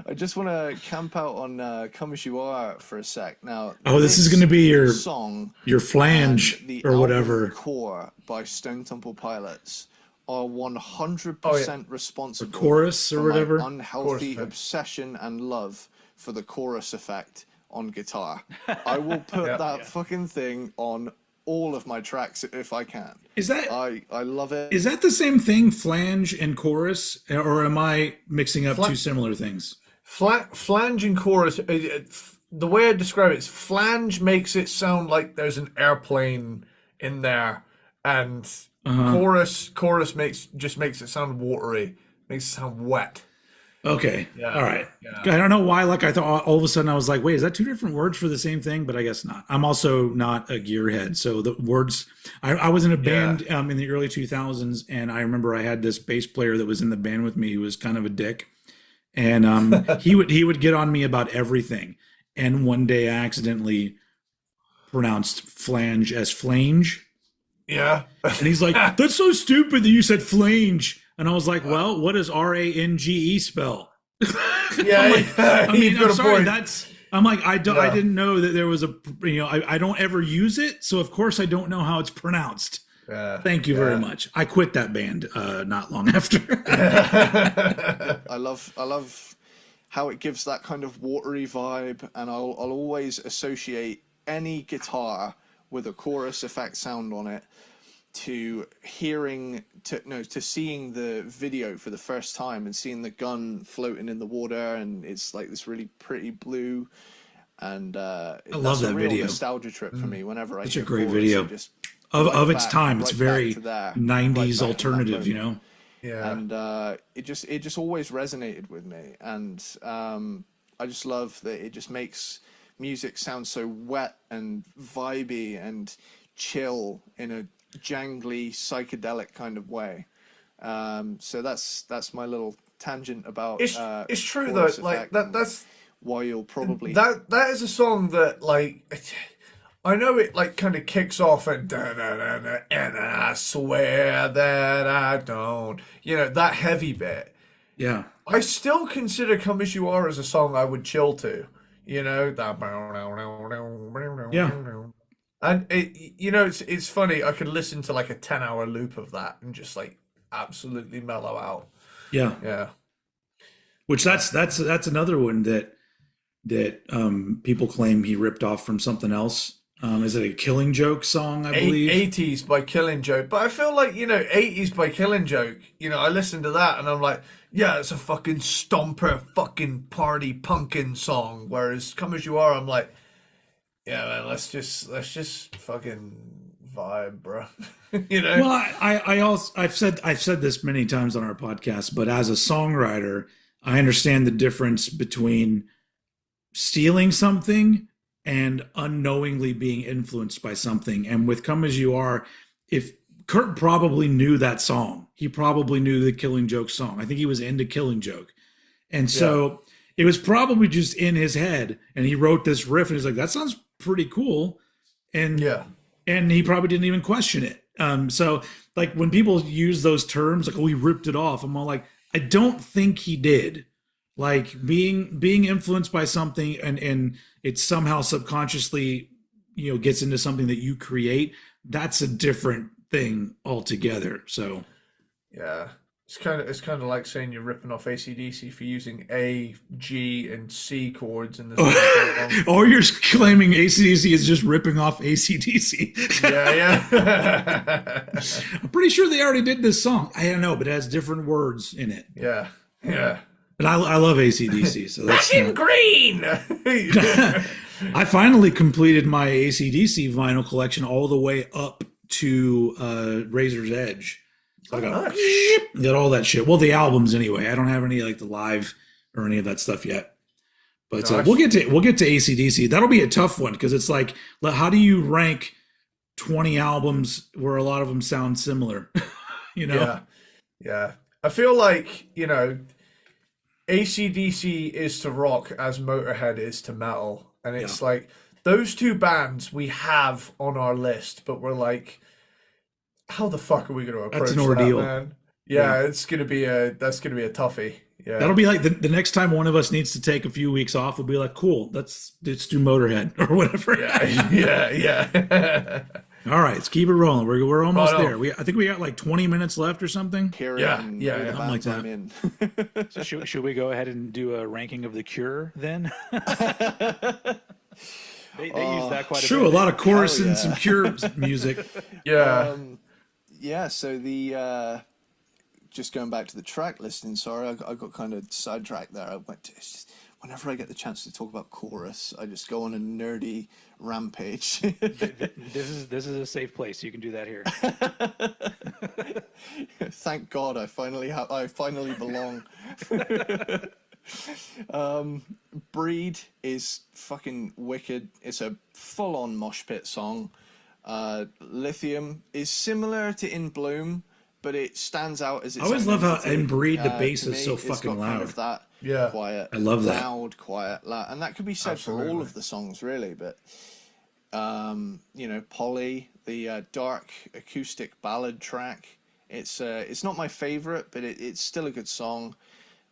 I just want to camp out on Come As You Are for a sec. Now,
this is going to be your
song,
your flange
the
or whatever.
Core by Stone Temple Pilots are 100% responsible
the chorus or
for
whatever.
my unhealthy obsession and love for the chorus effect on guitar. I will put that fucking thing on all of my tracks if I can.
Is that
I love it.
Is that the same thing, flange and chorus, or am I mixing up two similar things?
Flange and chorus. The way I describe it is flange makes it sound like there's an airplane in there, and chorus makes it sound watery, makes it sound wet.
Okay.
Yeah.
All right.
Yeah.
I don't know why. Like, I thought all of a sudden I was like, wait, is that two different words for the same thing? But I guess not. I'm also not a gearhead. So the words, I was in a band in the early 2000s. And I remember I had this bass player that was in the band with me who was kind of a dick. And he would get on me about everything. And one day I accidentally pronounced flange as flange.
Yeah.
And he's like, that's so stupid that you said flange. And I was like, well, what does RANGE spell?
Yeah.
I'm sorry. I didn't know that there was I don't ever use it. So of course I don't know how it's pronounced.
Yeah.
Thank you very much. I quit that band not long after.
I love how it gives that kind of watery vibe, and I'll always associate any guitar with a chorus effect sound on it to seeing the video for the first time and seeing the gun floating in the water, and it's like this really pretty blue, and I love that video. Nostalgia trip for me whenever I.
It's a great video of its time. It's very 90s alternative,
Yeah,
and it just always resonated with me, and I just love that it just makes music sound so wet and vibey and chill in a jangly psychedelic kind of way. So that's my little tangent about
it's true though, like that's
why you'll probably
that is a song that, like, I know it like kind of kicks off and and I swear that I don't, that heavy bit.
Yeah,
I still consider Come As You Are as a song I would chill to, that.
Yeah.
And it's funny. I could listen to like a 10-hour loop of that and just like absolutely mellow out.
Yeah.
Yeah.
Which that's another one that people claim he ripped off from something else. Is it a Killing Joke song, I believe?
80s by Killing Joke. But I feel like, 80s by Killing Joke, I listen to that and I'm like, yeah, it's a fucking stomper, fucking party punkin' song. Whereas Come As You Are, I'm like, yeah, man, let's just fucking vibe, bro.
Well, I've said this many times on our podcast, but as a songwriter, I understand the difference between stealing something and unknowingly being influenced by something. And with Come As You Are, if Kurt probably knew that song, he probably knew the Killing Joke song. I think he was into Killing Joke. And
Yeah.
so it was probably just in his head. And he wrote this riff and he's like, that sounds pretty cool. And
Yeah.
and he probably didn't even question it. So like when people use those terms, like, oh, he ripped it off, I'm all like, I don't think he did. Like being influenced by something and it somehow subconsciously, gets into something that you create, that's a different thing altogether. So
Yeah. It's kind of like saying you're ripping off AC/DC for using A, G, and C chords in the same song.
or you're claiming ACDC is just ripping off ACDC.
Yeah.
I'm pretty sure they already did this song. I don't know, but it has different words in it.
Yeah. Yeah.
But I love ACDC, so that's
In green.
I finally completed my ACDC vinyl collection all the way up to Razor's Edge. So I got all that shit. Well, the albums anyway. I don't have any like the live or any of that stuff yet. But
Nice.
we'll get to ACDC. That'll be a tough one because it's like, how do you rank 20 albums where a lot of them sound similar?
Yeah. Yeah. I feel like, AC/DC is to rock as Motorhead is to metal. And it's like those two bands we have on our list, but we're like, how the fuck are we going to approach
That's an ordeal.
that, man? Yeah, that's gonna be a toughie. Yeah.
That'll be like the next time one of us needs to take a few weeks off, we'll be like, cool, let's do Motorhead or whatever.
Yeah.
All right, let's keep it rolling. We're almost
Oh, no.
there. I think we got like 20 minutes left or something.
Yeah,
Something
like that.
I'm in.
So should we go ahead and do a ranking of the Cure then? They use that quite
True,
a
a
bit.
lot of chorus
Hell
and
yeah.
some Cure music.
Yeah.
Yeah, so just going back to the track listing, sorry, I got kind of sidetracked there. It's just, whenever I get the chance to talk about chorus, I just go on a nerdy rampage.
This is a safe place. You can do that here.
Thank God I finally belong. Breed is fucking wicked. It's a full-on mosh pit song. Lithium is similar to In Bloom, but it stands out as its
I always
own
love how
entity.
in Breed the
To
bass is
me,
so
it's
fucking
got kind
loud.
of that
Yeah.
quiet,
I love that.
loud, quiet, loud, and that could be said for all
Absolutely.
of the songs, really. But Polly, the dark acoustic ballad track, it's not my favorite, but it's still a good song.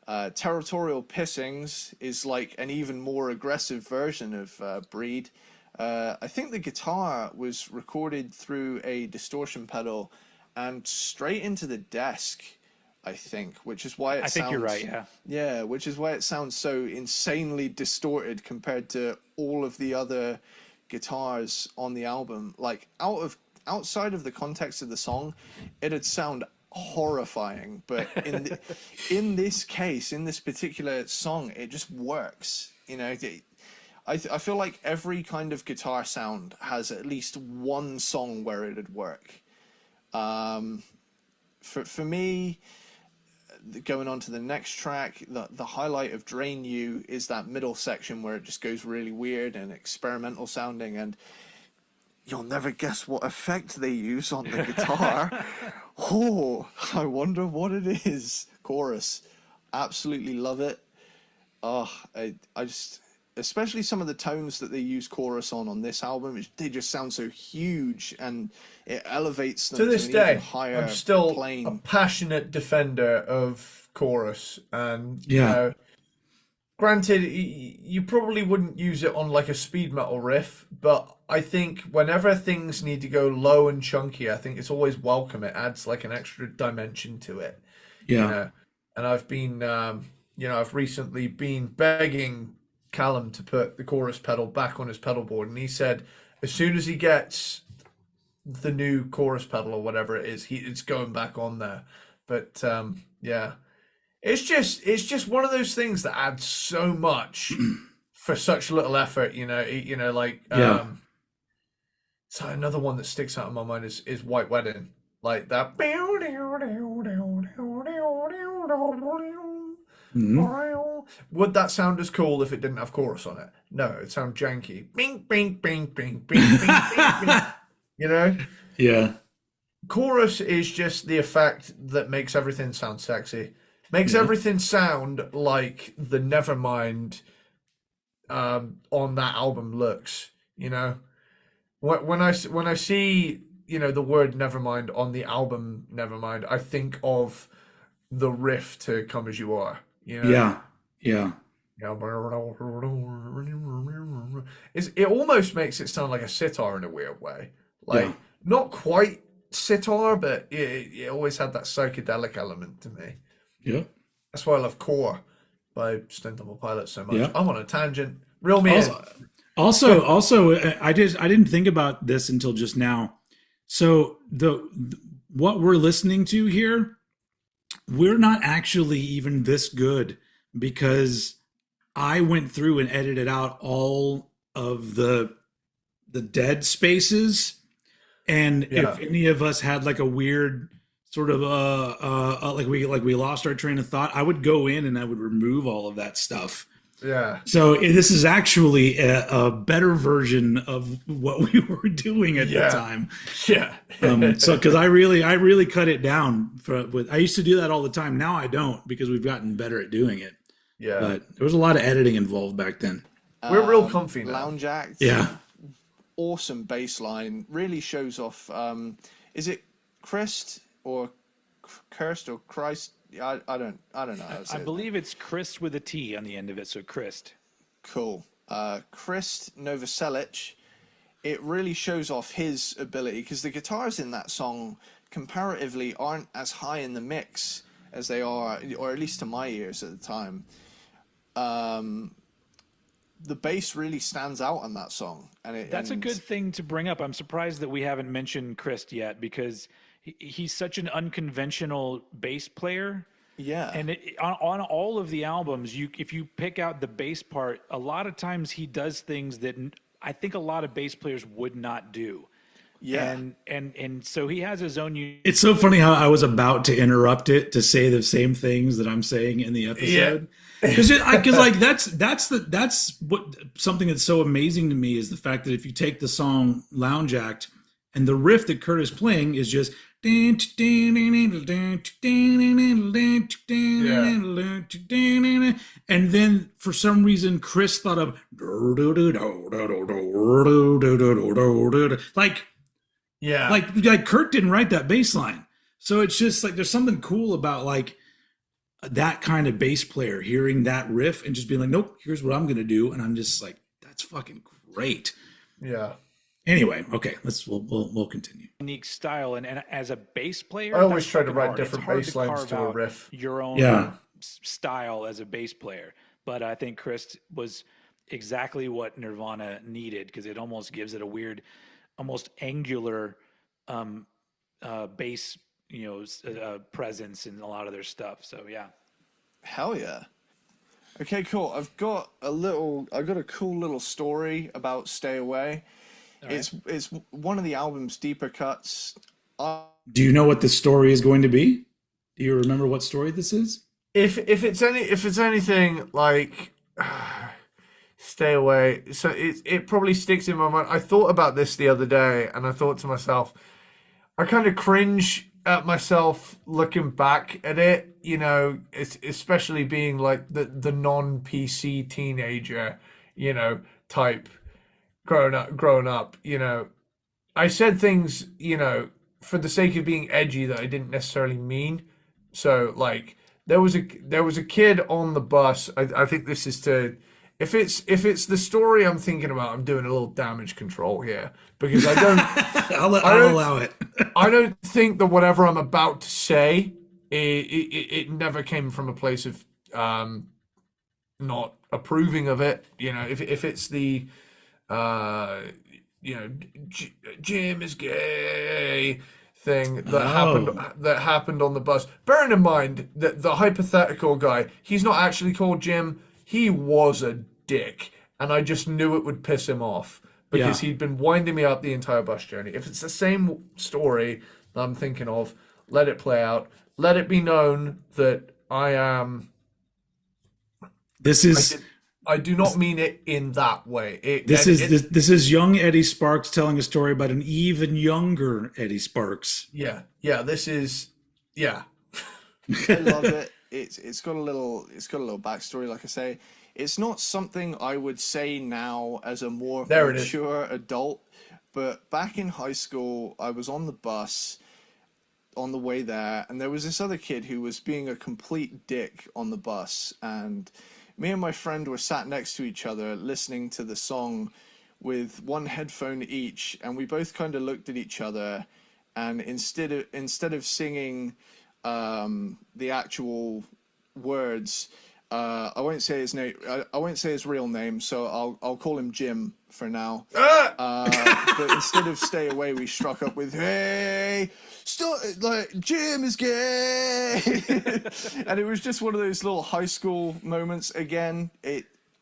Territorial Pissings is like an even more aggressive version of Breed. I think the guitar was recorded through a distortion pedal and straight into the desk, I think, which is why it sounds...
I think you're right, yeah.
Yeah, which is why it sounds so insanely distorted compared to all of the other guitars on the album. Like, outside of the context of the song, it'd sound horrifying, but in this case, in this particular song, it just works. I feel like every kind of guitar sound has at least one song where it'd work. For me, going on to the next track, the highlight of Drain You is that middle section where it just goes really weird and experimental sounding, and you'll never guess what effect they use on the guitar. Oh, I wonder what it is. Chorus. Absolutely love it. Oh, I just... Especially some of the tones that they use chorus on this album, they just sound so huge, and it elevates them
To this
an
day,
even higher
I'm still
plane.
a passionate defender of chorus, and
Yeah.
granted, you probably wouldn't use it on like a speed metal riff, but I think whenever things need to go low and chunky, I think it's always welcome. It adds like an extra dimension to it.
Yeah.
And I've been, I've recently been begging Callum to put the chorus pedal back on his pedal board, and he said as soon as he gets the new chorus pedal or whatever it is, it's going back on there. But yeah, it's just one of those things that adds so much for such little effort. So another one that sticks out in my mind is White Wedding, like that. Would that sound as cool if it didn't have chorus on it? No, it'd sound janky. Bing, bing, bing, bing, bing, bing, bing, bing. You know?
Yeah.
Chorus is just the effect that makes everything sound sexy. Makes everything sound like the Nevermind on that album looks, you know? When I see, you know, the word Nevermind on the album Nevermind, I think of the riff to Come As You Are, you know?
Yeah. Yeah.
It almost makes it sound like a sitar in a weird way. Like,
Yeah.
not quite sitar, but it always had that psychedelic element to me.
Yeah.
That's why I love Core by Stone Temple Pilots so much.
Yeah.
I'm on a tangent. Reel me in.
Also, I didn't think about this until just now. So what we're listening to here, we're not actually even this good because I went through and edited out all of the dead spaces, and
Yeah.
if any of us had like a weird sort of like we lost our train of thought, I would go in and I would remove all of that stuff.
Yeah.
So this is actually a better version of what we were doing at the time.
Yeah.
So because I really cut it down. I used to do that all the time. Now I don't because we've gotten better at doing it.
Yeah.
But there was a lot of editing involved back then.
We're real comfy now.
Lounge act.
Yeah.
Awesome bass line. Really shows off. Is it Christ or Cursed or Christ? I don't know how to say
I believe it's Christ with a T on the end of it, so Christ.
Cool. Christ Novoselic, it really shows off his ability because the guitars in that song comparatively aren't as high in the mix as they are, or at least to my ears at the time. The bass really stands out on that song,
That's a good thing to bring up. I'm surprised that we haven't mentioned Christ yet because he's such an unconventional bass player.
Yeah.
And on all of the albums, if you pick out the bass part, a lot of times he does things that I think a lot of bass players would not do.
Yeah.
And so he has his own.
It's so funny how I was about to interrupt it to say the same things that I'm saying in the episode. Because like that's what something that's so amazing to me is the fact that if you take the song Lounge Act and the riff that Kurt is playing is just and then for some reason Chris thought of like Kurt didn't write that bass line. So it's just like there's something cool about like that kind of bass player hearing that riff and just being like, nope, here's what I'm gonna do, and I'm just like, that's fucking great.
Yeah.
Anyway, okay, we'll continue.
Unique style, and as a bass player,
I always
that's
try to
fucking
write
hard.
different
It's hard
bass lines
carve
to a
out
riff.
your own
Yeah.
style as a bass player. But I think Chris was exactly what Nirvana needed because it almost gives it a weird, almost angular bass, presence in a lot of their stuff. So yeah.
Hell yeah. Okay, cool. I've got a cool little story about Stay Away. It's one of the album's deeper cuts.
Do you know what the story is going to be? Do you remember what story this is?
If it's anything like Stay Away, so it probably sticks in my mind. I thought about this the other day, and I thought to myself, I kind of cringe at myself looking back at it. You know, it's especially being like the non-PC teenager, type growing up. I said things, for the sake of being edgy that I didn't necessarily mean. So like there was a kid on the bus. I think this is to if it's the story I'm thinking about, I'm doing a little damage control here because I don't
I'll allow it.
I don't think that whatever I'm about to say it never came from a place of not approving of it. If it's the Jim is gay thing that happened on the bus. Bearing in mind that the hypothetical guy, he's not actually called Jim. He was a dick, and I just knew it would piss him off because he'd been winding me up the entire bus journey. If it's the same story that I'm thinking of, let it play out. Let it be known that I am
This is
I do not mean it in that way.
this is young Eddie Sparxx telling a story about an even younger Eddie Sparxx.
Yeah. This is yeah.
I love it. It's got a little backstory. Like I say, it's not something I would say now as a more mature adult. But back in high school, I was on the bus on the way there, and there was this other kid who was being a complete dick on the bus, and me and my friend were sat next to each other listening to the song with one headphone each, and we both kind of looked at each other, and instead of singing the actual words, I won't say his name. I won't say his real name, so I'll call him Jim for now. But instead of "Stay Away," we struck up with "Hey, stop!" Like Jim is gay, and it was just one of those little high school moments. Again,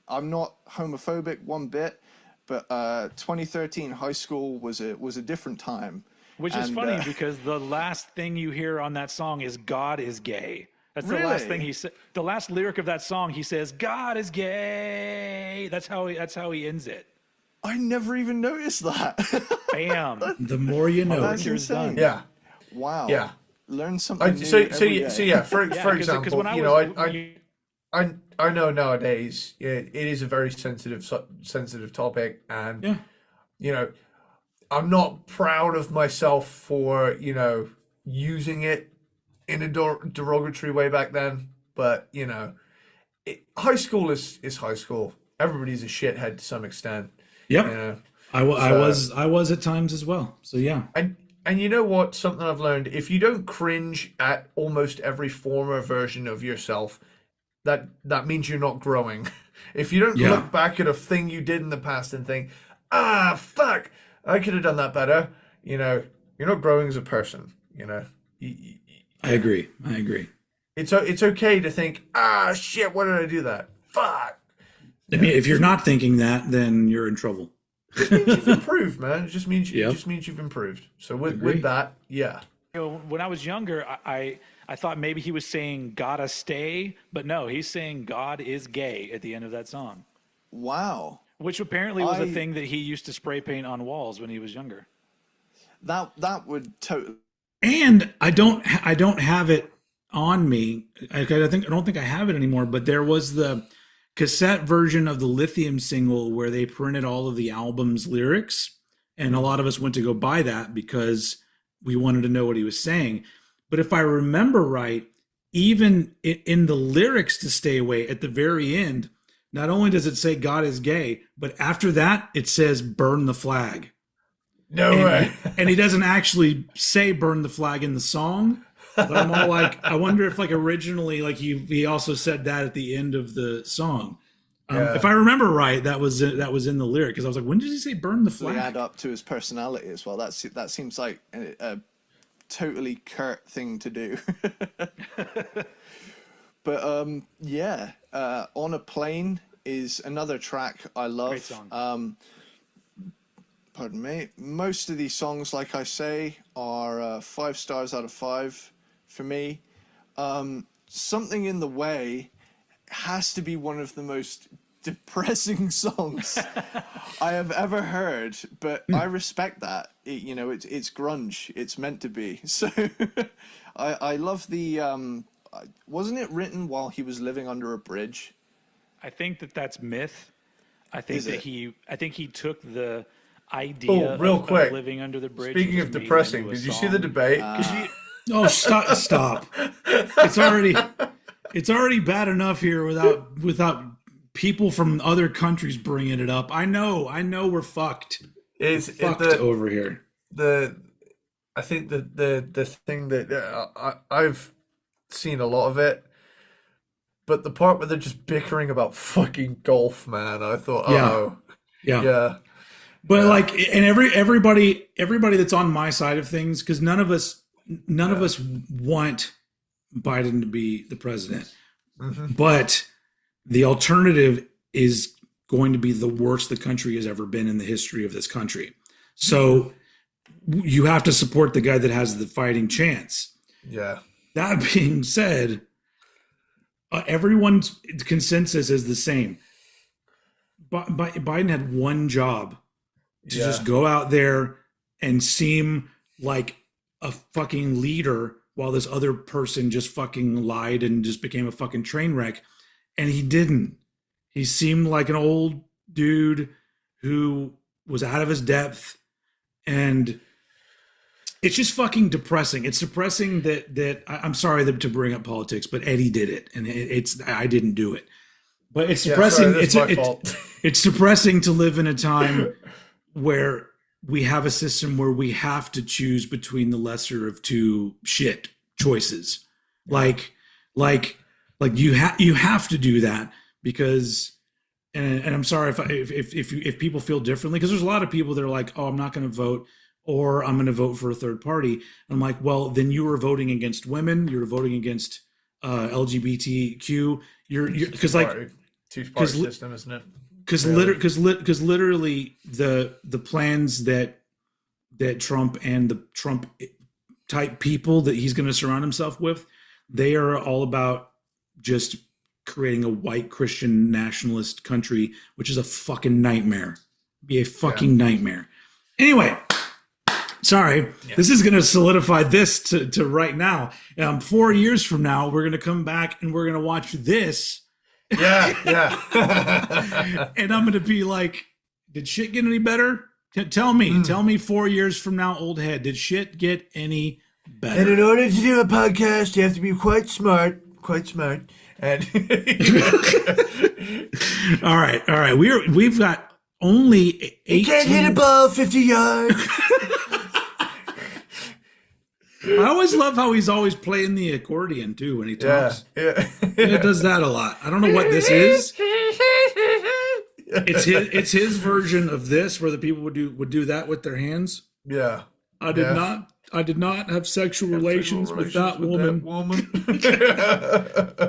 I'm not homophobic one bit, but 2013 high school was a different time.
Which is funny because the last thing you hear on that song is "God is gay." That's the last thing he said. The last lyric of that song, he says, "God is gay." That's how he ends it.
I never even noticed that.
Bam.
The more you know.
That's insane.
Yeah.
Wow.
Yeah.
Learn something new
So
every day.
yeah. For example, I know nowadays it is a very sensitive topic, and I'm not proud of myself for using it in a derogatory way back then, but high school is high school. Everybody's a shithead to some extent.
Yep. I was at times as well. So yeah.
And you know what? Something I've learned: if you don't cringe at almost every former version of yourself, that means you're not growing. If you don't look back at a thing you did in the past and think, fuck, I could have done that better, you're not growing as a person.
I agree.
It's okay to think, shit, why did I do that? Fuck.
I mean, if you're not thinking that, then you're in trouble.
It just means you've improved, man. It just means you've improved. So with that, yeah.
When I was younger, I thought maybe he was saying "gotta stay," but no, he's saying "God is gay" at the end of that song.
Wow.
Which apparently was a thing that he used to spray paint on walls when he was younger.
That would totally.
And I don't have it on me. I don't think I have it anymore. But there was the cassette version of the Lithium single where they printed all of the album's lyrics, and a lot of us went to go buy that because we wanted to know what he was saying. But if I remember right, even in the lyrics to "Stay Away" at the very end, not only does it say "God is gay," but after that it says "burn the flag."
No way.
And he doesn't actually say "burn the flag" in the song. But I'm all like, I wonder if originally he also said that at the end of the song. If I remember right, that was in the lyric, because I was like, when did he say "burn the flag"?
They add up to his personality as well. That seems like a totally curt thing to do. But "On a Plane" is another track I love.
Great song.
Pardon me. Most of these songs, like I say, are 5 stars out of 5 for me. Something in the Way has to be one of the most depressing songs I have ever heard, but I respect that. It's grunge. It's meant to be. So I love the. Wasn't it written while he was living under a bridge?
I think that's myth. I think he took the idea of living under the bridge.
Speaking of depressing, did you see the debate?
Stop. It's already bad enough here without people from other countries bringing it up. I know we're fucked.
It's
fucked over here.
I think the thing that I've seen a lot of it, but the part where they're just bickering about fucking golf, man, I thought, yeah.
But and everybody that's on my side of things, because none of us want Biden to be the president, but the alternative is going to be the worst the country has ever been in the history of this country. So you have to support the guy that has the fighting chance.
Yeah.
That being said, everyone's consensus is the same. Biden had one job to just go out there and seem like a fucking leader while this other person just fucking lied and just became a fucking train wreck. And he didn't. He seemed like an old dude who was out of his depth. And it's just fucking depressing. It's depressing that I'm sorry to bring up politics, but Eddie did it, and I didn't do it. But it's depressing. It's depressing to live in a time where we have a system where we have to choose between the lesser of two shit choices. Like you have to do that because, and I'm sorry if people feel differently, because there's a lot of people that are like, oh, I'm not going to vote, or I'm going to vote for a third party. And I'm like, well, then you were voting against women. You're voting against LGBTQ. You're because like
two-party system, isn't it?
Because literally the plans that Trump and the Trump type people that he's going to surround himself with, they are all about just creating a white Christian nationalist country, which is a fucking nightmare. Be a fucking nightmare. Anyway, sorry, this is going to solidify this to right now. 4 years from now, we're going to come back and we're going to watch this.
Yeah.
And I'm going to be like, did shit get any better? Tell me 4 years from now, old head, did shit get any better?
And in order to do a podcast, you have to be quite smart. And
all right. We've got only 18.
You can't hit a ball 50 yards.
I always love how he's always playing the accordion too when he talks.
Yeah.
He does that a lot. I don't know what this is. It's his version of this where the people would do that with their hands.
Yeah.
I did not have sexual relations with that woman.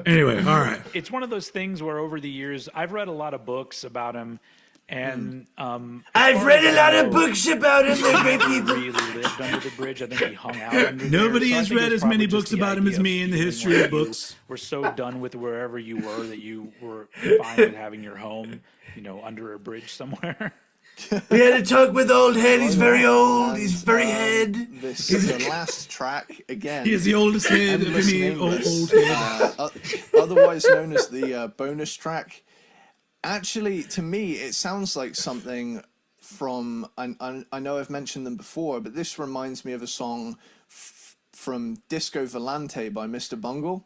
Anyway, all right.
It's one of those things where over the years I've read a lot of books about him, and
I've read a lot of books about him. They're great people.
Really lived under the bridge. I think he hung out under
Nobody
there.
has
So I think
read
it's
as many
probably
books
just
about him
idea
as me in the
feeling
history
like
of books.
You were so done with wherever you were that you were fine with having your home, under a bridge somewhere.
We had to talk with old head. He's very old. He's very head.
This is the last track again.
He is the oldest head of
Endless
any old
Nameless,
head.
otherwise known as the bonus track. Actually, to me, it sounds like something from. I know I've mentioned them before, but this reminds me of a song from Disco Volante by Mr. Bungle.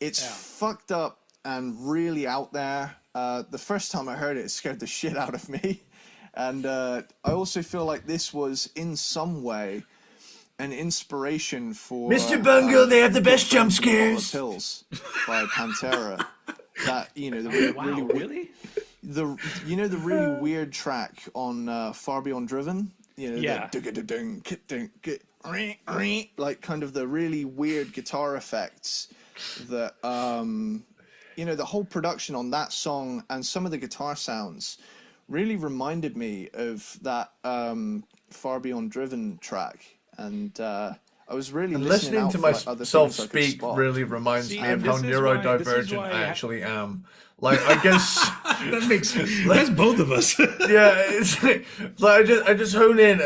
It's fucked up and really out there. The first time I heard it, it scared the shit out of me. And I also feel like this was, in some way, an inspiration for
Mr. Bungle. They have the best jump scares.
Pills by Pantera. That the
Really?
the really weird track on Far Beyond Driven.
Yeah.
Like kind of the really weird guitar effects that the whole production on that song and some of the guitar sounds really reminded me of that Far Beyond Driven track, and I was really listening
to
for, like, other
myself
things I could
speak
spot.
really reminds me of how
this is
neurodivergent
why
I actually am. Like, I guess
That's both of us.
it's like I just hone in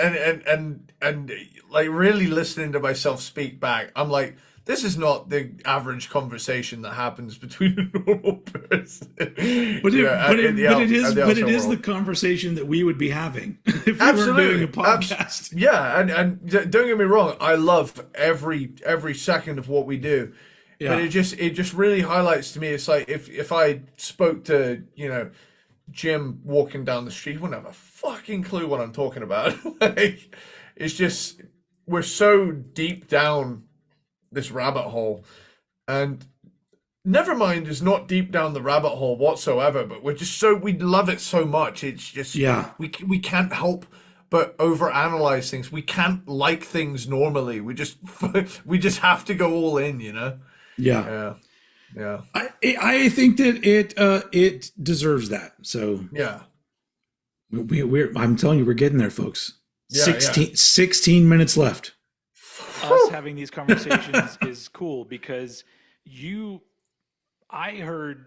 and like really listening to myself speak back. I'm like, this is not the average conversation that happens between a normal person.
But it is the conversation that we would be having if we weren't doing a podcast.
And don't get me wrong, I love every second of what we do.
Yeah.
But it just really highlights to me, it's like if I spoke to, Jim walking down the street, he wouldn't have a fucking clue what I'm talking about. Like, it's just, we're so deep down this rabbit hole, and Nevermind is not deep down the rabbit hole whatsoever, but we love it so much. It's just, we can't help but overanalyze things. We can't like things normally. We just have to go all in,
Yeah.
I
think that it deserves that. So
yeah,
I'm telling you, we're getting there, folks.
Yeah,
16 minutes left.
Us having these conversations is cool because I heard,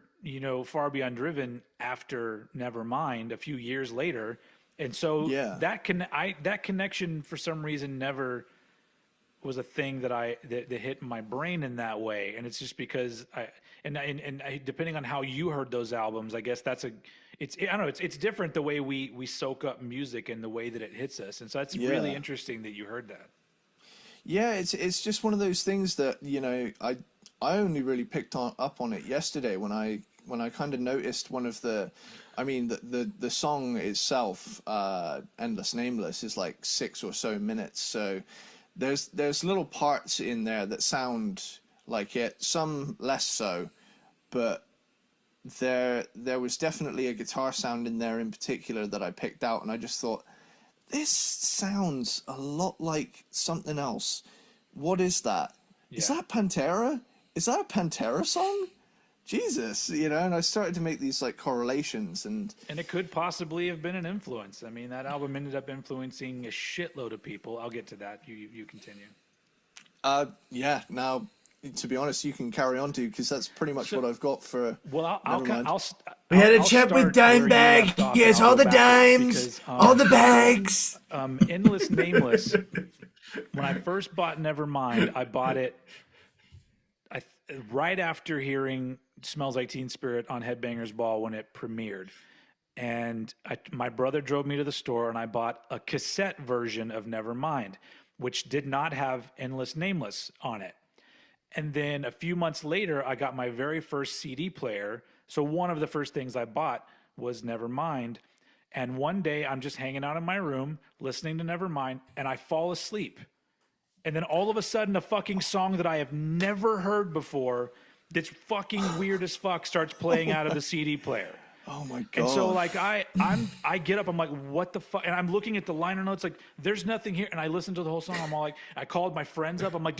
Far Beyond Driven after Nevermind a few years later. And so
Yeah.
that connection for some reason never was a thing that hit my brain in that way. And it's just because depending on how you heard those albums, I guess I don't know, it's different the way we soak up music and the way that it hits us. And so that's really interesting that you heard that.
Yeah, it's just one of those things that, I only really picked up on it yesterday when I kind of noticed one of the song itself, Endless Nameless, is like 6 or so minutes. So there's little parts in there that sound like it, some less so, but there was definitely a guitar sound in there in particular that I picked out, and I just thought, this sounds a lot like something else. What is that?
Yeah.
Is that Pantera? Is that a Pantera song? Jesus, and I started to make these like correlations, and
it could possibly have been an influence. I mean, that album ended up influencing a shitload of people. I'll get to that. You continue.
Yeah. Now, to be honest, you can carry on because that's pretty much what I've got for.
Well,
We had a chat with Dimebag. Here's all the dimes, all the bags.
Endless Nameless. When I first bought Nevermind, I bought it right after hearing Smells Like Teen Spirit on Headbangers Ball when it premiered. And my brother drove me to the store, and I bought a cassette version of Nevermind, which did not have Endless Nameless on it. And then a few months later, I got my very first CD player. So one of the first things I bought was Nevermind. And one day I'm just hanging out in my room listening to Nevermind, and I fall asleep. And then all of a sudden, a fucking song that I have never heard before, that's fucking weird as fuck, starts playing out of the CD player.
Oh my god!
And so like I get up, I'm like, what the fuck? And I'm looking at the liner notes, like there's nothing here. And I listen to the whole song. I'm all like, I called my friends up. I'm like,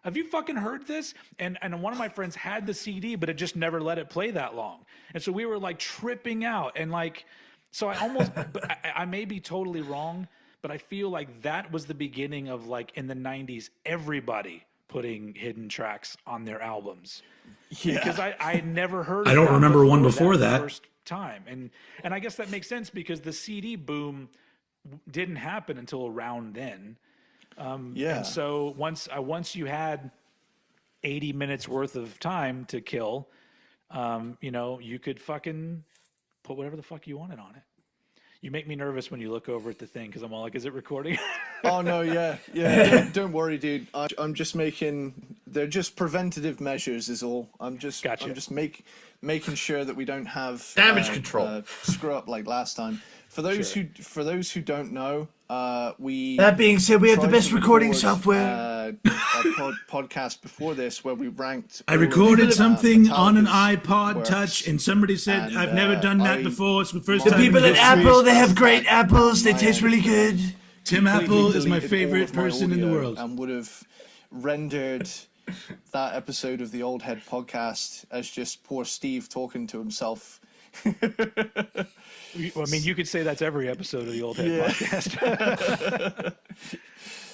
have you fucking heard this? And one of my friends had the CD, but it just never let it play that long. And so we were like tripping out, and like, so I almost, but I may be totally wrong, but I feel like that was the beginning of like in the 90s, everybody putting hidden tracks on their albums.
Yeah.
Because I had never heard.
I don't remember one before that.
First time, and I guess that makes sense because the CD boom didn't happen until around then. And so once you had 80 minutes worth of time to kill, you could fucking put whatever the fuck you wanted on it. You make me nervous when you look over at the thing because I'm all like, is it recording?
Oh no, yeah. Don't worry, dude. I'm just they're just preventative measures is all. I'm just making sure that we don't have
damage control
screw up like last time. For those who don't know, we.
That being said, we have the best recording software.
A podcast before this where we ranked.
I recorded something on an iPod Touch, and somebody said, "I've never done that before. It's the first time."
The people at Apple, they have great apples. They taste really good.
Tim Apple is my favorite person in the world,
and would have rendered that episode of the Old Head podcast as just poor Steve talking to himself.
I mean, you could say that's every episode of the Old Head podcast.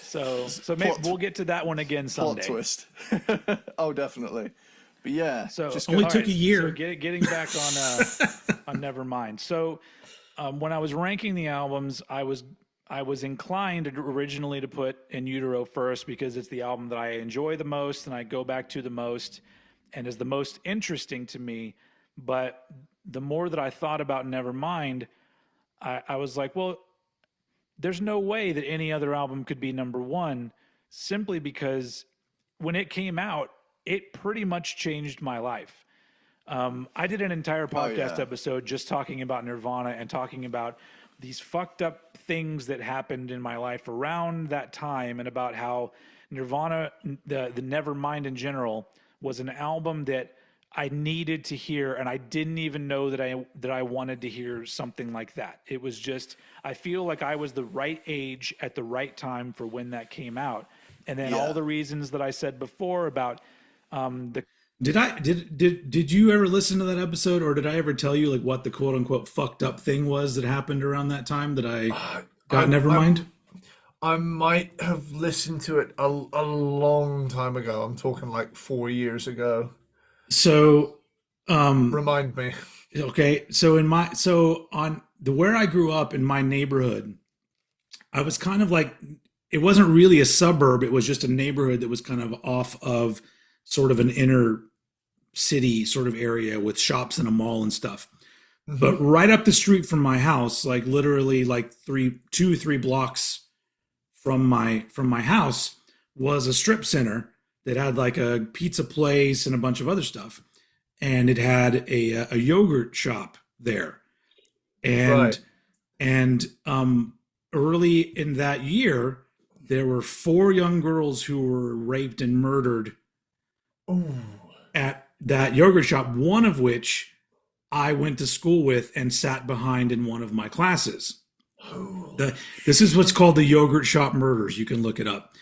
So maybe we'll get to that one again someday.
Plot twist. Oh, definitely. But yeah,
so
just only took a year.
So getting back on Nevermind. So when I was ranking the albums, I was inclined originally to put In Utero first because it's the album that I enjoy the most and I go back to the most and is the most interesting to me. But the more that I thought about Nevermind, I was like, well, there's no way that any other album could be number one, simply because when it came out, it pretty much changed my life. I did an entire podcast episode just talking about Nirvana and talking about these fucked up things that happened in my life around that time, and about how Nirvana, the Nevermind in general, was an album that I needed to hear, and I didn't even know that I wanted to hear something like that. It was just, I feel like I was the right age at the right time for when that came out. And then all the reasons that I said before about the.
Did you ever listen to that episode, or did I ever tell you like what the quote unquote fucked up thing was that happened around that time that I got Nevermind?
I might have listened to it a long time ago. I'm talking like 4 years ago.
So
Remind me.
Okay, so on the where I grew up in my neighborhood, I was kind of like, it wasn't really a suburb, it was just a neighborhood that was kind of off of sort of an inner city sort of area with shops and a mall and stuff. But
Hmm.
right up the street from my house, like literally like 3 blocks from my house, was a strip center that had like a pizza place and a bunch of other stuff, and it had a yogurt shop there. And
Right.
and early in that year, there were 4 young girls who were raped and murdered
Ooh.
at that yogurt shop. One of which I went to school with and sat behind in one of my classes.
Holy.
This is what's called the yogurt shop murders. You can look it up.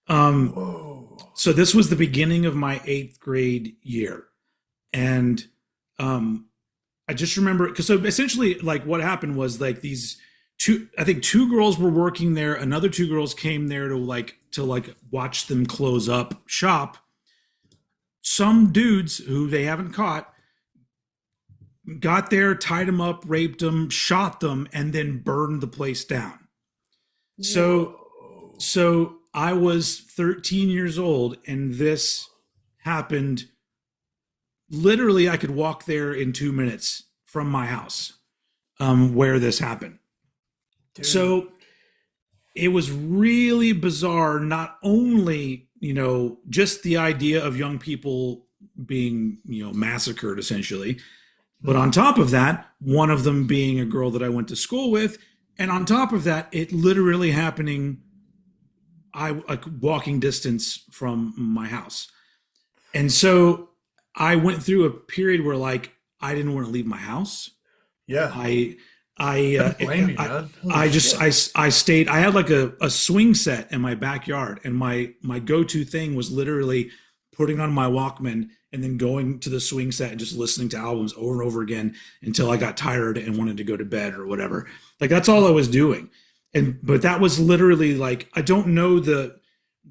Um,
Whoa.
so this was the beginning of my 8th grade year, and I just remember, because so essentially, like, what happened was, like, these two, I think 2 girls were working there. Another 2 girls came there to watch them close up shop. Some dudes who they haven't caught got there, tied them up, raped them, shot them, and then burned the place down. So
Whoa.
so I was 13 years old, and this happened. Literally, I could walk there in 2 minutes from my house, where this happened.
Dude.
So it was really bizarre. Not only, just the idea of young people being, massacred essentially, but on top of that, one of them being a girl that I went to school with, and on top of that, it literally happening, I like walking distance from my house. And so I went through a period where, like, I didn't want to leave my house.
Yeah.
I
Blame you,
I
man.
I just I stayed. I had like a swing set in my backyard, and my go-to thing was literally putting on my Walkman and then going to the swing set and just listening to albums over and over again until I got tired and wanted to go to bed or whatever. Like, that's all I was doing. But that was literally, like, I don't know the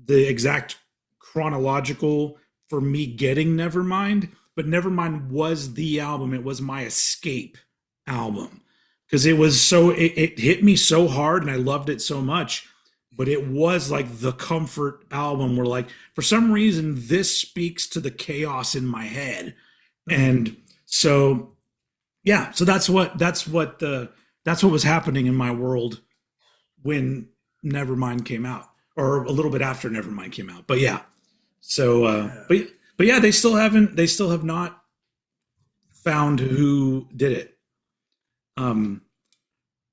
exact chronological for me getting Nevermind, but Nevermind was the album. It was my escape album, because it hit me so hard and I loved it so much. But it was like the comfort album where, like, for some reason, this speaks to the chaos in my head. And so, yeah, so that's what was happening in my world when Nevermind came out, or a little bit after Nevermind came out. But yeah, so but yeah, they still have not found who did it.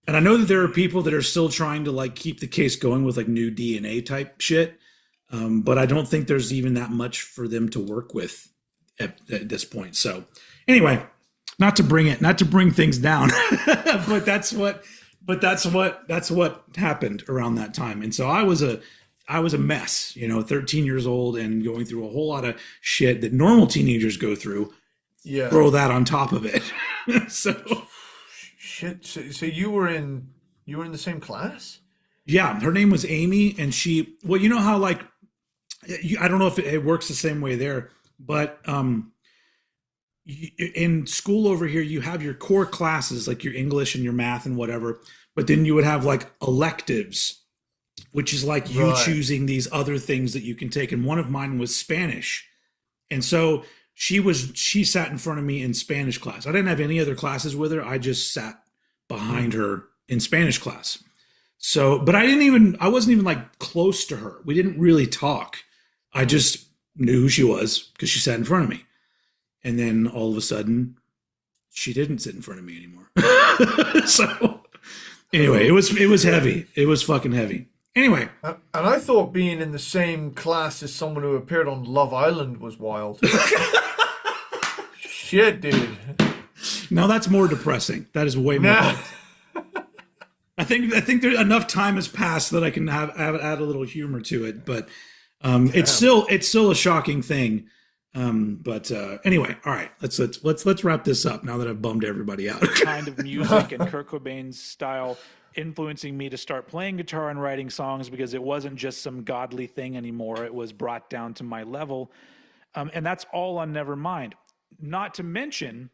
And I know that there are people that are still trying to, like, keep the case going with, like, new DNA type shit. But I don't think there's even that much for them to work with at this point. So anyway, not to bring things down, but that's what happened around that time. And so I was a mess, 13 years old and going through a whole lot of shit that normal teenagers go through.
Yeah.
Throw that on top of it. So
Shit. So you were in the same class?
yeah, her name was Amy, and well, you know how, like, I don't know if it works the same way there, but in school over here, you have your core classes, like your English and your math and whatever, but then you would have, like, electives, which is like you
Right.
choosing these other things that you can take. And one of mine was Spanish. And so she sat in front of me in Spanish class. I didn't have any other classes with her. I just sat behind her in Spanish class. So, but I wasn't even, like, close to her. We didn't really talk. I just knew who she was because she sat in front of me. And then all of a sudden, she didn't sit in front of me anymore. So anyway, it was heavy. It was fucking heavy. Anyway,
And I thought being in the same class as someone who appeared on Love Island was wild. Shit, dude.
now that's more depressing. That is way more.
Nah.
I think there enough time has passed that I can add a little humor to it, but it's still a shocking thing. But anyway, all right, let's wrap this up now that I've bummed everybody out.
Kind of music and Kurt Cobain's style influencing me to start playing guitar and writing songs, because it wasn't just some godly thing anymore. It was brought down to my level. And that's all on Nevermind. not to mention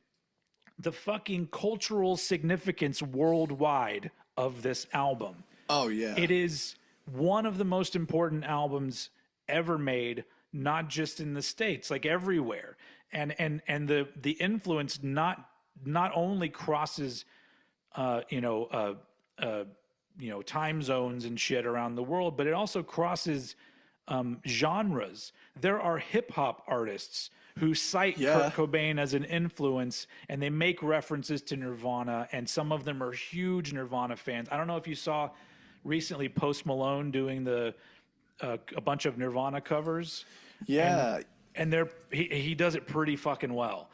the fucking cultural significance worldwide of this album.
Oh yeah.
It is one of the most important albums ever made, not just in the States, like everywhere. And the influence not only crosses time zones and shit around the world, but it also crosses genres. There are hip hop artists who cite Kurt Cobain as an influence, and they make references to Nirvana, and some of them are huge Nirvana fans. I don't know if you saw recently Post Malone doing a bunch of Nirvana covers.
Yeah.
And he does it pretty fucking well.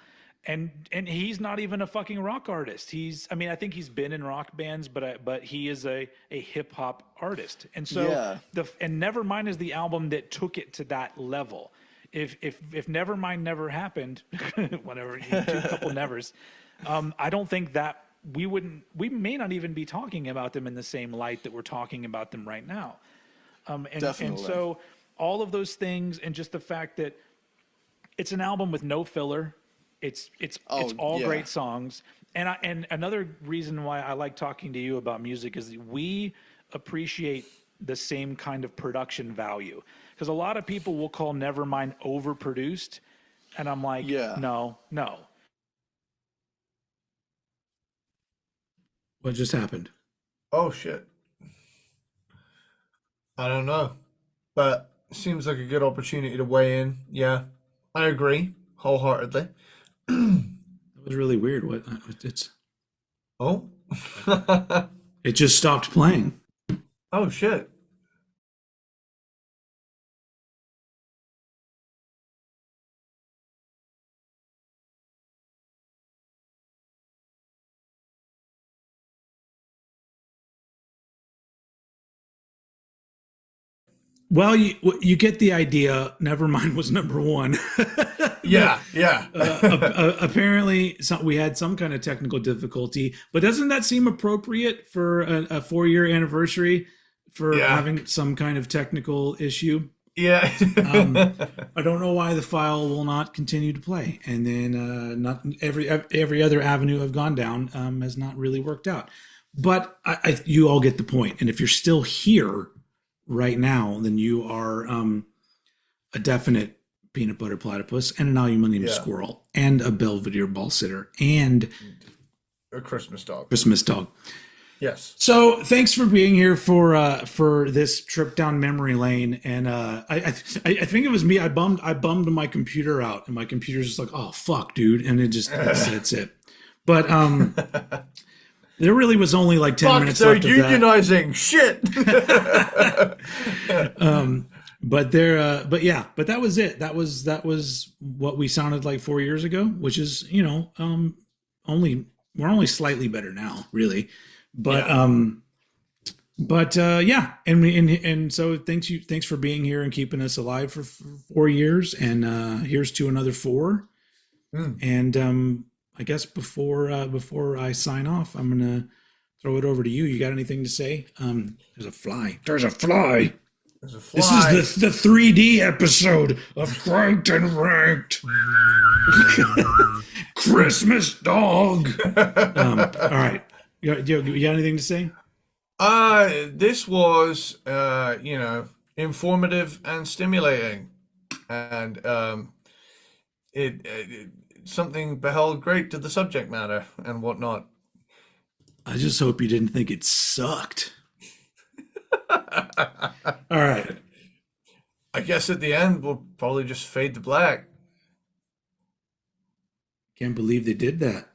And he's not even a fucking rock artist. I think he's been in rock bands, but he is a hip hop artist. And so and Nevermind is the album that took it to that level. If Nevermind never happened, whatever, a couple nevers, I don't think that we may not even be talking about them in the same light that we're talking about them right now.
Definitely.
And so all of those things, and just the fact that it's an album with no filler. It's all great songs. And another reason why I like talking to you about music is that we appreciate the same kind of production value. Because a lot of people will call Nevermind overproduced, and I'm like, no.
What just happened?
Oh shit. I don't know, but seems like a good opportunity to weigh in. Yeah, I agree wholeheartedly.
That was really weird. It's
Oh.
it just stopped playing.
Oh shit.
Well, you get the idea. Nevermind was number one.
Yeah.
Apparently, we had some kind of technical difficulty. But doesn't that seem appropriate for a 4-year anniversary for having some kind of technical issue?
Yeah.
I don't know why the file will not continue to play, and then not every other avenue I've gone down has not really worked out. But you all get the point. And if you're still here right now, then you are a definite peanut butter platypus and an aluminum squirrel and a Belvedere ball sitter and
a Christmas dog. Yes.
So thanks for being here for this trip down memory lane. And I think it was me. I bummed my computer out, and my computer's just like, oh fuck, dude, and that's it. But there really was only like 10 minutes left of that.
Unionizing shit.
But that was it. That was what we sounded like 4 years ago, which is, we're only slightly better now, really. But and so thanks for being here and keeping us alive for 4 years, and here's to another 4. And I guess before I sign off, I'm gonna throw it over to you. You got anything to say? There's a fly. This is the 3D episode of Cranked and Ranked. Christmas dog. All right. You got anything to say?
This was informative and stimulating, and it something beheld great to the subject matter and whatnot.
I just hope you didn't think it sucked. All right.
I guess at the end we'll probably just fade to black.
Can't believe they did that.